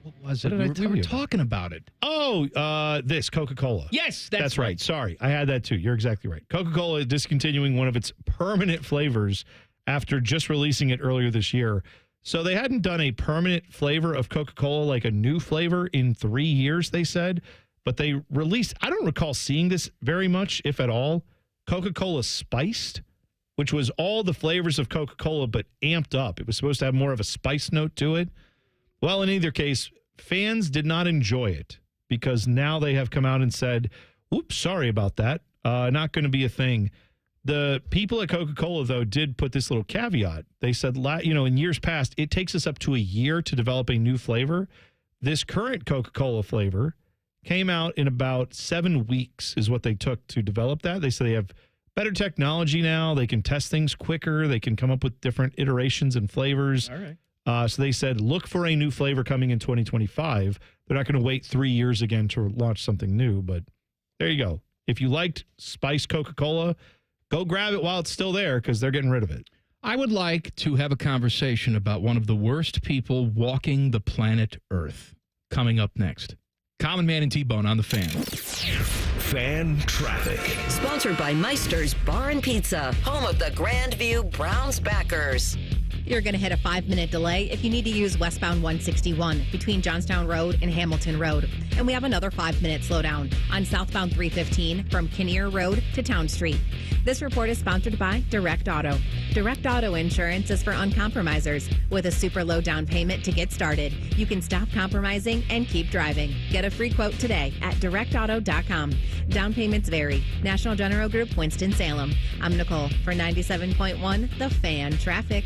What was it? What did I tell we you were talking about it. Oh, this Coca-Cola. Yes, that's right. Sorry, I had that too. You're exactly right. Coca-Cola is discontinuing one of its permanent flavors after just releasing it earlier this year. So they hadn't done a permanent flavor of Coca-Cola, like a new flavor, in 3 years, they said. But they released, I don't recall seeing this very much, if at all, Coca-Cola Spiced, which was all the flavors of Coca-Cola but amped up. It was supposed to have more of a spice note to it. Well, in either case, fans did not enjoy it because now they have come out and said, oops, sorry about that. Not going to be a thing. The people at Coca-Cola, though, did put this little caveat. They said, in years past, it takes us up to a year to develop a new flavor. This current Coca-Cola flavor came out in about 7 weeks is what they took to develop that. They said they have better technology now. They can test things quicker. They can come up with different iterations and flavors. All right. So they said, look for a new flavor coming in 2025. They're not going to wait 3 years again to launch something new. But there you go. If you liked spiced Coca-Cola, go grab it while it's still there because they're getting rid of it. I would like to have a conversation about one of the worst people walking the planet Earth coming up next. Common Man and T-Bone on the Fan. Fan Traffic. Sponsored by Meister's Bar and Pizza, home of the Grandview Browns backers. You're going to hit a 5-minute delay if you need to use westbound 161 between Johnstown Road and Hamilton Road. And we have another 5-minute slowdown on southbound 315 from Kinnear Road to Town Street. This report is sponsored by Direct Auto. Direct Auto Insurance is for uncompromisers. With a super low down payment to get started, you can stop compromising and keep driving. Get a free quote today at directauto.com. Down payments vary. National General Group, Winston-Salem. I'm Nicole for 97.1 The Fan Traffic.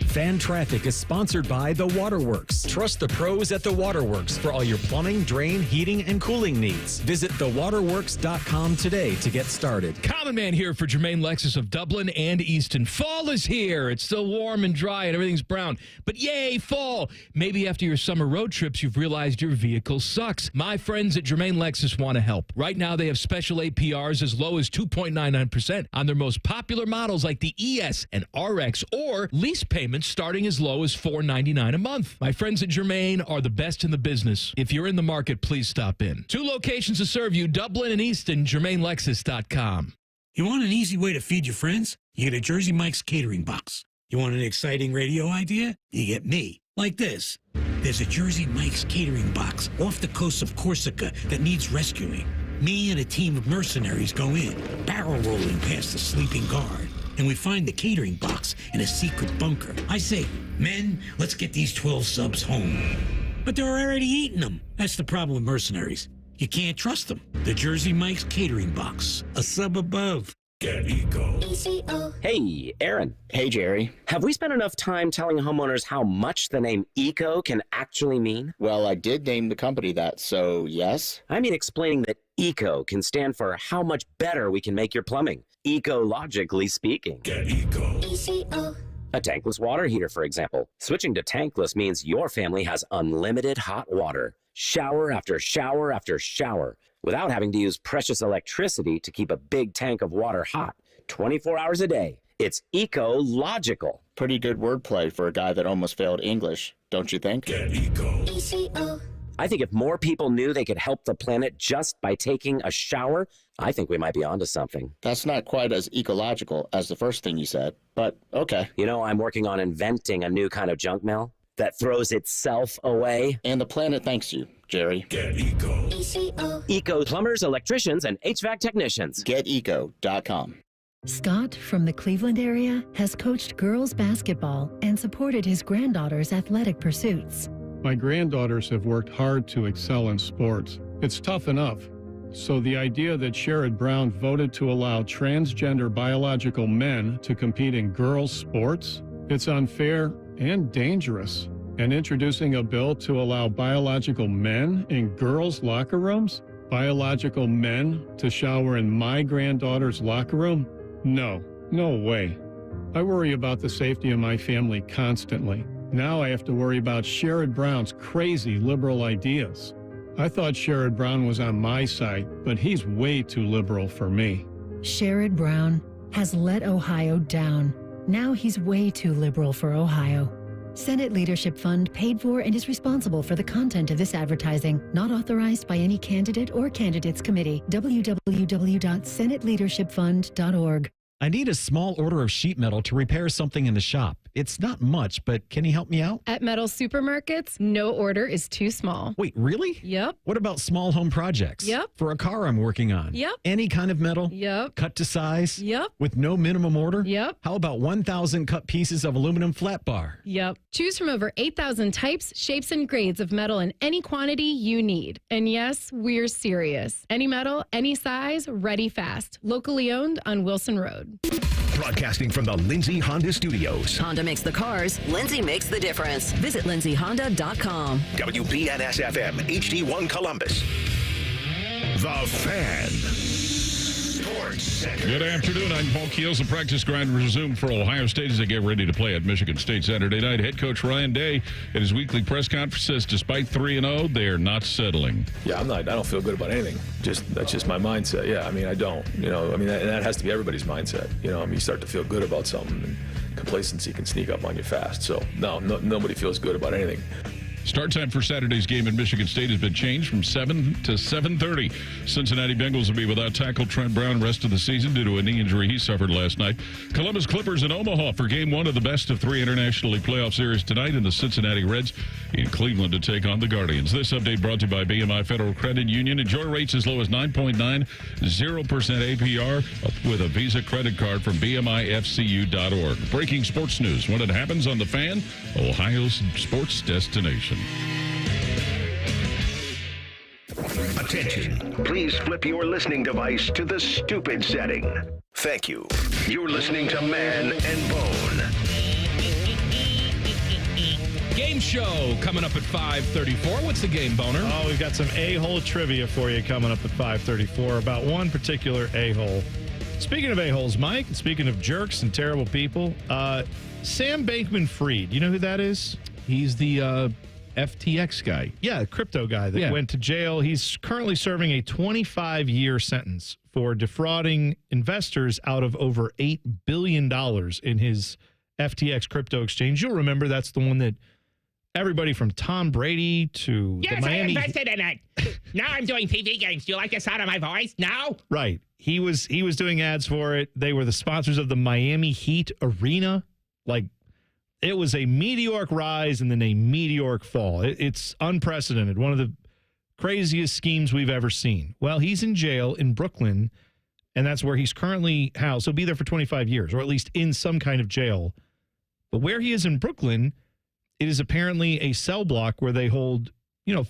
Fan Traffic is sponsored by The Waterworks. Trust the pros at The Waterworks for all your plumbing, drain, heating, and cooling needs. Visit thewaterworks.com today to get started. Common Man here for Jermaine Lexus of Dublin and Easton. Fall is here. It's still warm and dry and everything's brown. But yay, fall. Maybe after your summer road trips, you've realized your vehicle sucks. My friends at Jermaine Lexus want to help. Right now, they have special APRs as low as 2.99% on their most popular models like the ES and RX, or lease payments starting as low as $4.99 a month. My friends at Germain are the best in the business. If you're in the market, please stop in. 2 locations to serve you, Dublin and Easton, GermainLexus.com. You want an easy way to feed your friends? You get a Jersey Mike's catering box. You want an exciting radio idea? You get me. Like this. There's a Jersey Mike's catering box off the coast of Corsica that needs rescuing. Me and a team of mercenaries go in, barrel rolling past the sleeping guard. And we find the catering box in a secret bunker. I say, men, let's get these 12 subs home. But they're already eating them. That's the problem with mercenaries. You can't trust them. The Jersey Mike's catering box, a sub above. Get Eco. Hey, Aaron. Hey, Jerry. Have we spent enough time telling homeowners how much the name Eco can actually mean? Well, I did name the company that, so yes. I mean explaining that Eco can stand for how much better we can make your plumbing. Ecologically speaking. Get Eco. A tankless water heater, for example. Switching to tankless means your family has unlimited hot water. shower after shower after shower, without having to use precious electricity to keep a big tank of water hot 24 hours a day. It's ecological. Pretty good wordplay for a guy that almost failed English, don't you think? Get Eco. I think if more people knew they could help the planet just by taking a shower, I think we might be onto something. That's not quite as ecological as the first thing you said, but okay. You know, I'm working on inventing a new kind of junk mail that throws itself away. And the planet thanks you, Jerry. Get Eco. Eco plumbers, electricians, and HVAC technicians. GetEco.com. Scott from the Cleveland area has coached girls basketball and supported his granddaughter's athletic pursuits. My granddaughters have worked hard to excel in sports. It's tough enough. So the idea that Sherrod Brown voted to allow transgender biological men to compete in girls' sports, it's unfair and dangerous. And introducing a bill to allow biological men in girls' locker rooms? Biological men to shower in my granddaughter's locker room? No way. I worry about the safety of my family constantly. Now I have to worry about Sherrod Brown's crazy liberal ideas. I thought Sherrod Brown was on my side, but he's way too liberal for me. Sherrod Brown has let Ohio down. Now he's way too liberal for Ohio. Senate Leadership Fund paid for and is responsible for the content of this advertising, not authorized by any candidate or candidates committee. www.senateleadershipfund.org. I need a small order of sheet metal to repair something in the shop. It's not much, but can you help me out? At Metal Supermarkets, no order is too small. Wait, really? Yep. What about small home projects? Yep. For a car I'm working on? Yep. Any kind of metal? Yep. Cut to size? Yep. With no minimum order? Yep. How about 1,000 cut pieces of aluminum flat bar? Yep. Choose from over 8,000 types, shapes, and grades of metal in any quantity you need. And yes, we're serious. Any metal, any size, ready fast. Locally owned on Wilson Road. Broadcasting from the Lindsay Honda Studios. Honda makes the cars. Lindsay makes the difference. Visit lindsayhonda.com. WBNS-FM, HD1 Columbus. The Fan. Sports Center. Good afternoon. I'm Paul Keels. The practice grind resumed for Ohio State as they get ready to play at Michigan State Saturday night. Head coach Ryan Day at his weekly press conference says despite 3-0, they are not settling. Yeah, I don't feel good about anything. That's just my mindset. Yeah, I don't. That has to be everybody's mindset. You start to feel good about something, and complacency can sneak up on you fast. So no, nobody feels good about anything. Start time for Saturday's game at Michigan State has been changed from 7 to 7:30. Cincinnati Bengals will be without tackle Trent Brown rest of the season due to a knee injury he suffered last night. Columbus Clippers in Omaha for Game 1 of the best of 3 International League playoff series tonight, and the Cincinnati Reds in Cleveland to take on the Guardians. This update brought to you by BMI Federal Credit Union. Enjoy rates as low as 9.90% APR with a Visa credit card from BMIFCU.org. Breaking sports news when it happens on The Fan, Ohio's sports destination. Attention. Please flip your listening device to the stupid setting. Thank you. You're listening to Man and Bone. Game show coming up at 5:34. What's the game, Boner? Oh, we've got some a-hole trivia for you coming up at 5:34 about one particular a-hole. Speaking of a-holes, Mike, and speaking of jerks and terrible people, Sam Bankman-Fried, you know who that is? He's the FTX guy. Yeah, crypto guy that went to jail. He's currently serving a 25-year sentence for defrauding investors out of over $8 billion in his FTX crypto exchange. You'll remember that's the one that everybody from Tom Brady to the Miami... I invested in it. Now I'm doing TV games. Do you like the sound of my voice now? Right. He was doing ads for it. They were the sponsors of the Miami Heat Arena. It was a meteoric rise and then a meteoric fall. It's unprecedented. One of the craziest schemes we've ever seen. Well, he's in jail in Brooklyn, and that's where he's currently housed. He'll be there for 25 years, or at least in some kind of jail. But where he is in Brooklyn, it is apparently a cell block where they hold,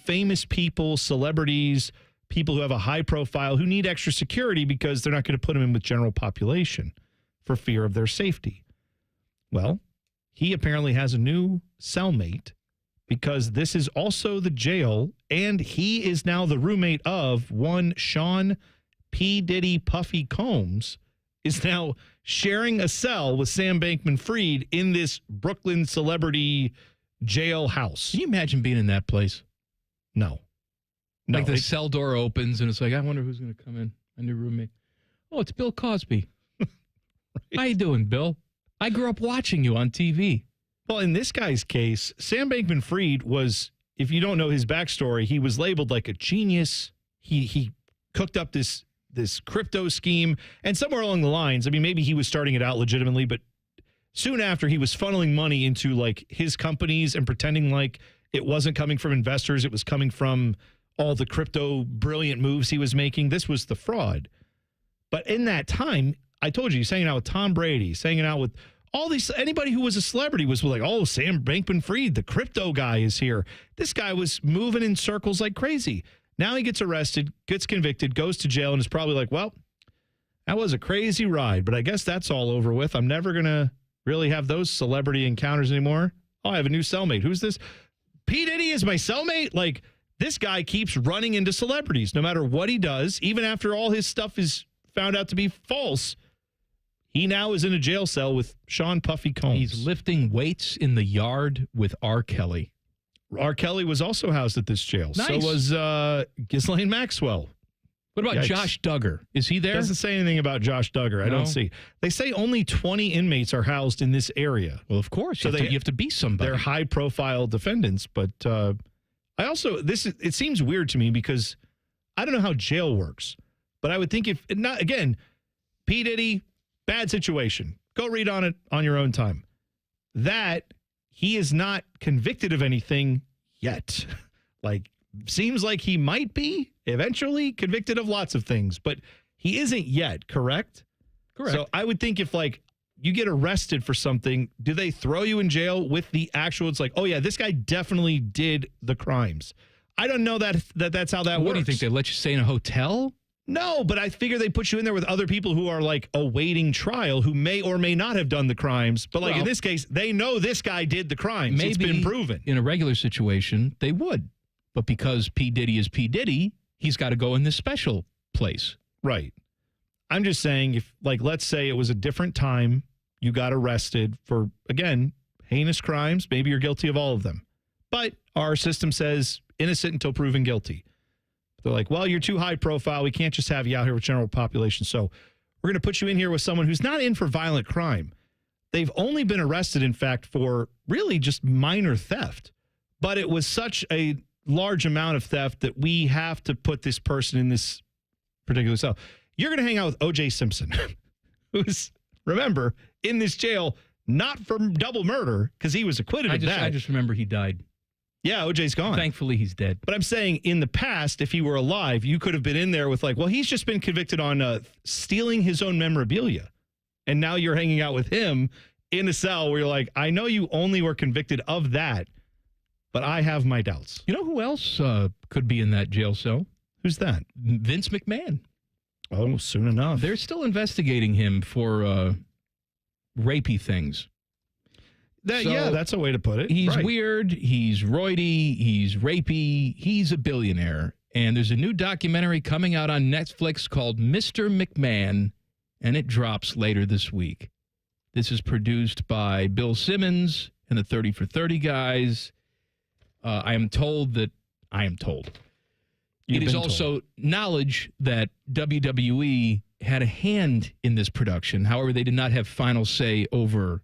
famous people, celebrities, people who have a high profile, who need extra security because they're not going to put them in with general population for fear of their safety. Well, he apparently has a new cellmate because this is also the jail, and he is now the roommate of one Sean P. Diddy Puffy Combs, is now sharing a cell with Sam Bankman-Fried in this Brooklyn celebrity jail house. Can you imagine being in that place? No. No, Like the cell door opens and it's like, I wonder who's going to come in. My new roommate. Oh, it's Bill Cosby. How you doing, Bill? I grew up watching you on TV. Well, in this guy's case, Sam Bankman-Fried was, if you don't know his backstory, he was labeled like a genius. He cooked up this crypto scheme, and somewhere along the lines, I mean, maybe he was starting it out legitimately, but soon after he was funneling money into like his companies and pretending like it wasn't coming from investors. It was coming from all the crypto brilliant moves he was making. This was the fraud. But in that time, I told you, he's hanging out with Tom Brady, he's hanging out with all these, anybody who was a celebrity was like, oh, Sam Bankman-Fried, the crypto guy is here. This guy was moving in circles like crazy. Now he gets arrested, gets convicted, goes to jail, and is probably like, well, that was a crazy ride, but I guess that's all over with. I'm never going to really have those celebrity encounters anymore. Oh, I have a new cellmate. Who's this? P. Diddy is my cellmate? Like, this guy keeps running into celebrities no matter what he does, even after all his stuff is found out to be false. He now is in a jail cell with Sean Puffy Combs. He's lifting weights in the yard with R. Kelly. R. Kelly was also housed at this jail. Nice. So was Ghislaine Maxwell. What about Josh Duggar? Is he there? Doesn't say anything about Josh Duggar. I don't see. They say only 20 inmates are housed in this area. Well, of course. So you have to be somebody. They're high-profile defendants. But I also, it seems weird to me because I don't know how jail works. But I would think if, not again, P. Diddy, bad situation. Go read on it on your own time. That he is not convicted of anything yet. Like, seems like he might be eventually convicted of lots of things, but he isn't yet, correct? Correct. So I would think if, like, you get arrested for something, do they throw you in jail with the actual, it's like, oh, yeah, this guy definitely did the crimes. I don't know that's how that works. What do you think? They let you stay in a hotel? No, but I figure they put you in there with other people who are like awaiting trial who may or may not have done the crimes. But like in this case, they know this guy did the crimes. Maybe it's been proven. In a regular situation, they would. But because P. Diddy is P. Diddy, he's got to go in this special place. Right. I'm just saying if, like, let's say it was a different time, you got arrested for, again, heinous crimes. Maybe you're guilty of all of them. But our system says innocent until proven guilty. They're like, well, you're too high profile. We can't just have you out here with general population. So we're going to put you in here with someone who's not in for violent crime. They've only been arrested, in fact, for really just minor theft. But it was such a large amount of theft that we have to put this person in this particular cell. You're going to hang out with O.J. Simpson, who's, remember, in this jail, not for double murder, because he was acquitted of that. I just remember he died. Yeah, OJ's gone. Thankfully, he's dead. But I'm saying in the past, if he were alive, you could have been in there with like, well, he's just been convicted on stealing his own memorabilia. And now you're hanging out with him in a cell where you're like, I know you only were convicted of that, but I have my doubts. You know who else could be in that jail cell? Who's that? Vince McMahon. Oh, soon enough. They're still investigating him for rapey things. Yeah, that's a way to put it. He's right. weird. He's roidy. He's rapey. He's a billionaire. And there's a new documentary coming out on Netflix called Mr. McMahon, and it drops later this week. This is produced by Bill Simmons and the 30 for 30 guys. I am told. It is also knowledge that WWE had a hand in this production. However, they did not have final say over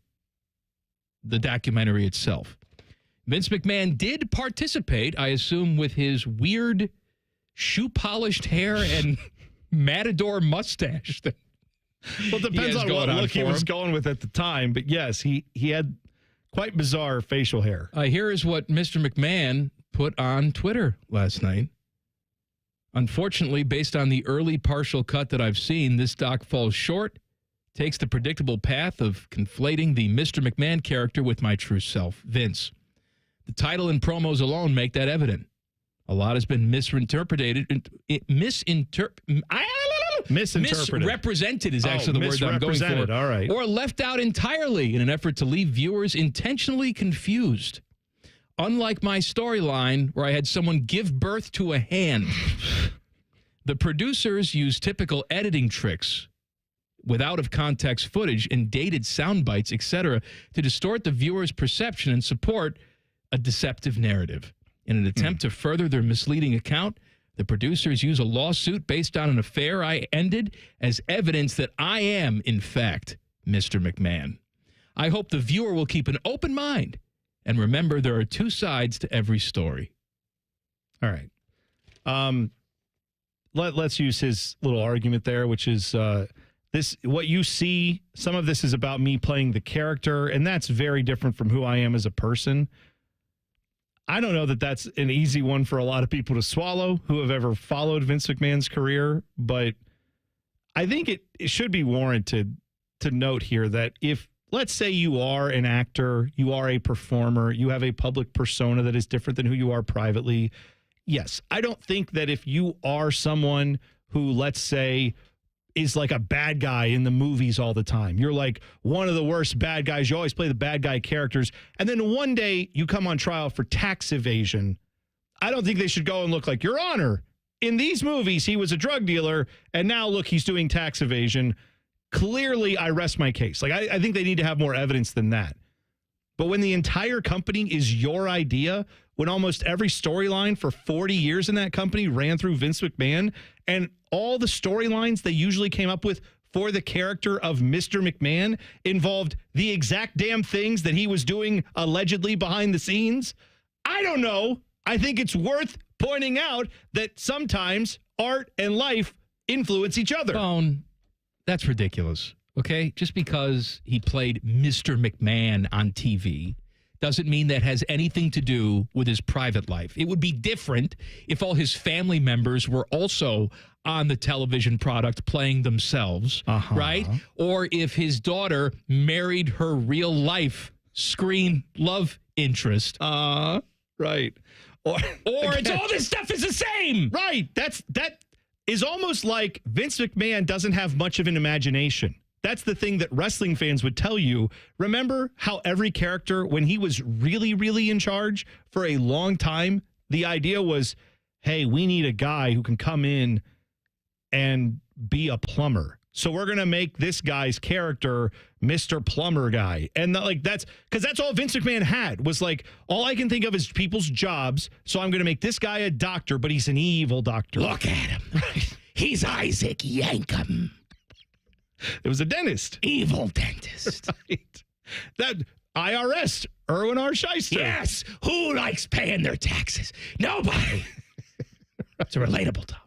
the documentary itself. Vince McMahon did participate, I assume, with his weird shoe-polished hair and matador mustache. Well, it depends on what look he was going with at the time. But yes, he had quite bizarre facial hair. Here is what Mr. McMahon put on Twitter last night. Unfortunately, based on the early partial cut that I've seen, this doc falls short, takes the predictable path of conflating the Mr. McMahon character with my true self, Vince. The title and promos alone make that evident. A lot has been misrepresented is actually the word that I'm going for. All right. Or left out entirely in an effort to leave viewers intentionally confused. Unlike my storyline where I had someone give birth to a hand, the producers used typical editing tricks with out-of-context footage and dated sound bites, etc., to distort the viewer's perception and support a deceptive narrative. In an attempt to further their misleading account, The producers use a lawsuit based on an affair I ended as evidence that I am, in fact, Mr. McMahon. I hope the viewer will keep an open mind and remember there are two sides to every story. All right. Let's use his little argument there, which is this. What you see, some of this is about me playing the character, and that's very different from who I am as a person. I don't know that that's an easy one for a lot of people to swallow who have ever followed Vince McMahon's career, but I think it should be warranted to note here that if, let's say you are an actor, you are a performer, you have a public persona that is different than who you are privately. Yes, I don't think that if you are someone who, let's say, is like a bad guy in the movies all the time, you're like one of the worst bad guys, you always play the bad guy characters, and then one day you come on trial for tax evasion, I don't think they should go and look like, Your Honor, in these movies he was a drug dealer, and now look, he's doing tax evasion. Clearly, I rest my case. Like, I think they need to have more evidence than that. But when the entire company is your idea, when almost every storyline for 40 years in that company ran through Vince McMahon, and all the storylines they usually came up with for the character of Mr. McMahon involved the exact damn things that he was doing allegedly behind the scenes, I don't know. I think it's worth pointing out that sometimes art and life influence each other. Bone, that's ridiculous. Okay, just because he played Mr. McMahon on TV doesn't mean that has anything to do with his private life. It would be different if all his family members were also on the television product playing themselves, right? Or if his daughter married her real life screen love interest. Right. Or it's all this stuff is the same. Right. That is almost like Vince McMahon doesn't have much of an imagination. That's the thing that wrestling fans would tell you. Remember how every character, when he was really, really in charge for a long time, the idea was, hey, we need a guy who can come in and be a plumber. So we're going to make this guy's character Mr. Plumber Guy. And that's because that's all Vince McMahon had was like, all I can think of is people's jobs. So I'm going to make this guy a doctor, but he's an evil doctor. Look at him. Right. He's Isaac Yankum. It was a dentist. Evil dentist. Right. That IRS, Erwin R. Shyster. Yes. Who likes paying their taxes? Nobody. It's a relatable topic.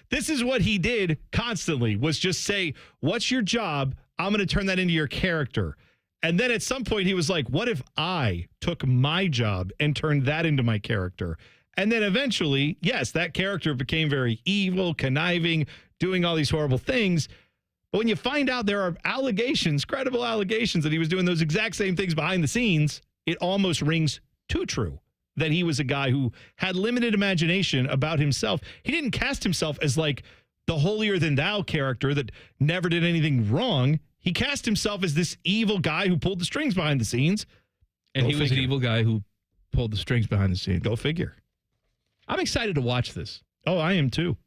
This is what he did constantly, was just say, what's your job? I'm going to turn that into your character. And then at some point he was like, what if I took my job and turned that into my character? And then eventually, yes, that character became very evil, conniving, doing all these horrible things. But when you find out there are allegations, credible allegations that he was doing those exact same things behind the scenes, it almost rings too true that he was a guy who had limited imagination about himself. He didn't cast himself as like the holier than thou character that never did anything wrong. He cast himself as this evil guy who pulled the strings behind the scenes. And he was an evil guy who pulled the strings behind the scenes. Go figure. I'm excited to watch this. Oh, I am too.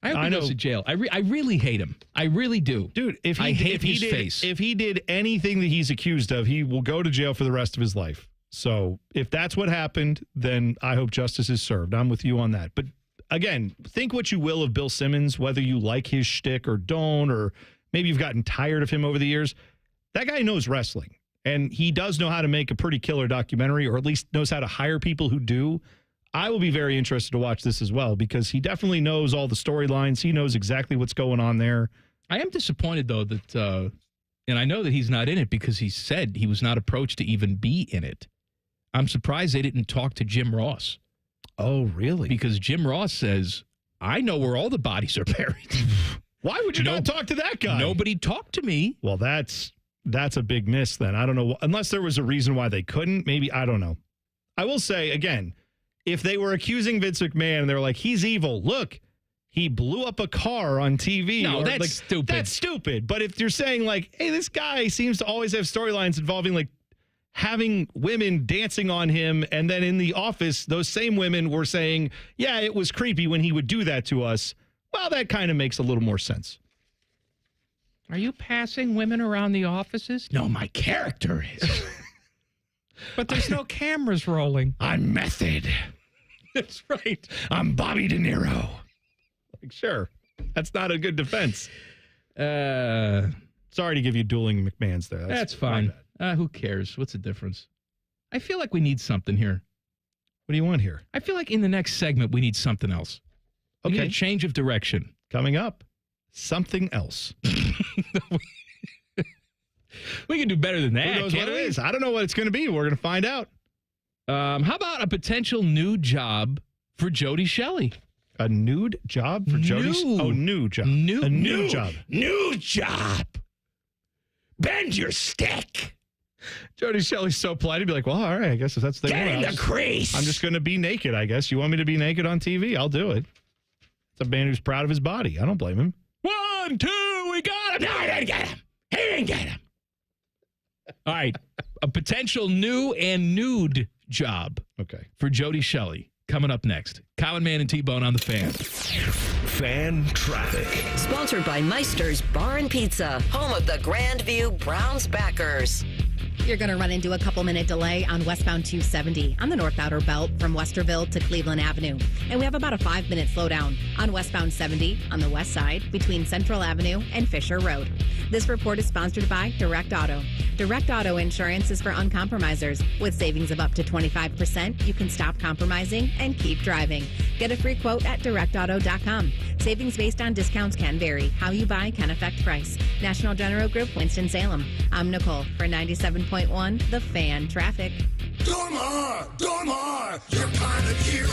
I hope he goes to jail. I really hate him. I really do. Dude, if I hate his face. If he did anything that he's accused of, he will go to jail for the rest of his life. So if that's what happened, then I hope justice is served. I'm with you on that. But again, think what you will of Bill Simmons, whether you like his shtick or don't, or maybe you've gotten tired of him over the years. That guy knows wrestling, and he does know how to make a pretty killer documentary, or at least knows how to hire people who do. I will be very interested to watch this as well, because he definitely knows all the storylines. He knows exactly what's going on there. I am disappointed, though, that, and I know that he's not in it because he said he was not approached to even be in it. I'm surprised they didn't talk to Jim Ross. Oh, really? Because Jim Ross says, I know where all the bodies are buried. Why would you not talk to that guy? Nobody talked to me. Well, that's a big miss then. I don't know. Unless there was a reason why they couldn't, maybe. I don't know. I will say, again, if they were accusing Vince McMahon and they were like, he's evil, look, he blew up a car on TV. No, that's like, stupid. That's stupid. But if you're saying like, hey, this guy seems to always have storylines involving like having women dancing on him, and then in the office, those same women were saying, yeah, it was creepy when he would do that to us. Well, that kind of makes a little more sense. Are you passing women around the offices? No, my character is. But there's no cameras rolling. I'm method. That's right. I'm Bobby De Niro. Sure. That's not a good defense. Sorry to give you dueling McMahons there. That's fine. Who cares? What's the difference? I feel like we need something here. What do you want here? I feel like in the next segment, we need something else. We need a change of direction. Coming up, something else. We can do better than that. Who knows what it is? I don't know what it's going to be. We're going to find out. How about a potential new job for Jody Shelley? A nude job for Jody? Oh, new job. A new job. New job. Bend your stick. Jody Shelley's so polite. He'd be like, well, all right, I guess if that's the Get in the crease. I'm just going to be naked, I guess. You want me to be naked on TV? I'll do it. It's a man who's proud of his body. I don't blame him. 1, 2, we got him. No, I didn't get him. He didn't get him. All right. A potential new and nude job. Okay. For Jody Shelley. Coming up next. Common Man and T-Bone on the Fan. Fan traffic. Sponsored by Meister's Bar and Pizza, home of the Grandview Browns backers. You're going to run into a couple-minute delay on westbound 270 on the North Outer Belt from Westerville to Cleveland Avenue. And we have about a 5-minute slowdown on westbound 70 on the west side between Central Avenue and Fisher Road. This report is sponsored by Direct Auto. Direct Auto Insurance is for uncompromisers. With savings of up to 25%, you can stop compromising and keep driving. Get a free quote at directauto.com. Savings based on discounts can vary. How you buy can affect price. National General Group, Winston-Salem. I'm Nicole for 97.1 The Fan Traffic. Dormar, you're kind of hero.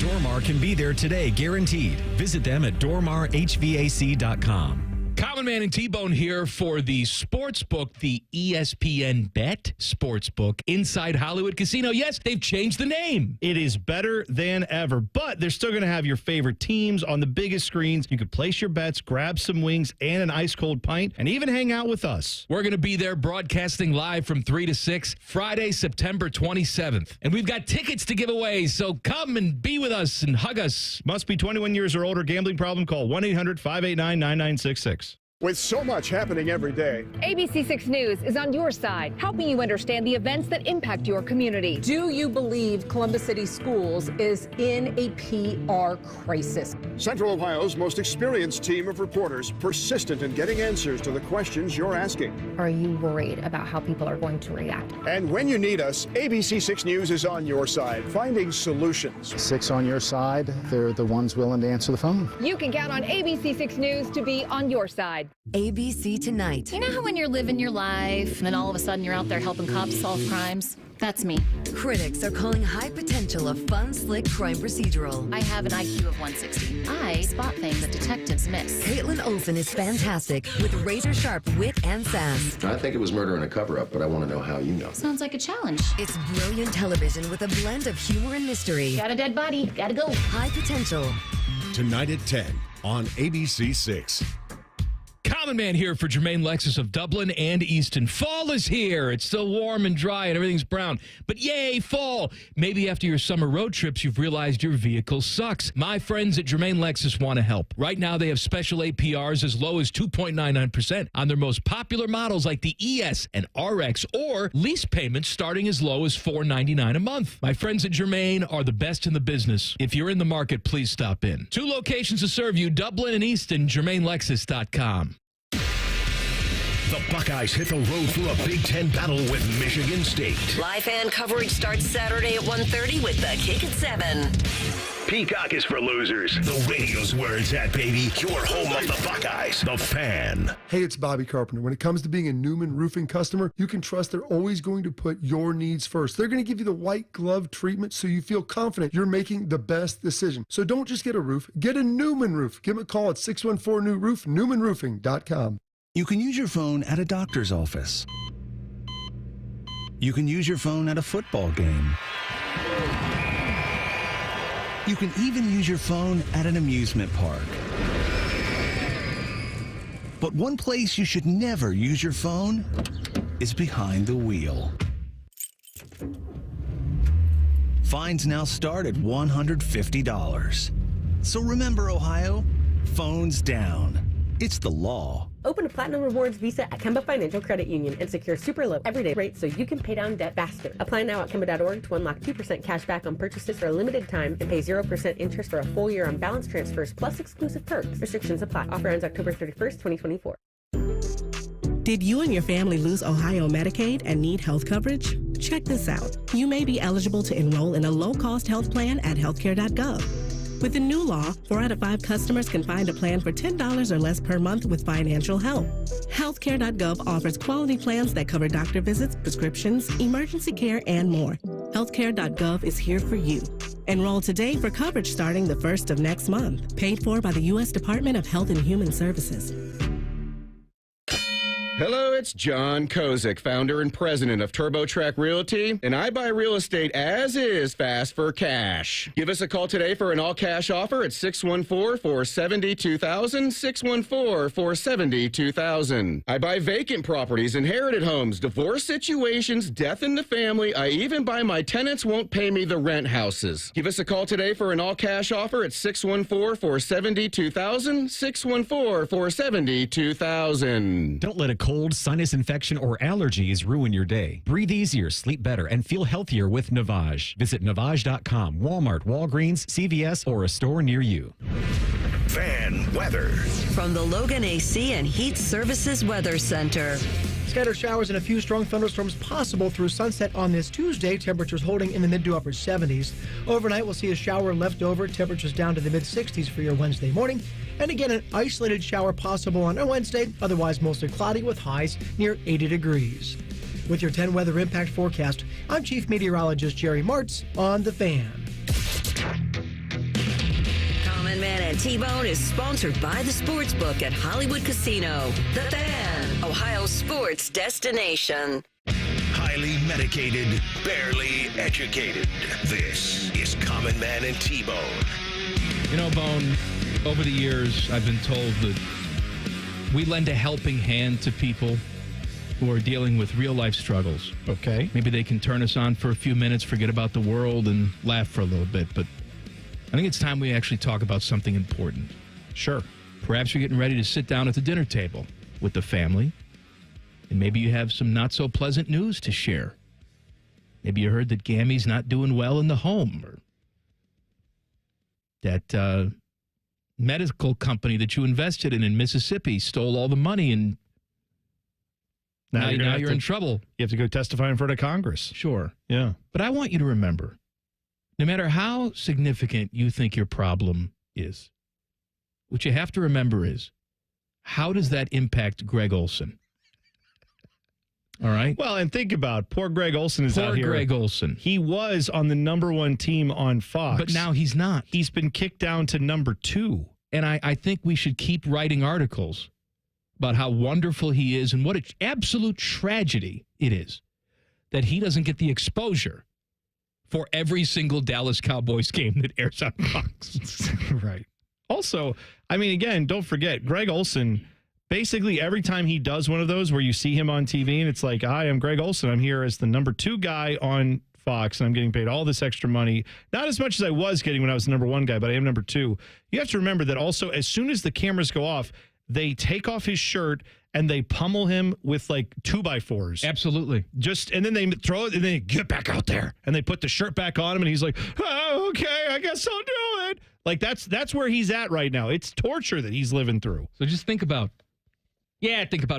Dormar can be there today, guaranteed. Visit them at dormarhvac.com. Common Man and T-Bone here for the sportsbook, the ESPN Bet Sportsbook inside Hollywood Casino. Yes, they've changed the name. It is better than ever, but they're still going to have your favorite teams on the biggest screens. You can place your bets, grab some wings and an ice-cold pint, and even hang out with us. We're going to be there broadcasting live from 3 to 6, Friday, September 27th. And we've got tickets to give away, so come and be with us and hug us. Must be 21 years or older. Gambling problem? Call 1-800-589-9966. With so much happening every day, ABC6 News is on your side, helping you understand the events that impact your community. Do you believe Columbus City Schools is in a PR crisis? Central Ohio's most experienced team of reporters, persistent in getting answers to the questions you're asking. Are you worried about how people are going to react? And when you need us, ABC6 News is on your side, finding solutions. 6 on your side, they're the ones willing to answer the phone. You can count on ABC6 News to be on your side. ABC Tonight. You know how when you're living your life and then all of a sudden you're out there helping cops solve crimes? That's me. Critics are calling high potential a fun, slick crime procedural. I have an IQ of 160. I spot things that detectives miss. Caitlin Olsen is fantastic with razor-sharp wit and sass. I think it was murder and a cover-up, but I want to know how you know. Sounds like a challenge. It's brilliant television with a blend of humor and mystery. Got a dead body. Gotta go. High potential. Tonight at 10 on ABC6. Common Man here for Jermaine Lexus of Dublin and Easton. Fall is here. It's still warm and dry and everything's brown. But yay, fall. Maybe after your summer road trips, you've realized your vehicle sucks. My friends at Jermaine Lexus want to help. Right now, they have special APRs as low as 2.99% on their most popular models like the ES and RX, or lease payments starting as low as $4.99 a month. My friends at Jermaine are the best in the business. If you're in the market, please stop in. 2 locations to serve you, Dublin and Easton, JermaineLexus.com. The Buckeyes hit the road for a Big Ten battle with Michigan State. Live fan coverage starts Saturday at 1:30 with the kick at 7. Peacock is for losers. The radio's where it's at, baby. Your home of the Buckeyes. The Fan. Hey, it's Bobby Carpenter. When it comes to being a Newman Roofing customer, you can trust they're always going to put your needs first. They're going to give you the white glove treatment so you feel confident you're making the best decision. So don't just get a roof, get a Newman roof. Give them a call at 614-NEW-ROOF, newmanroofing.com. You can use your phone at a doctor's office. You can use your phone at a football game. You can even use your phone at an amusement park. But one place you should never use your phone is behind the wheel. Fines now start at $150. So remember, Ohio, phones down. It's the law. Open a Platinum Rewards Visa at Kemba Financial Credit Union and secure super low everyday rates so you can pay down debt faster. Apply now at Kemba.org to unlock 2% cash back on purchases for a limited time and pay 0% interest for a full year on balance transfers plus exclusive perks. Restrictions apply. Offer ends October 31st, 2024. Did you and your family lose Ohio Medicaid and need health coverage? Check this out. You may be eligible to enroll in a low-cost health plan at healthcare.gov. With the new law, 4 out of 5 customers can find a plan for $10 or less per month with financial help. Healthcare.gov offers quality plans that cover doctor visits, prescriptions, emergency care, and more. Healthcare.gov is here for you. Enroll today for coverage starting the 1st of next month. Paid for by the U.S. Department of Health and Human Services. Hello, it's John Kozik, founder and president of TurboTrack Realty, and I buy real estate as is fast for cash. Give us a call today for an all-cash offer at 614-470-2000, 614-470-2000. I buy vacant properties, inherited homes, divorce situations, death in the family. I even buy my tenants won't pay me the rent houses. Give us a call today for an all-cash offer at 614-470-2000, 614-470-2000. Don't let a cold, sinus infection, or allergies ruin your day. Breathe easier, sleep better, and feel healthier with Navage. Visit Navage.com, Walmart, Walgreens, CVS, or a store near you. Fan weather. From the Logan AC and Heat Services Weather Center. Scattered showers and a few strong thunderstorms possible through sunset on this Tuesday. Temperatures holding in the mid to upper 70s. Overnight, we'll see a shower left over. Temperatures down to the mid 60s for your Wednesday morning. And again, an isolated shower possible on our Wednesday. Otherwise, mostly cloudy with highs near 80 degrees. With your 10 weather impact forecast, I'm Chief Meteorologist Jerry Martz on The Fan. Common Man and T-Bone is sponsored by the Sportsbook at Hollywood Casino. The Fan, Ohio sports destination. Highly medicated, barely educated. This is Common Man and T-Bone. You know, Bone, over the years, I've been told that we lend a helping hand to people who are dealing with real-life struggles. Okay. Maybe they can turn us on for a few minutes, forget about the world, and laugh for a little bit. But I think it's time we actually talk about something important. Sure. Perhaps you're getting ready to sit down at the dinner table with the family, and maybe you have some not-so-pleasant news to share. Maybe you heard that Gammy's not doing well in the home, or that medical company that you invested in Mississippi stole all the money, and now you're in trouble. You have to go testify in front of Congress. Sure. Yeah. But I want you to remember, no matter how significant you think your problem is, what you have to remember is, how does that impact Greg Olsen? All right? Well, and think about poor Greg Olsen is out here. Poor Greg Olsen. He was on the #1 team on Fox. But now he's not. He's been kicked down to #2. And I think we should keep writing articles about how wonderful he is and what an absolute tragedy it is that he doesn't get the exposure for every single Dallas Cowboys game that airs on Fox. Right. Also, I mean, again, don't forget, Greg Olsen, basically every time he does one of those where you see him on TV and it's like, hi, I'm Greg Olsen. I'm here as the #2 guy on Fox, and I'm getting paid all this extra money. Not as much as I was getting when I was the #1 guy, but I am #2. You have to remember that also, as soon as the cameras go off, they take off his shirt and they pummel him with like 2x4s. Absolutely. And then they throw it and they get back out there and they put the shirt back on him and he's like, oh, okay, I guess I'll do it. Like that's where he's at right now. It's torture that he's living through. So just think about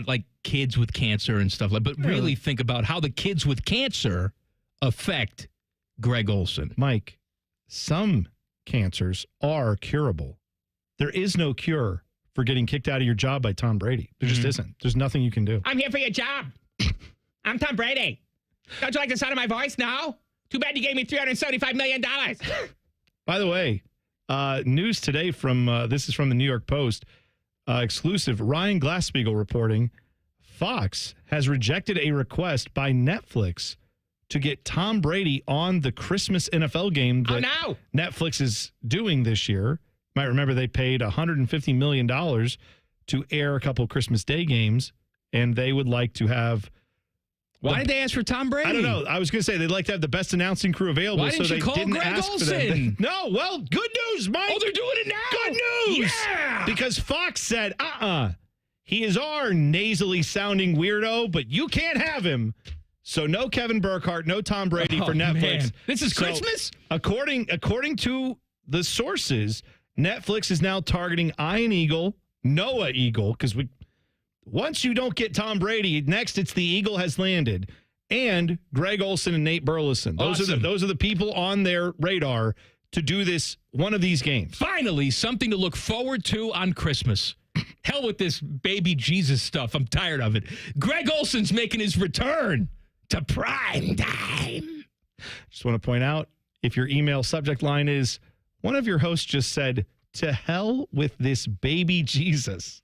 like kids with cancer and stuff like, but really think about how the kids with cancer affect Greg Olsen. Mike, some cancers are curable. There is no cure for getting kicked out of your job by Tom Brady. There just isn't. There's nothing you can do. I'm here for your job. I'm Tom Brady. Don't you like the sound of my voice now? Too bad you gave me $375 million. By the way, news today from, this is from the New York Post, exclusive, Ryan Glass-Steagall reporting, Fox has rejected a request by Netflix to get Tom Brady on the Christmas NFL game that Netflix is doing this year. You might remember they paid $150 million to air a couple Christmas Day games, and they would like to have... Why did they ask for Tom Brady? I don't know. I was going to say they'd like to have the best announcing crew available. Why didn't you call Greg Olsen? No, well, good news, Mike. Oh, they're doing it now. Good news. Yeah. Because Fox said, He is our nasally sounding weirdo, but you can't have him. So no Kevin Burkhardt, no Tom Brady for Netflix. Man. This is Christmas? According to the sources, Netflix is now targeting Ian Eagle, Noah Eagle, because once you don't get Tom Brady, next it's the Eagle has landed, and Greg Olsen and Nate Burleson. Those are the people on their radar to do one of these games. Finally, something to look forward to on Christmas. Hell with this baby Jesus stuff. I'm tired of it. Greg Olsen's making his return to prime time. Just want to point out, if your email subject line is, one of your hosts just said, to hell with this baby Jesus.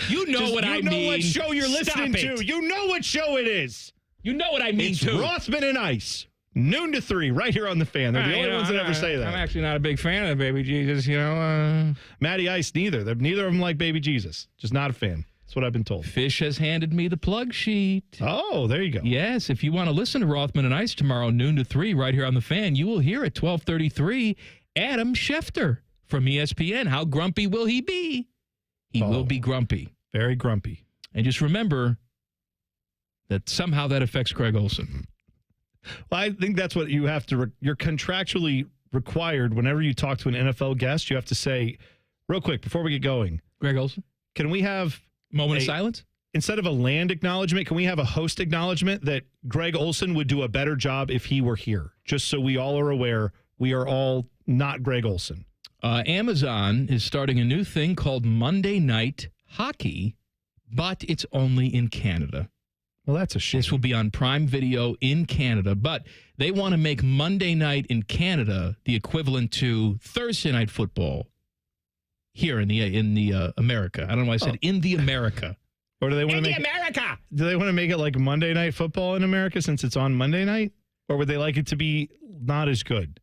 You know what I mean. You know what show you're listening to. You know what show it is. You know what I mean, it's too. Rothman and Ice, noon to 3, right here on The Fan. They're the only ones that ever say that. I'm actually not a big fan of baby Jesus, Matty Ice, neither. Neither of them like baby Jesus. Just not a fan. That's what I've been told. Fish has handed me the plug sheet. Oh, there you go. Yes, if you want to listen to Rothman and Ice tomorrow, noon to 3, right here on The Fan, you will hear at 12:33 Adam Schefter from ESPN. How grumpy will he be? He will be grumpy. Very grumpy. And just remember that somehow that affects Greg Olsen. Well, I think that's what you have to, you're contractually required whenever you talk to an NFL guest, you have to say, real quick, before we get going, Greg Olsen, can we have moment of silence? Instead of a land acknowledgement, can we have a host acknowledgement that Greg Olsen would do a better job if he were here? Just so we all are aware, we are all not Greg Olsen. Amazon is starting a new thing called Monday Night Hockey, but it's only in Canada. Well, that's a shame. This will be on Prime Video in Canada, but they want to make Monday night in Canada the equivalent to Thursday night football here in the America. I don't know why I said in the America. Or do they want to make America? Do they want to make it like Monday Night Football in America since it's on Monday night? Or would they like it to be not as good?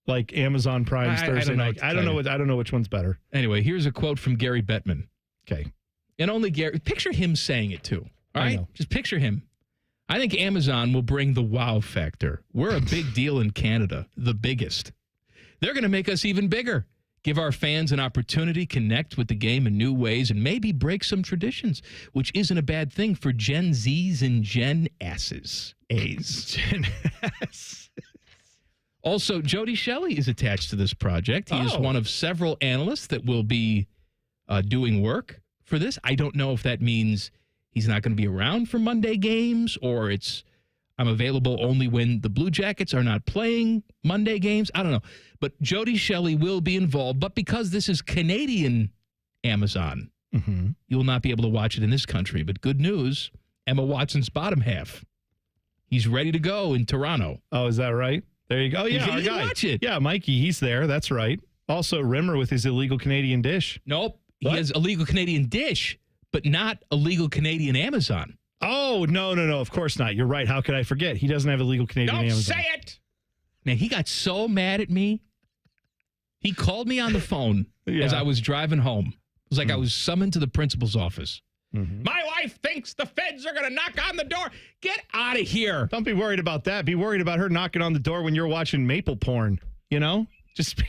Like Amazon Prime's Thursday night. I don't know which one's better. Anyway, here's a quote from Gary Bettman. Okay. And only Gary, picture him saying it too. All right? Just picture him. I think Amazon will bring the wow factor. We're a big deal in Canada, the biggest. They're going to make us even bigger. Give our fans an opportunity, connect with the game in new ways, and maybe break some traditions, which isn't a bad thing for Gen Zs and Gen S's. Gen S. Also, Jody Shelley is attached to this project. He is one of several analysts that will be doing work for this. I don't know if that means he's not going to be around for Monday games or I'm available only when the Blue Jackets are not playing Monday games. I don't know. But Jody Shelley will be involved. But because this is Canadian Amazon, you will not be able to watch it in this country. But good news, Emma Watson's bottom half. He's ready to go in Toronto. Oh, is that right? There you go. Oh, yeah, you can watch it. Yeah, Mikey, he's there. That's right. Also, Rimmer with his illegal Canadian dish. Nope. What? He has illegal Canadian dish, but not illegal Canadian Amazon. Oh, no. Of course not. You're right. How could I forget? He doesn't have illegal Canadian Amazon. Don't say it! Man, he got so mad at me. He called me on the phone as I was driving home. It was like I was summoned to the principal's office. My wife thinks the feds are going to knock on the door. Get out of here. Don't be worried about that. Be worried about her knocking on the door when you're watching maple porn, you know? Just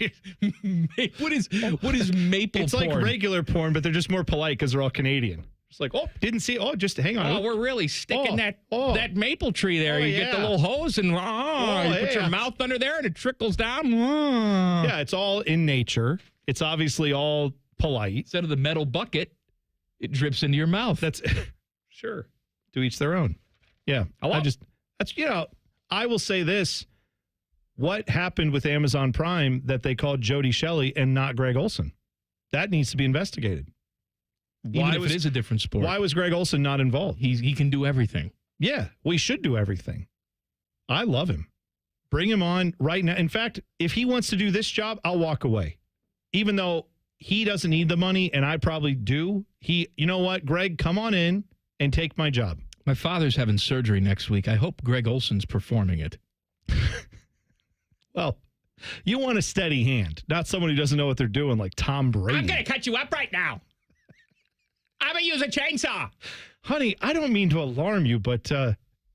what is maple it's porn? It's like regular porn, but they're just more polite because they're all Canadian. It's like, didn't see. Just hang on. Oh, we're really sticking that maple tree there. You get the little hose and you put your mouth under there and it trickles down. Yeah, it's all in nature. It's obviously all polite. Instead of the metal bucket, it drips into your mouth. That's sure. To each their own. Yeah. I will say this. What happened with Amazon Prime that they called Jody Shelley and not Greg Olsen? That needs to be investigated. Even if it is a different sport. Why was Greg Olsen not involved? He can do everything. Yeah, we should do everything. I love him. Bring him on right now. In fact, if he wants to do this job, I'll walk away. Even though he doesn't need the money and I probably do. You know what, Greg, come on in and take my job. My father's having surgery next week. I hope Greg Olsen's performing it. Well, you want a steady hand, not someone who doesn't know what they're doing like Tom Brady. I'm going to cut you up right now. I'm going to use a chainsaw. Honey, I don't mean to alarm you, but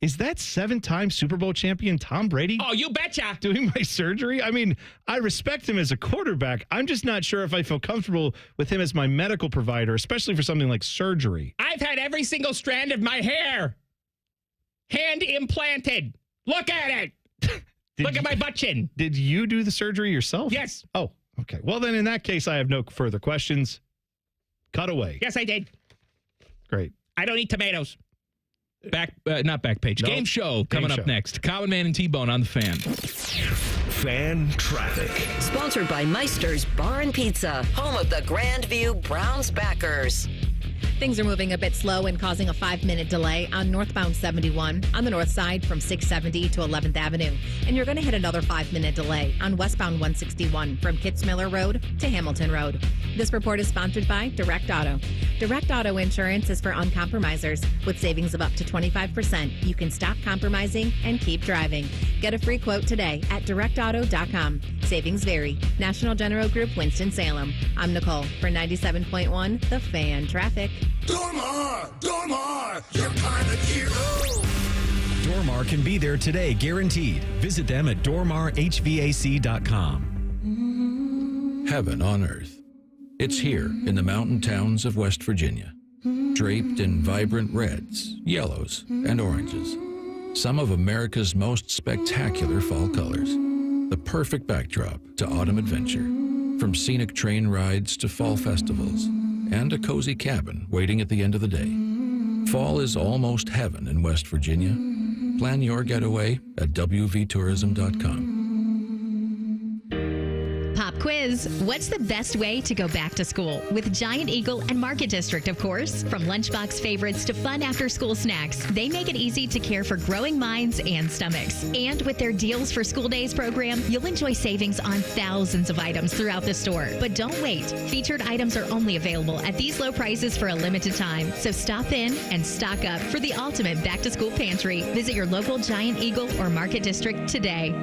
Is that 7-time Super Bowl champion Tom Brady? Oh, you betcha. Doing my surgery? I mean, I respect him as a quarterback. I'm just not sure if I feel comfortable with him as my medical provider, especially for something like surgery. I've had every single strand of my hair hand implanted. Look at it. Look at my butt chin. Did you do the surgery yourself? Yes. Oh, okay. Well, then in that case, I have no further questions. Cut away. Yes, I did. Great. I don't eat tomatoes. Not back page. Nope. Game show coming up next. Common Man and T-Bone on the Fan. Fan traffic. Sponsored by Meister's Bar and Pizza, home of the Grandview Browns backers. Things are moving a bit slow and causing a 5-minute delay on northbound 71 on the north side from 670 to 11th Avenue. And you're going to hit another 5-minute delay on westbound 161 from Kitzmiller Road to Hamilton Road. This report is sponsored by Direct Auto. Direct Auto Insurance is for uncompromisers. With savings of up to 25%, you can stop compromising and keep driving. Get a free quote today at directauto.com. Savings vary. National General Group, Winston-Salem. I'm Nicole for 97.1 The Fan Traffic. Dormar, you're kind of hero. Dormar can be there today, guaranteed. Visit them at dormarhvac.com. Heaven on earth. It's here in the mountain towns of West Virginia, draped in vibrant reds, yellows, and oranges. Some of America's most spectacular fall colors. The perfect backdrop to autumn adventure, from scenic train rides to fall festivals, and a cozy cabin waiting at the end of the day. Fall is almost heaven in West Virginia. Plan your getaway at wvtourism.com. Pop quiz. What's the best way to go back to school? With Giant Eagle and Market District, of course. From lunchbox favorites to fun after-school snacks, they make it easy to care for growing minds and stomachs. And with their Deals for School Days program, you'll enjoy savings on thousands of items throughout the store. But don't wait. Featured items are only available at these low prices for a limited time. So stop in and stock up for the ultimate back-to-school pantry. Visit your local Giant Eagle or Market District today.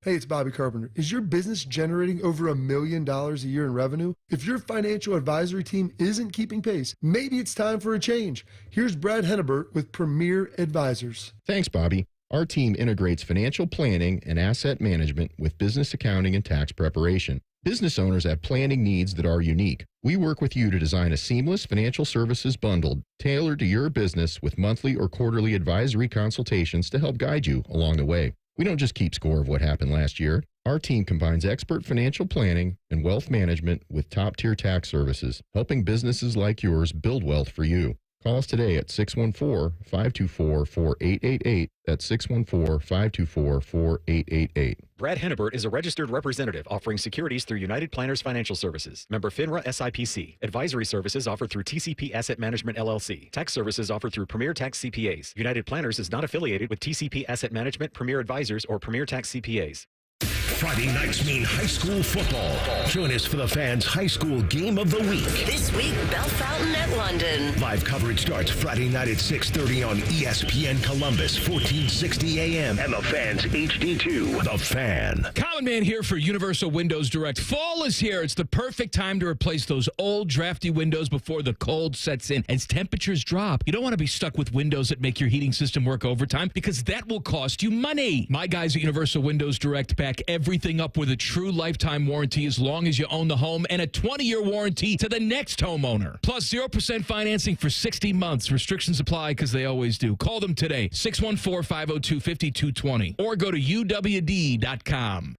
Hey, it's Bobby Carpenter. Is your business generating over $1 million a year in revenue? If your financial advisory team isn't keeping pace, maybe it's time for a change. Here's Brad Hennebert with Premier Advisors. Thanks, Bobby. Our team integrates financial planning and asset management with business accounting and tax preparation. Business owners have planning needs that are unique. We work with you to design a seamless financial services bundle tailored to your business with monthly or quarterly advisory consultations to help guide you along the way. We don't just keep score of what happened last year. Our team combines expert financial planning and wealth management with top-tier tax services, helping businesses like yours build wealth for you. Call us today at 614-524-4888. That's 614-524-4888. Brad Hennebert is a registered representative offering securities through United Planners Financial Services. Member FINRA SIPC. Advisory services offered through TCP Asset Management LLC. Tax services offered through Premier Tax CPAs. United Planners is not affiliated with TCP Asset Management, Premier Advisors, or Premier Tax CPAs. Friday nights mean high school football. Join us for the Fans' high school game of the week. This week, Belfountain at London. Live coverage starts Friday night at 6:30 on ESPN Columbus, 1460 AM, and the Fans HD2. The Fan. Common Man here for Universal Windows Direct. Fall is here. It's the perfect time to replace those old, drafty windows before the cold sets in. As temperatures drop, you don't want to be stuck with windows that make your heating system work overtime because that will cost you money. My guys at Universal Windows Direct back everything up with a true lifetime warranty as long as you own the home and a 20-year warranty to the next homeowner. Plus 0% financing for 60 months. Restrictions apply because they always do. Call them today, 614-502-5220, or go to uwd.com.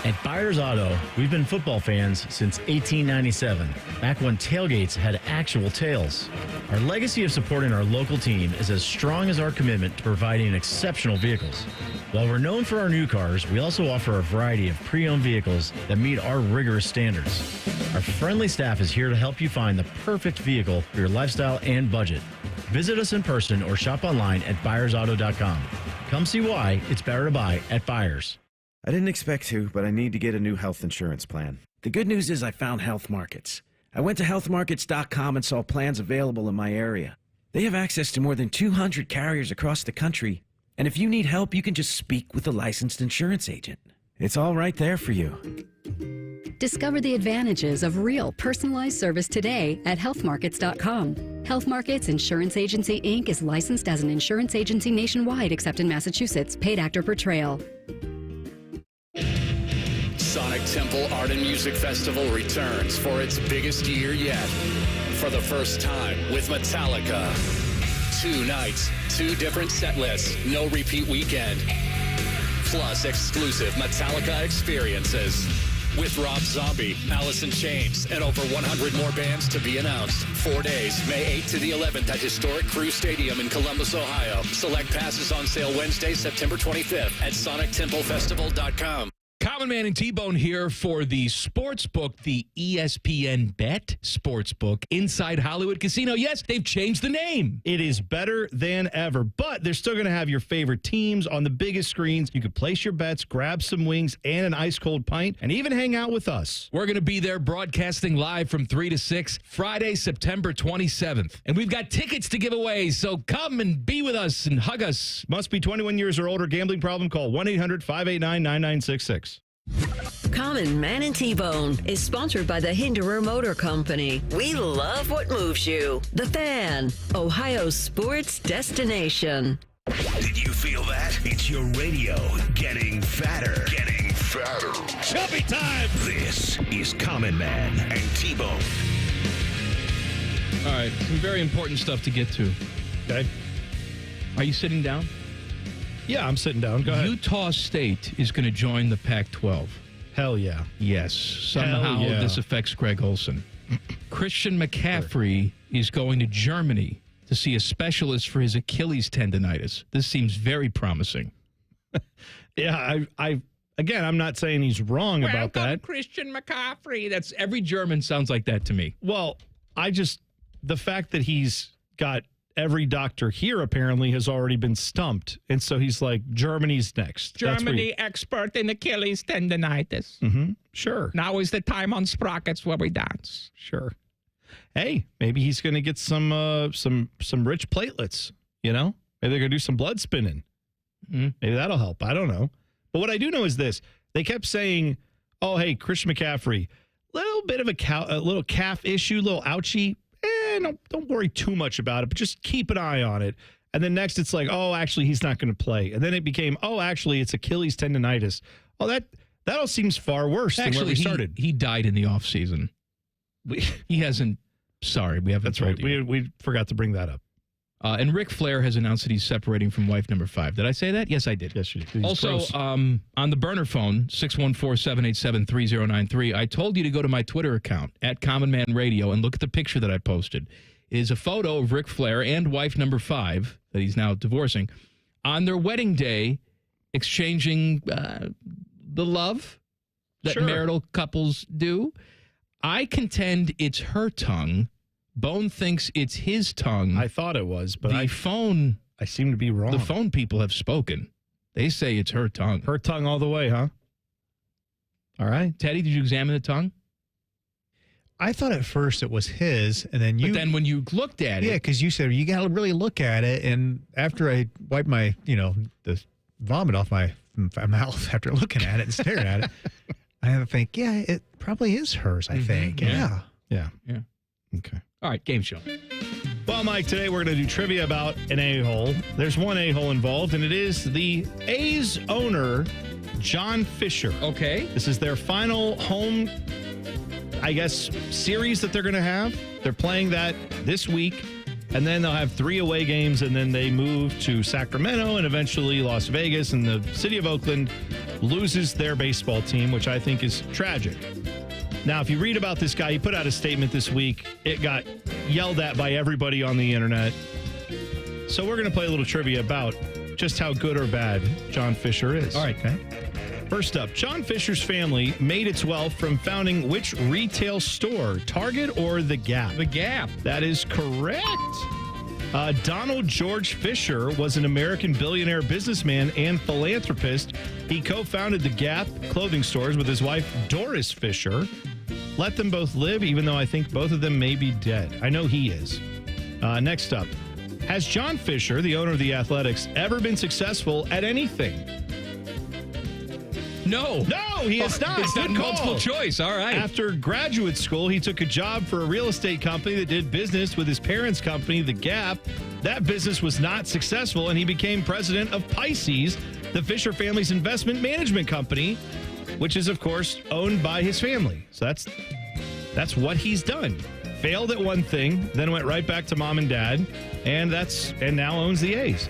At Byers Auto, we've been football fans since 1897, back when tailgates had actual tails. Our legacy of supporting our local team is as strong as our commitment to providing exceptional vehicles. While we're known for our new cars, we also offer a variety of pre-owned vehicles that meet our rigorous standards. Our friendly staff is here to help you find the perfect vehicle for your lifestyle and budget. Visit us in person or shop online at byersauto.com. Come see why it's better to buy at Byers. I didn't expect to, but I need to get a new health insurance plan. The good news is I found Health Markets. I went to healthmarkets.com and saw plans available in my area. They have access to more than 200 carriers across the country. And if you need help, you can just speak with a licensed insurance agent. It's all right there for you. Discover the advantages of real, personalized service today at healthmarkets.com. Health Markets Insurance Agency, Inc. is licensed as an insurance agency nationwide except in Massachusetts. Paid actor per trail. Sonic Temple Art and Music Festival returns for its biggest year yet. For the first time with Metallica. 2 nights, 2 different set lists, no repeat weekend. Plus exclusive Metallica experiences. With Rob Zombie, Alice in Chains, and over 100 more bands to be announced. 4 days, May 8th to the 11th at historic Crew Stadium in Columbus, Ohio. Select passes on sale Wednesday, September 25th at sonictemplefestival.com. Common Man and T-Bone here for the sports book, the ESPN Bet Sportsbook inside Hollywood Casino. Yes, they've changed the name. It is better than ever, but they're still going to have your favorite teams on the biggest screens. You could place your bets, grab some wings and an ice-cold pint, and even hang out with us. We're going to be there broadcasting live from 3 to 6, Friday, September 27th. And we've got tickets to give away, so come and be with us and hug us. Must be 21 years or older. Gambling problem? Call 1-800-589-9966. Common Man and T-Bone is sponsored by the Hinderer Motor Company. We love what moves you. The Fan, Ohio's sports destination. Did you feel that? It's your radio getting fatter. Getting fatter. Chubby time! This is Common Man and T-Bone. All right, some very important stuff to get to. Okay. Are you sitting down? Yeah, I'm sitting down. Go ahead. Utah State is going to join the Pac-12. Hell yeah. Yes. Somehow yeah. This affects Greg Olsen. Christian McCaffrey is going to Germany to see a specialist for his Achilles tendonitis. This seems very promising. Yeah, I'm not saying he's wrong about that. Christian McCaffrey. That's every German sounds like that to me. Well, the fact that he's got every doctor here apparently has already been stumped. And so he's like, Germany's next. Germany expert in Achilles tendonitis. Mm-hmm. Sure. Now is the time on sprockets where we dance. Sure. Hey, maybe he's going to get some rich platelets, you know? Maybe they're going to do some blood spinning. Mm-hmm. Maybe that'll help. I don't know. But what I do know is this. They kept saying, oh, hey, Christian McCaffrey, little bit of a little calf issue, little ouchie. Don't worry too much about it, but just keep an eye on it. And then next it's like, oh, actually, he's not going to play. And then it became, oh, actually, it's Achilles tendonitis. Oh, that all seems far worse than where we started. He died in the offseason. He hasn't. Sorry, we haven't. That's right. We forgot to bring that up. And Ric Flair has announced that he's separating from wife number 5. Did I say that? Yes, I did. Yes, you did. Also, on the burner phone, 614-787-3093, I told you to go to my Twitter account, @CommonManRadio, and look at the picture that I posted. It is a photo of Ric Flair and wife number 5, that he's now divorcing, on their wedding day, exchanging the love that marital couples do. I contend it's her tongue. Bone thinks it's his tongue. I thought it was, but I seem to be wrong. The phone people have spoken. They say it's her tongue. Her tongue all the way, huh? All right. Teddy, did you examine the tongue? I thought at first it was his, and then But then when you looked at it. Yeah, because you said you got to really look at it, and after I wiped my, the vomit off my mouth after looking at it and staring at it, I had to think, yeah, it probably is hers, I think. Yeah. Okay. All right, game show. Well, Mike, today we're going to do trivia about an a-hole. There's one a-hole involved, and it is the A's owner, John Fisher. Okay. This is their final home, I guess, series that they're going to have. They're playing that this week, and then they'll have 3 away games, and then they move to Sacramento and eventually Las Vegas, and the city of Oakland loses their baseball team, which I think is tragic. Now, if you read about this guy, he put out a statement this week. It got yelled at by everybody on the internet. So we're going to play a little trivia about just how good or bad John Fisher is. All right. Okay. First up, John Fisher's family made its wealth from founding which retail store, Target or The Gap? The Gap. That is correct. Donald George Fisher was an American billionaire businessman and philanthropist. He co-founded the Gap clothing stores with his wife, Doris Fisher. Let them both live, even though I think both of them may be dead. I know he is. Next up, has John Fisher, the owner of the Athletics, ever been successful at anything? No, he has not. It's not Good call. multiple choice. All right. After graduate school, he took a job for a real estate company that did business with his parents' company, The Gap. That business was not successful, and he became president of Pisces, the Fisher family's investment management company, which is, of course, owned by his family. So that's what he's done. Failed at one thing, then went right back to mom and dad, and now owns the A's.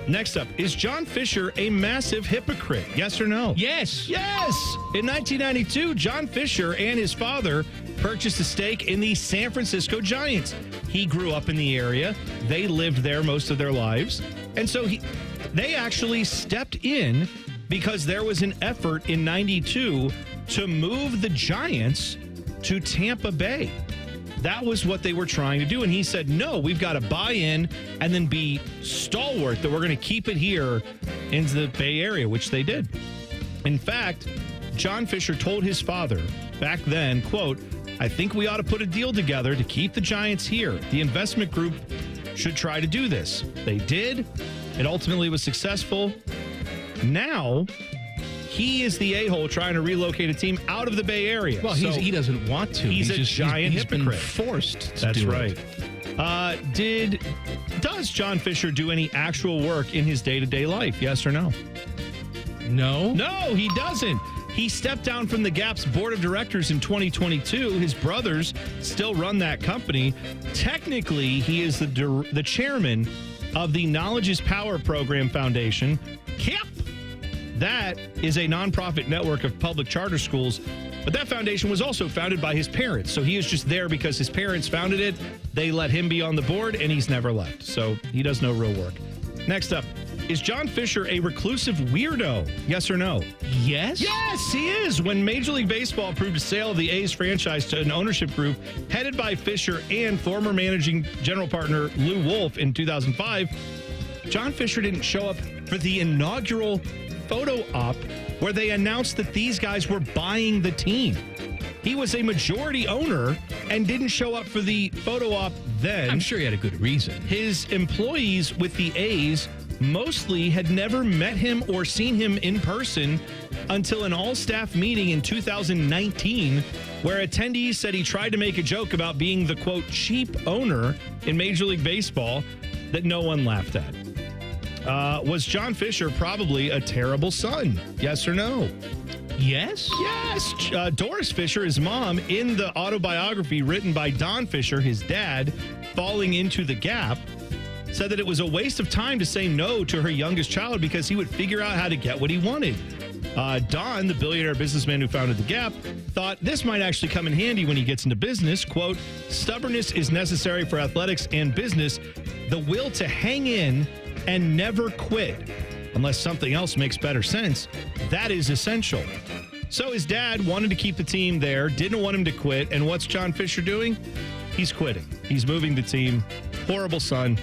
Next up, is John Fisher a massive hypocrite? Yes or no? Yes. Yes! In 1992, John Fisher and his father purchased a stake in the San Francisco Giants. He grew up in the area. They lived there most of their lives. And so they actually stepped in because there was an effort in 92 to move the Giants to Tampa Bay. That was what they were trying to do. And he said, no, we've got to buy in and then be stalwart that we're going to keep it here in the Bay Area, which they did. In fact, John Fisher told his father back then, quote, I think we ought to put a deal together to keep the Giants here. The investment group should try to do this. They did. It ultimately was successful. Now, he is the a-hole trying to relocate a team out of the Bay Area. Well, he doesn't want to. He's a giant hypocrite. hypocrite. Forced to That's do right. Does John Fisher do any actual work in his day-to-day life? Yes or no? No. No, he doesn't. He stepped down from the Gap's board of directors in 2022. His brothers still run that company. Technically, he is the chairman of the Knowledge is Power Program Foundation. KIP. That is a nonprofit network of public charter schools, but that foundation was also founded by his parents. So he is just there because his parents founded it. They let him be on the board, and he's never left. So he does no real work. Next up, is John Fisher a reclusive weirdo? Yes or no? Yes. Yes, he is. When Major League Baseball approved a sale of the A's franchise to an ownership group headed by Fisher and former managing general partner Lou Wolf in 2005, John Fisher didn't show up for the inaugural photo op where they announced that these guys were buying the team. He was a majority owner and didn't show up for the photo op then. I'm sure he had a good reason. His employees with the A's mostly had never met him or seen him in person until an all-staff meeting in 2019 where attendees said he tried to make a joke about being the, quote, cheap owner in Major League Baseball that no one laughed at. Was John Fisher probably a terrible son? Yes or no? Yes. Yes. Doris Fisher, his mom, in the autobiography written by Don Fisher, his dad, falling into the Gap, said that it was a waste of time to say no to her youngest child because he would figure out how to get what he wanted. Don, the billionaire businessman who founded the Gap, thought this might actually come in handy when he gets into business. Quote, stubbornness is necessary for athletics and business. The will to hang in and never quit, unless something else makes better sense, that is essential. So his dad wanted to keep the team there, didn't want him to quit, and what's John Fisher doing? He's quitting. He's moving the team. Horrible son.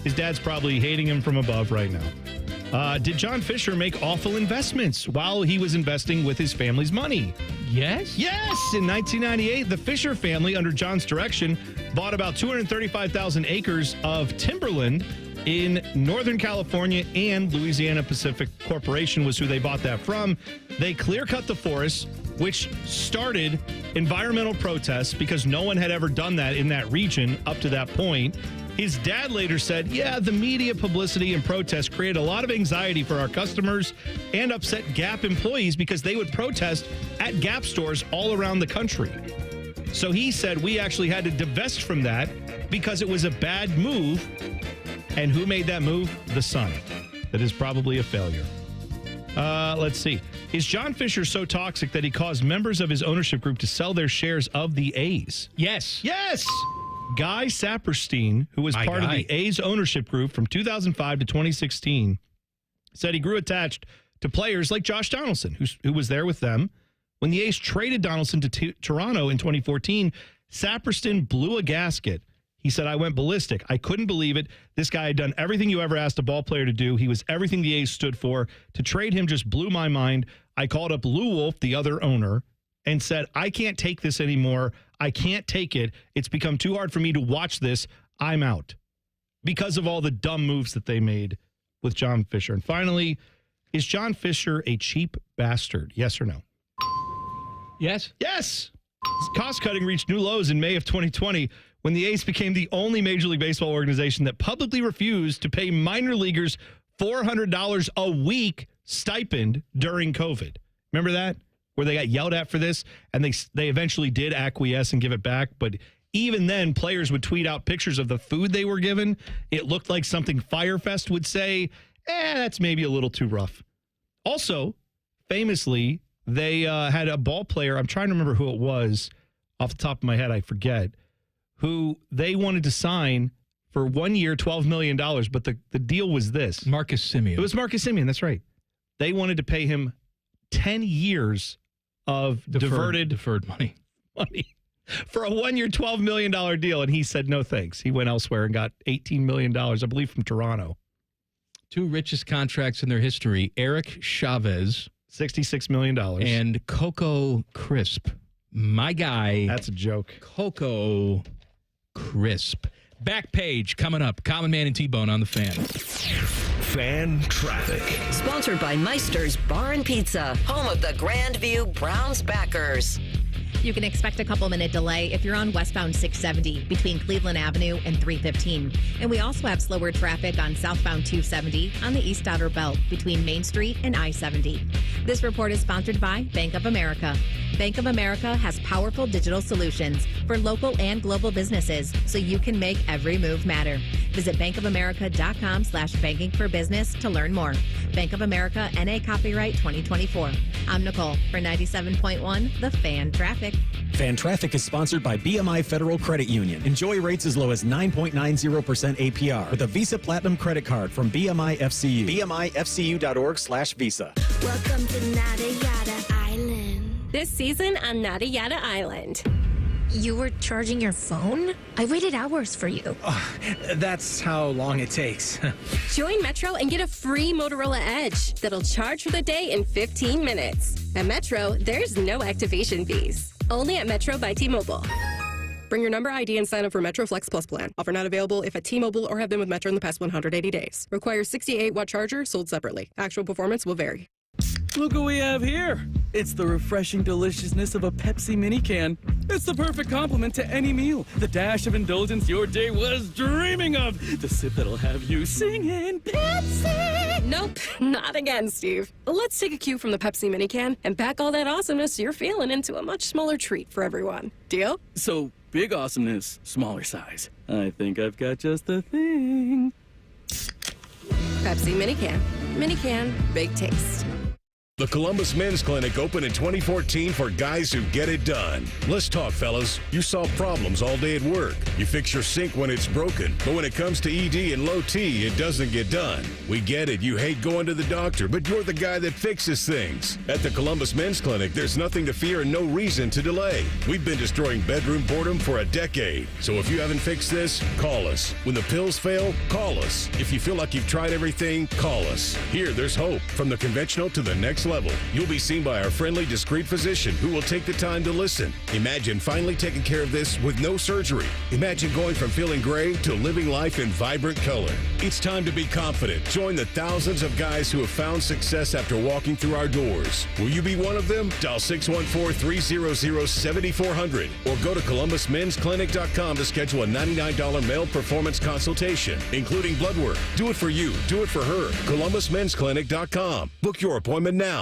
His dad's probably hating him from above right now. Did John Fisher make awful investments while he was investing with his family's money? Yes. Yes. In 1998, the Fisher family, under John's direction, bought about 235,000 acres of timberland in Northern California, and Louisiana Pacific Corporation was who they bought that from. They clear-cut the forest, which started environmental protests because no one had ever done that in that region up to that point. His dad later said, yeah, the media publicity and protests created a lot of anxiety for our customers and upset Gap employees because they would protest at Gap stores all around the country. So he said we actually had to divest from that because it was a bad move. And who made that move? The son. That is probably a failure. Let's see. Is John Fisher so toxic that he caused members of his ownership group to sell their shares of the A's? Yes. Yes. Guy Saperstein, who was part of the A's ownership group from 2005 to 2016, said he grew attached to players like Josh Donaldson, who was there with them. When the A's traded Donaldson to Toronto in 2014, Saperstein blew a gasket. He said, I went ballistic. I couldn't believe it. This guy had done everything you ever asked a ball player to do. He was everything the A's stood for. To trade him just blew my mind. I called up Lou Wolf, the other owner, and said, I can't take this anymore. I can't take it. It's become too hard for me to watch this. I'm out. Because of all the dumb moves that they made with John Fisher. And finally, Is John Fisher a cheap bastard? Yes or no? Yes. Yes. Cost cutting reached new lows in May of 2020 when the A's became the only Major League Baseball organization that publicly refused to pay minor leaguers $400 a week stipend during COVID. Remember that? Where they got yelled at for this, and they eventually did acquiesce and give it back. But even then, players would tweet out pictures of the food they were given. It looked like something Firefest would say, that's maybe a little too rough. Also, famously, they had a ball player, I'm trying to remember who it was, off the top of my head, I forget, who they wanted to sign for 1 year, $12 million, but the deal was this. Marcus Semien. It was Marcus Semien, that's right. They wanted to pay him 10 years of deferred money for a 1 year, $12 million deal, and he said no thanks. He went elsewhere and got $18 million, I believe, from Toronto. Two richest contracts in their history, Eric Chavez, $66 million. And Coco Crisp. My guy. That's a joke. Coco Crisp. Back page coming up. Common Man and T-Bone on the Fan. Fan traffic. Sponsored by Meister's Bar and Pizza, home of the Grandview Browns backers. You can expect a couple-minute delay if you're on westbound 670 between Cleveland Avenue and 315. And we also have slower traffic on southbound 270 on the East Outer Belt between Main Street and I-70. This report is sponsored by Bank of America. Bank of America has powerful digital solutions for local and global businesses so you can make every move matter. Visit bankofamerica.com/banking for business to learn more. Bank of America, NA copyright 2024. I'm Nicole for 97.1 The Fan Traffic. Fan Traffic is sponsored by BMI Federal Credit Union. Enjoy rates as low as 9.90% APR with a Visa Platinum credit card from BMI FCU. BMIFCU.org/Visa. Welcome to Nada Yada Island. This season on Nada Yada Island. You were charging your phone? I waited hours for you. That's how long it takes. Join Metro and get a free Motorola Edge that'll charge for the day in 15 minutes. At Metro, there's no activation fees. Only at Metro by T-Mobile. Bring your number ID and sign up for Metro Flex Plus plan. Offer not available if at T-Mobile or have been with Metro in the past 180 days. Requires 68-watt charger sold separately. Actual performance will vary. Look what we have here. It's the refreshing deliciousness of a Pepsi mini can. It's the perfect complement to any meal. The dash of indulgence your day was dreaming of. The sip that'll have you singing Pepsi. Nope, not again, Steve. Let's take a cue from the Pepsi mini can and pack all that awesomeness you're feeling into a much smaller treat for everyone. Deal? So, big awesomeness, smaller size. I think I've got just the thing. Pepsi mini can. Mini can, big taste. The Columbus Men's Clinic opened in 2014 for guys who get it done. Let's talk, fellas. You solve problems all day at work. You fix your sink when it's broken. But when it comes to ED and low T, it doesn't get done. We get it. You hate going to the doctor, but you're the guy that fixes things. At the Columbus Men's Clinic, there's nothing to fear and no reason to delay. We've been destroying bedroom boredom for a decade. So if you haven't fixed this, call us. When the pills fail, call us. If you feel like you've tried everything, call us. Here, there's hope. From the conventional to the next level. You'll be seen by our friendly, discreet physician who will take the time to listen. Imagine finally taking care of this with no surgery. Imagine going from feeling gray to living life in vibrant color. It's time to be confident. Join the thousands of guys who have found success after walking through our doors. Will you be one of them? Dial 614-300-7400 or go to ColumbusMen'sClinic.com to schedule a $99 male performance consultation, including blood work. Do it for you. Do it for her. ColumbusMen'sClinic.com. Book your appointment now.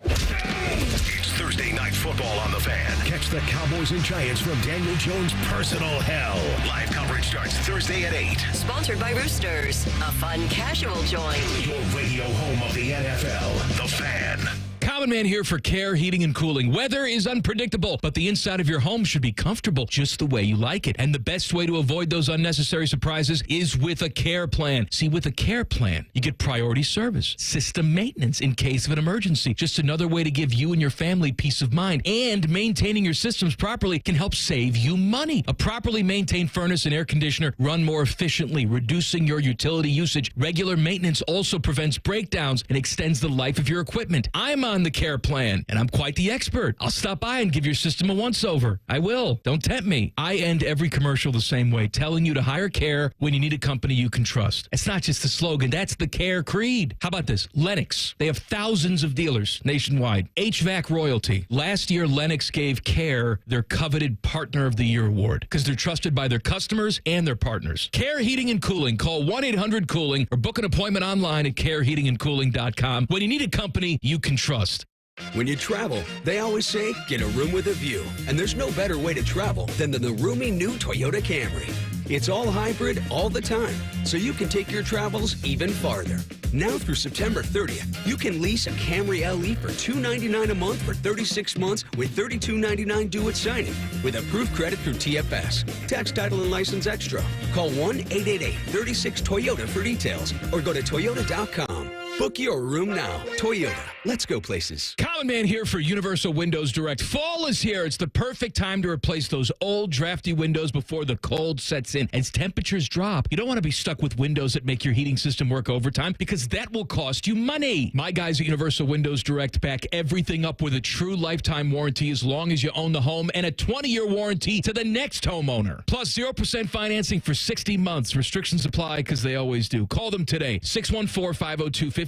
It's Thursday Night Football on the Fan. Catch the Cowboys and Giants from Daniel Jones' personal hell. Live coverage starts Thursday at 8. Sponsored by Roosters, a fun casual joint. Your radio home of the NFL, The Fan. Common Man here for Care Heating and Cooling. Weather is unpredictable, but the inside of your home should be comfortable just the way you like it. And the best way to avoid those unnecessary surprises is with a care plan. See, with a care plan, you get priority service, system maintenance in case of an emergency. Just another way to give you and your family peace of mind. And maintaining your systems properly can help save you money. A properly maintained furnace and air conditioner run more efficiently, reducing your utility usage. Regular maintenance also prevents breakdowns and extends the life of your equipment. I'm on the care plan, and I'm quite the expert. I'll stop by and give your system a once-over. I will. Don't tempt me. I end every commercial the same way, telling you to hire care when you need a company you can trust. It's not just the slogan. That's the care creed. How about this? Lennox. They have thousands of dealers nationwide. HVAC royalty. Last year, Lennox gave Care their coveted Partner of the Year award because they're trusted by their customers and their partners. Care Heating and Cooling. Call 1-800-COOLING or book an appointment online at careheatingandcooling.com when you need a company you can trust. When you travel, they always say, get a room with a view. And there's no better way to travel than the roomy new Toyota Camry. It's all hybrid all the time, so you can take your travels even farther. Now through September 30th, you can lease a Camry LE for $299 a month for 36 months with $32.99 due at signing with approved credit through TFS. Tax, title, and license extra. Call 1-888-36-TOYOTA for details or go to Toyota.com. Book your room now. Toyota. Let's go places. Common Man here for Universal Windows Direct. Fall is here. It's the perfect time to replace those old, drafty windows before the cold sets in. As temperatures drop, you don't want to be stuck with windows that make your heating system work overtime because that will cost you money. My guys at Universal Windows Direct back everything up with a true lifetime warranty as long as you own the home and a 20-year warranty to the next homeowner. Plus 0% financing for 60 months. Restrictions apply because they always do. Call them today, 614-502-5220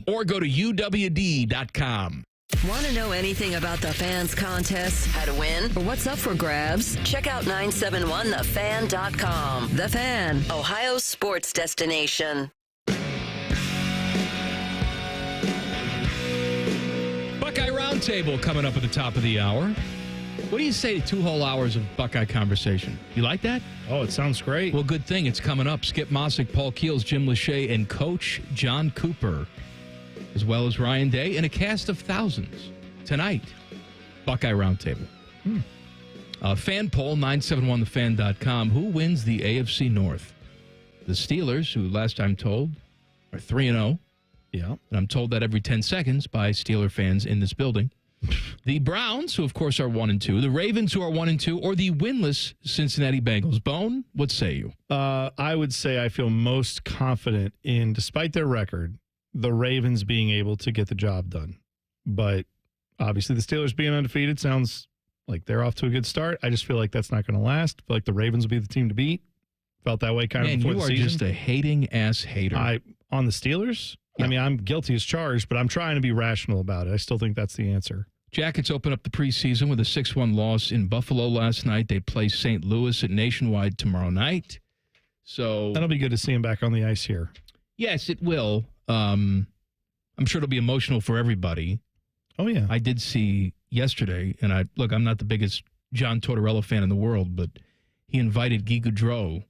or go to UWD.com. Want to know anything about the Fans contest, how to win, or what's up for grabs? Check out 971thefan.com. The Fan, Ohio's sports destination. Buckeye Roundtable coming up at the top of the hour. What do you say to 2 whole hours of Buckeye conversation? You like that? Oh, it sounds great. Well, good thing. It's coming up. Skip Mossick, Paul Keels, Jim Lachey, and Coach John Cooper, as well as Ryan Day, and a cast of thousands tonight. Buckeye Roundtable. Fan poll, 971thefan.com. Who wins the AFC North? The Steelers, who last I'm told are 3-0. Yeah. And I'm told that every 10 seconds by Steeler fans in this building. The Browns, who of course are 1-2, the Ravens, who are 1-2, or the winless Cincinnati Bengals. Bone, what say you? I would say I feel most confident in, despite their record, the Ravens being able to get the job done. But obviously the Steelers being undefeated sounds like they're off to a good start. I just feel like that's not going to last. I feel like the Ravens will be the team to beat. Felt that way kind of before the season. You are just a hating ass hater. On the Steelers? Yeah. I mean, I'm guilty as charged, but I'm trying to be rational about it. I still think that's the answer. Jackets open up the preseason with a 6-1 loss in Buffalo last night. They play St. Louis at Nationwide tomorrow night. So that'll be good to see him back on the ice here. Yes, it will. I'm sure it'll be emotional for everybody. Oh, yeah. I did see yesterday, and I'm not the biggest John Tortorella fan in the world, but he invited Guy Gaudreau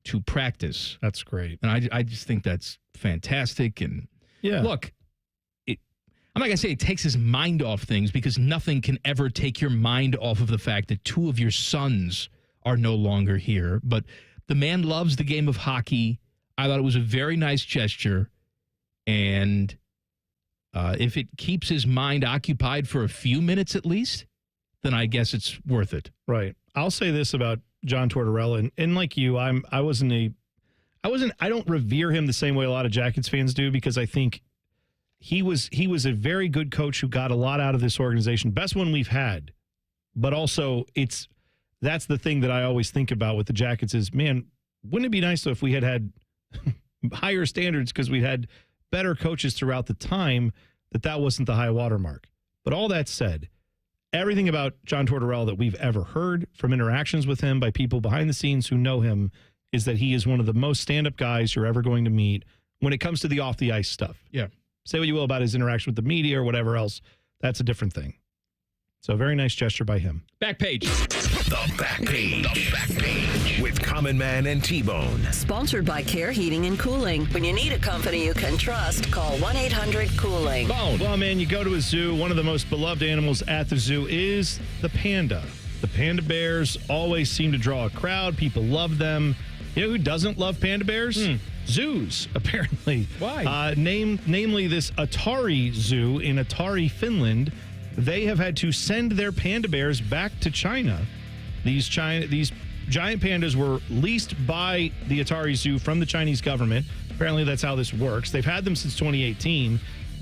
to practice. That's great. And I just think that's fantastic. And yeah. Look, I'm not going to say it takes his mind off things because nothing can ever take your mind off of the fact that 2 of your sons are no longer here. But the man loves the game of hockey. I thought it was a very nice gesture. And if it keeps his mind occupied for a few minutes at least, then I guess it's worth it. Right. I'll say this about John Tortorella, and like you, I don't revere him the same way a lot of Jackets fans do because I think he was a very good coach who got a lot out of this organization. Best one we've had. But also that's the thing that I always think about with the Jackets is, man, wouldn't it be nice though if we had higher standards because we had better coaches throughout the time that wasn't the high watermark. But all that said, everything about John Tortorella that we've ever heard from interactions with him by people behind the scenes who know him is that he is one of the most stand-up guys you're ever going to meet when it comes to the off-the-ice stuff. Yeah. Say what you will about his interaction with the media or whatever else. That's a different thing. So a very nice gesture by him. Back page. The back page. The back page with Common Man and T-Bone. Sponsored by Care Heating and Cooling. When you need a company you can trust, call 1-800-COOLING. Well, man, you go to a zoo. One of the most beloved animals at the zoo is the panda. The panda bears always seem to draw a crowd. People love them. You know who doesn't love panda bears? Zoos, apparently. Why? Namely this Atari Zoo in Atari, Finland. They have had to send their panda bears back to China. These giant pandas were leased by the Atari Zoo from the Chinese government. Apparently that's how this works. They've had them since 2018.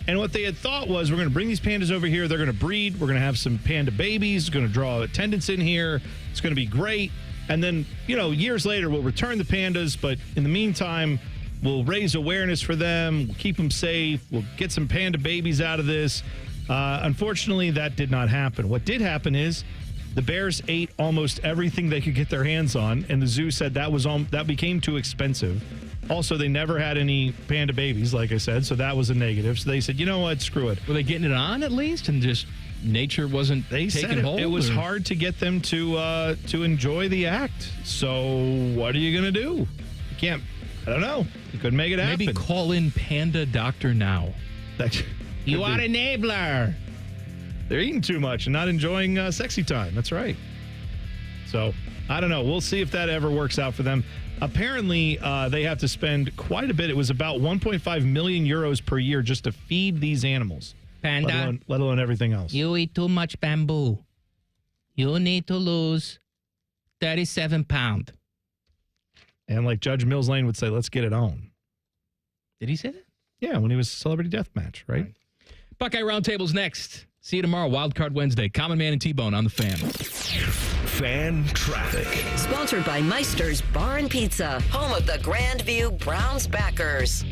And what they had thought was, we're going to bring these pandas over here. They're going to breed. We're going to have some panda babies. Going to draw attendance in here. It's going to be great. And then, years later, we'll return the pandas. But in the meantime, we'll raise awareness for them. We'll keep them safe. We'll get some panda babies out of this. Unfortunately, that did not happen. What did happen is the bears ate almost everything they could get their hands on. And the zoo said that became too expensive. Also, they never had any panda babies, like I said, so that was a negative. So they said, you know what, screw it. Were they getting it on at least, and just nature wasn't taking hold? It was hard to get them to enjoy the act. So what are you going to do? You can't. I don't know. You couldn't make it happen. Maybe call in Panda Doctor now. You are an enabler. They're eating too much and not enjoying sexy time. That's right. So I don't know. We'll see if that ever works out for them. Apparently, they have to spend quite a bit. It was about 1.5 million euros per year just to feed these animals. Panda. Let alone everything else. You eat too much bamboo. You need to lose 37 pounds. And like Judge Mills Lane would say, let's get it on. Did he say that? Yeah, when he was Celebrity Deathmatch, right? Buckeye Roundtable's next. See you tomorrow, Wildcard Wednesday. Common Man and T-Bone on the Fan. Fan traffic. Sponsored by Meister's Bar and Pizza, home of the Grandview Browns backers.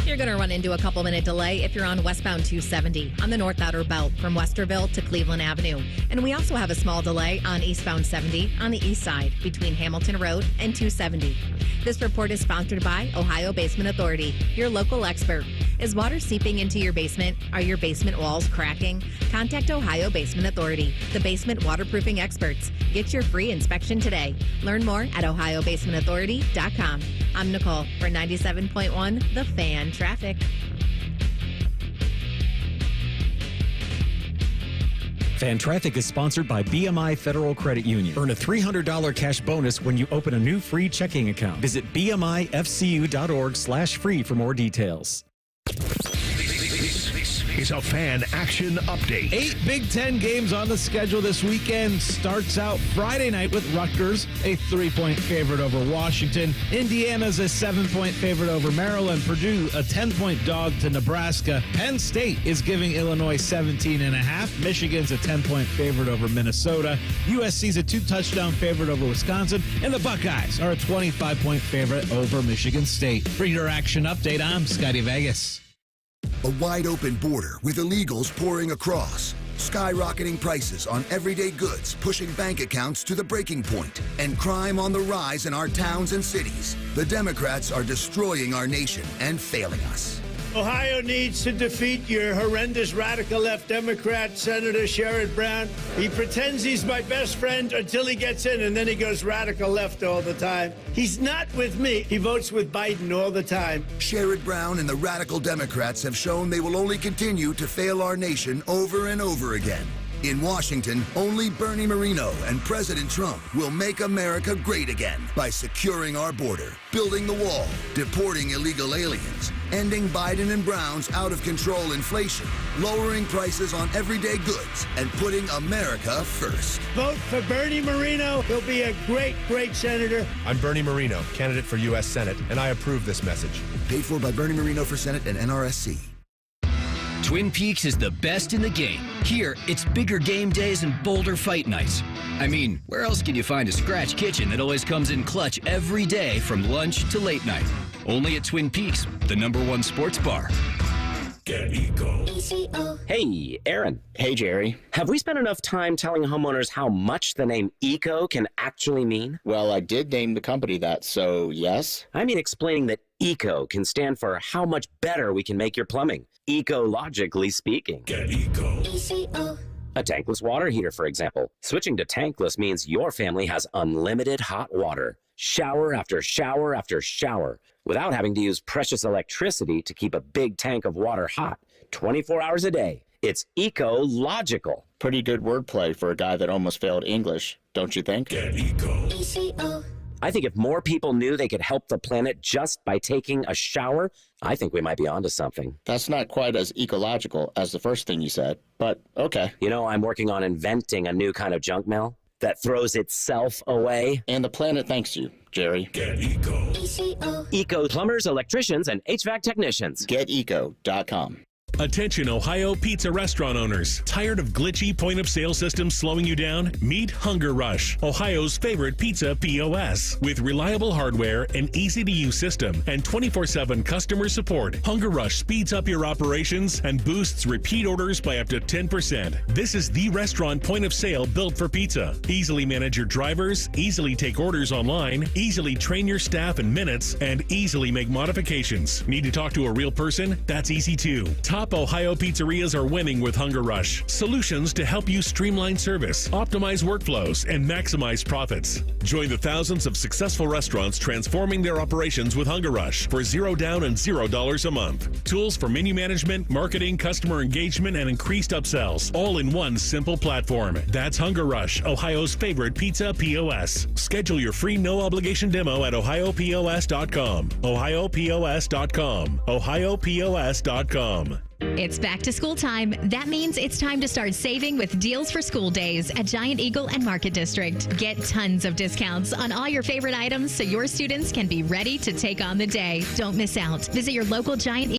You're going to run into a couple-minute delay if you're on westbound 270 on the North Outer Belt from Westerville to Cleveland Avenue. And we also have a small delay on eastbound 70 on the east side between Hamilton Road and 270. This report is sponsored by Ohio Basement Authority, your local expert. Is water seeping into your basement? Are your basement walls cracking? Contact Ohio Basement Authority, the basement waterproofing experts. Get your free inspection today. Learn more at ohiobasementauthority.com. I'm Nicole for 97.1 The Fan Traffic. Fan Traffic is sponsored by BMI Federal Credit Union. Earn a $300 cash bonus when you open a new free checking account. Visit bmifcu.org/free for more details. Is a Fan Action Update. 8 Big Ten games on the schedule this weekend. Starts out Friday night with Rutgers, a 3-point favorite over Washington. Indiana's a 7-point favorite over Maryland. Purdue, a 10-point dog to Nebraska. Penn State is giving Illinois 17.5. Michigan's a 10-point favorite over Minnesota. USC's a 2-touchdown favorite over Wisconsin. And the Buckeyes are a 25-point favorite over Michigan State. For your action update, I'm Scotty Vegas. A wide-open border with illegals pouring across, skyrocketing prices on everyday goods pushing bank accounts to the breaking point, and crime on the rise in our towns and cities. The Democrats are destroying our nation and failing us. Ohio needs to defeat your horrendous radical left Democrat, Senator Sherrod Brown. He pretends he's my best friend until he gets in, and then he goes radical left all the time. He's not with me. He votes with Biden all the time. Sherrod Brown and the radical Democrats have shown they will only continue to fail our nation over and over again. In Washington, only Bernie Moreno and President Trump will make America great again by securing our border, building the wall, deporting illegal aliens, ending Biden and Brown's out-of-control inflation, lowering prices on everyday goods, and putting America first. Vote for Bernie Moreno. He'll be a great, great senator. I'm Bernie Moreno, candidate for U.S. Senate, and I approve this message. Paid for by Bernie Moreno for Senate and NRSC. Twin Peaks is the best in the game. Here, it's bigger game days and bolder fight nights. I mean, where else can you find a scratch kitchen that always comes in clutch every day from lunch to late night? Only at Twin Peaks, the #1 sports bar. Get Eco. Hey, Aaron. Hey, Jerry. Have we spent enough time telling homeowners how much the name Eco can actually mean? Well, I did name the company that, so yes. I mean explaining that Eco can stand for how much better we can make your plumbing. Ecologically speaking. Get Eco. A tankless water heater, for example. Switching to tankless means your family has unlimited hot water. Shower after shower after shower, without having to use precious electricity to keep a big tank of water hot 24 hours a day. It's ecological. Pretty good wordplay for a guy that almost failed English, don't you think? Get Eco. I think if more people knew they could help the planet just by taking a shower, I think we might be onto something. That's not quite as ecological as the first thing you said, but okay. You know, I'm working on inventing a new kind of junk mail that throws itself away. And the planet thanks you, Jerry. Get Eco. Eco plumbers, electricians, and HVAC technicians. GetEco.com. Attention Ohio pizza restaurant owners. Tired of glitchy point-of-sale systems slowing you down? Meet Hunger Rush, Ohio's favorite pizza POS. With reliable hardware, an easy-to-use system, and 24/7 customer support, Hunger Rush speeds up your operations and boosts repeat orders by up to 10%. This is the restaurant point-of-sale built for pizza. Easily manage your drivers, easily take orders online, easily train your staff in minutes, and easily make modifications. Need to talk to a real person? That's easy too. Top Ohio pizzerias are winning with Hunger Rush. Solutions to help you streamline service, optimize workflows, and maximize profits. Join the thousands of successful restaurants transforming their operations with Hunger Rush for $0 down and $0 a month. Tools for menu management, marketing, customer engagement, and increased upsells, all in one simple platform. That's Hunger Rush, Ohio's favorite pizza POS. Schedule your free no-obligation demo at ohiopos.com. ohiopos.com. ohiopos.com. It's back to school time. That means it's time to start saving with deals for school days at Giant Eagle and Market District. Get tons of discounts on all your favorite items so your students can be ready to take on the day. Don't miss out. Visit your local Giant Eagle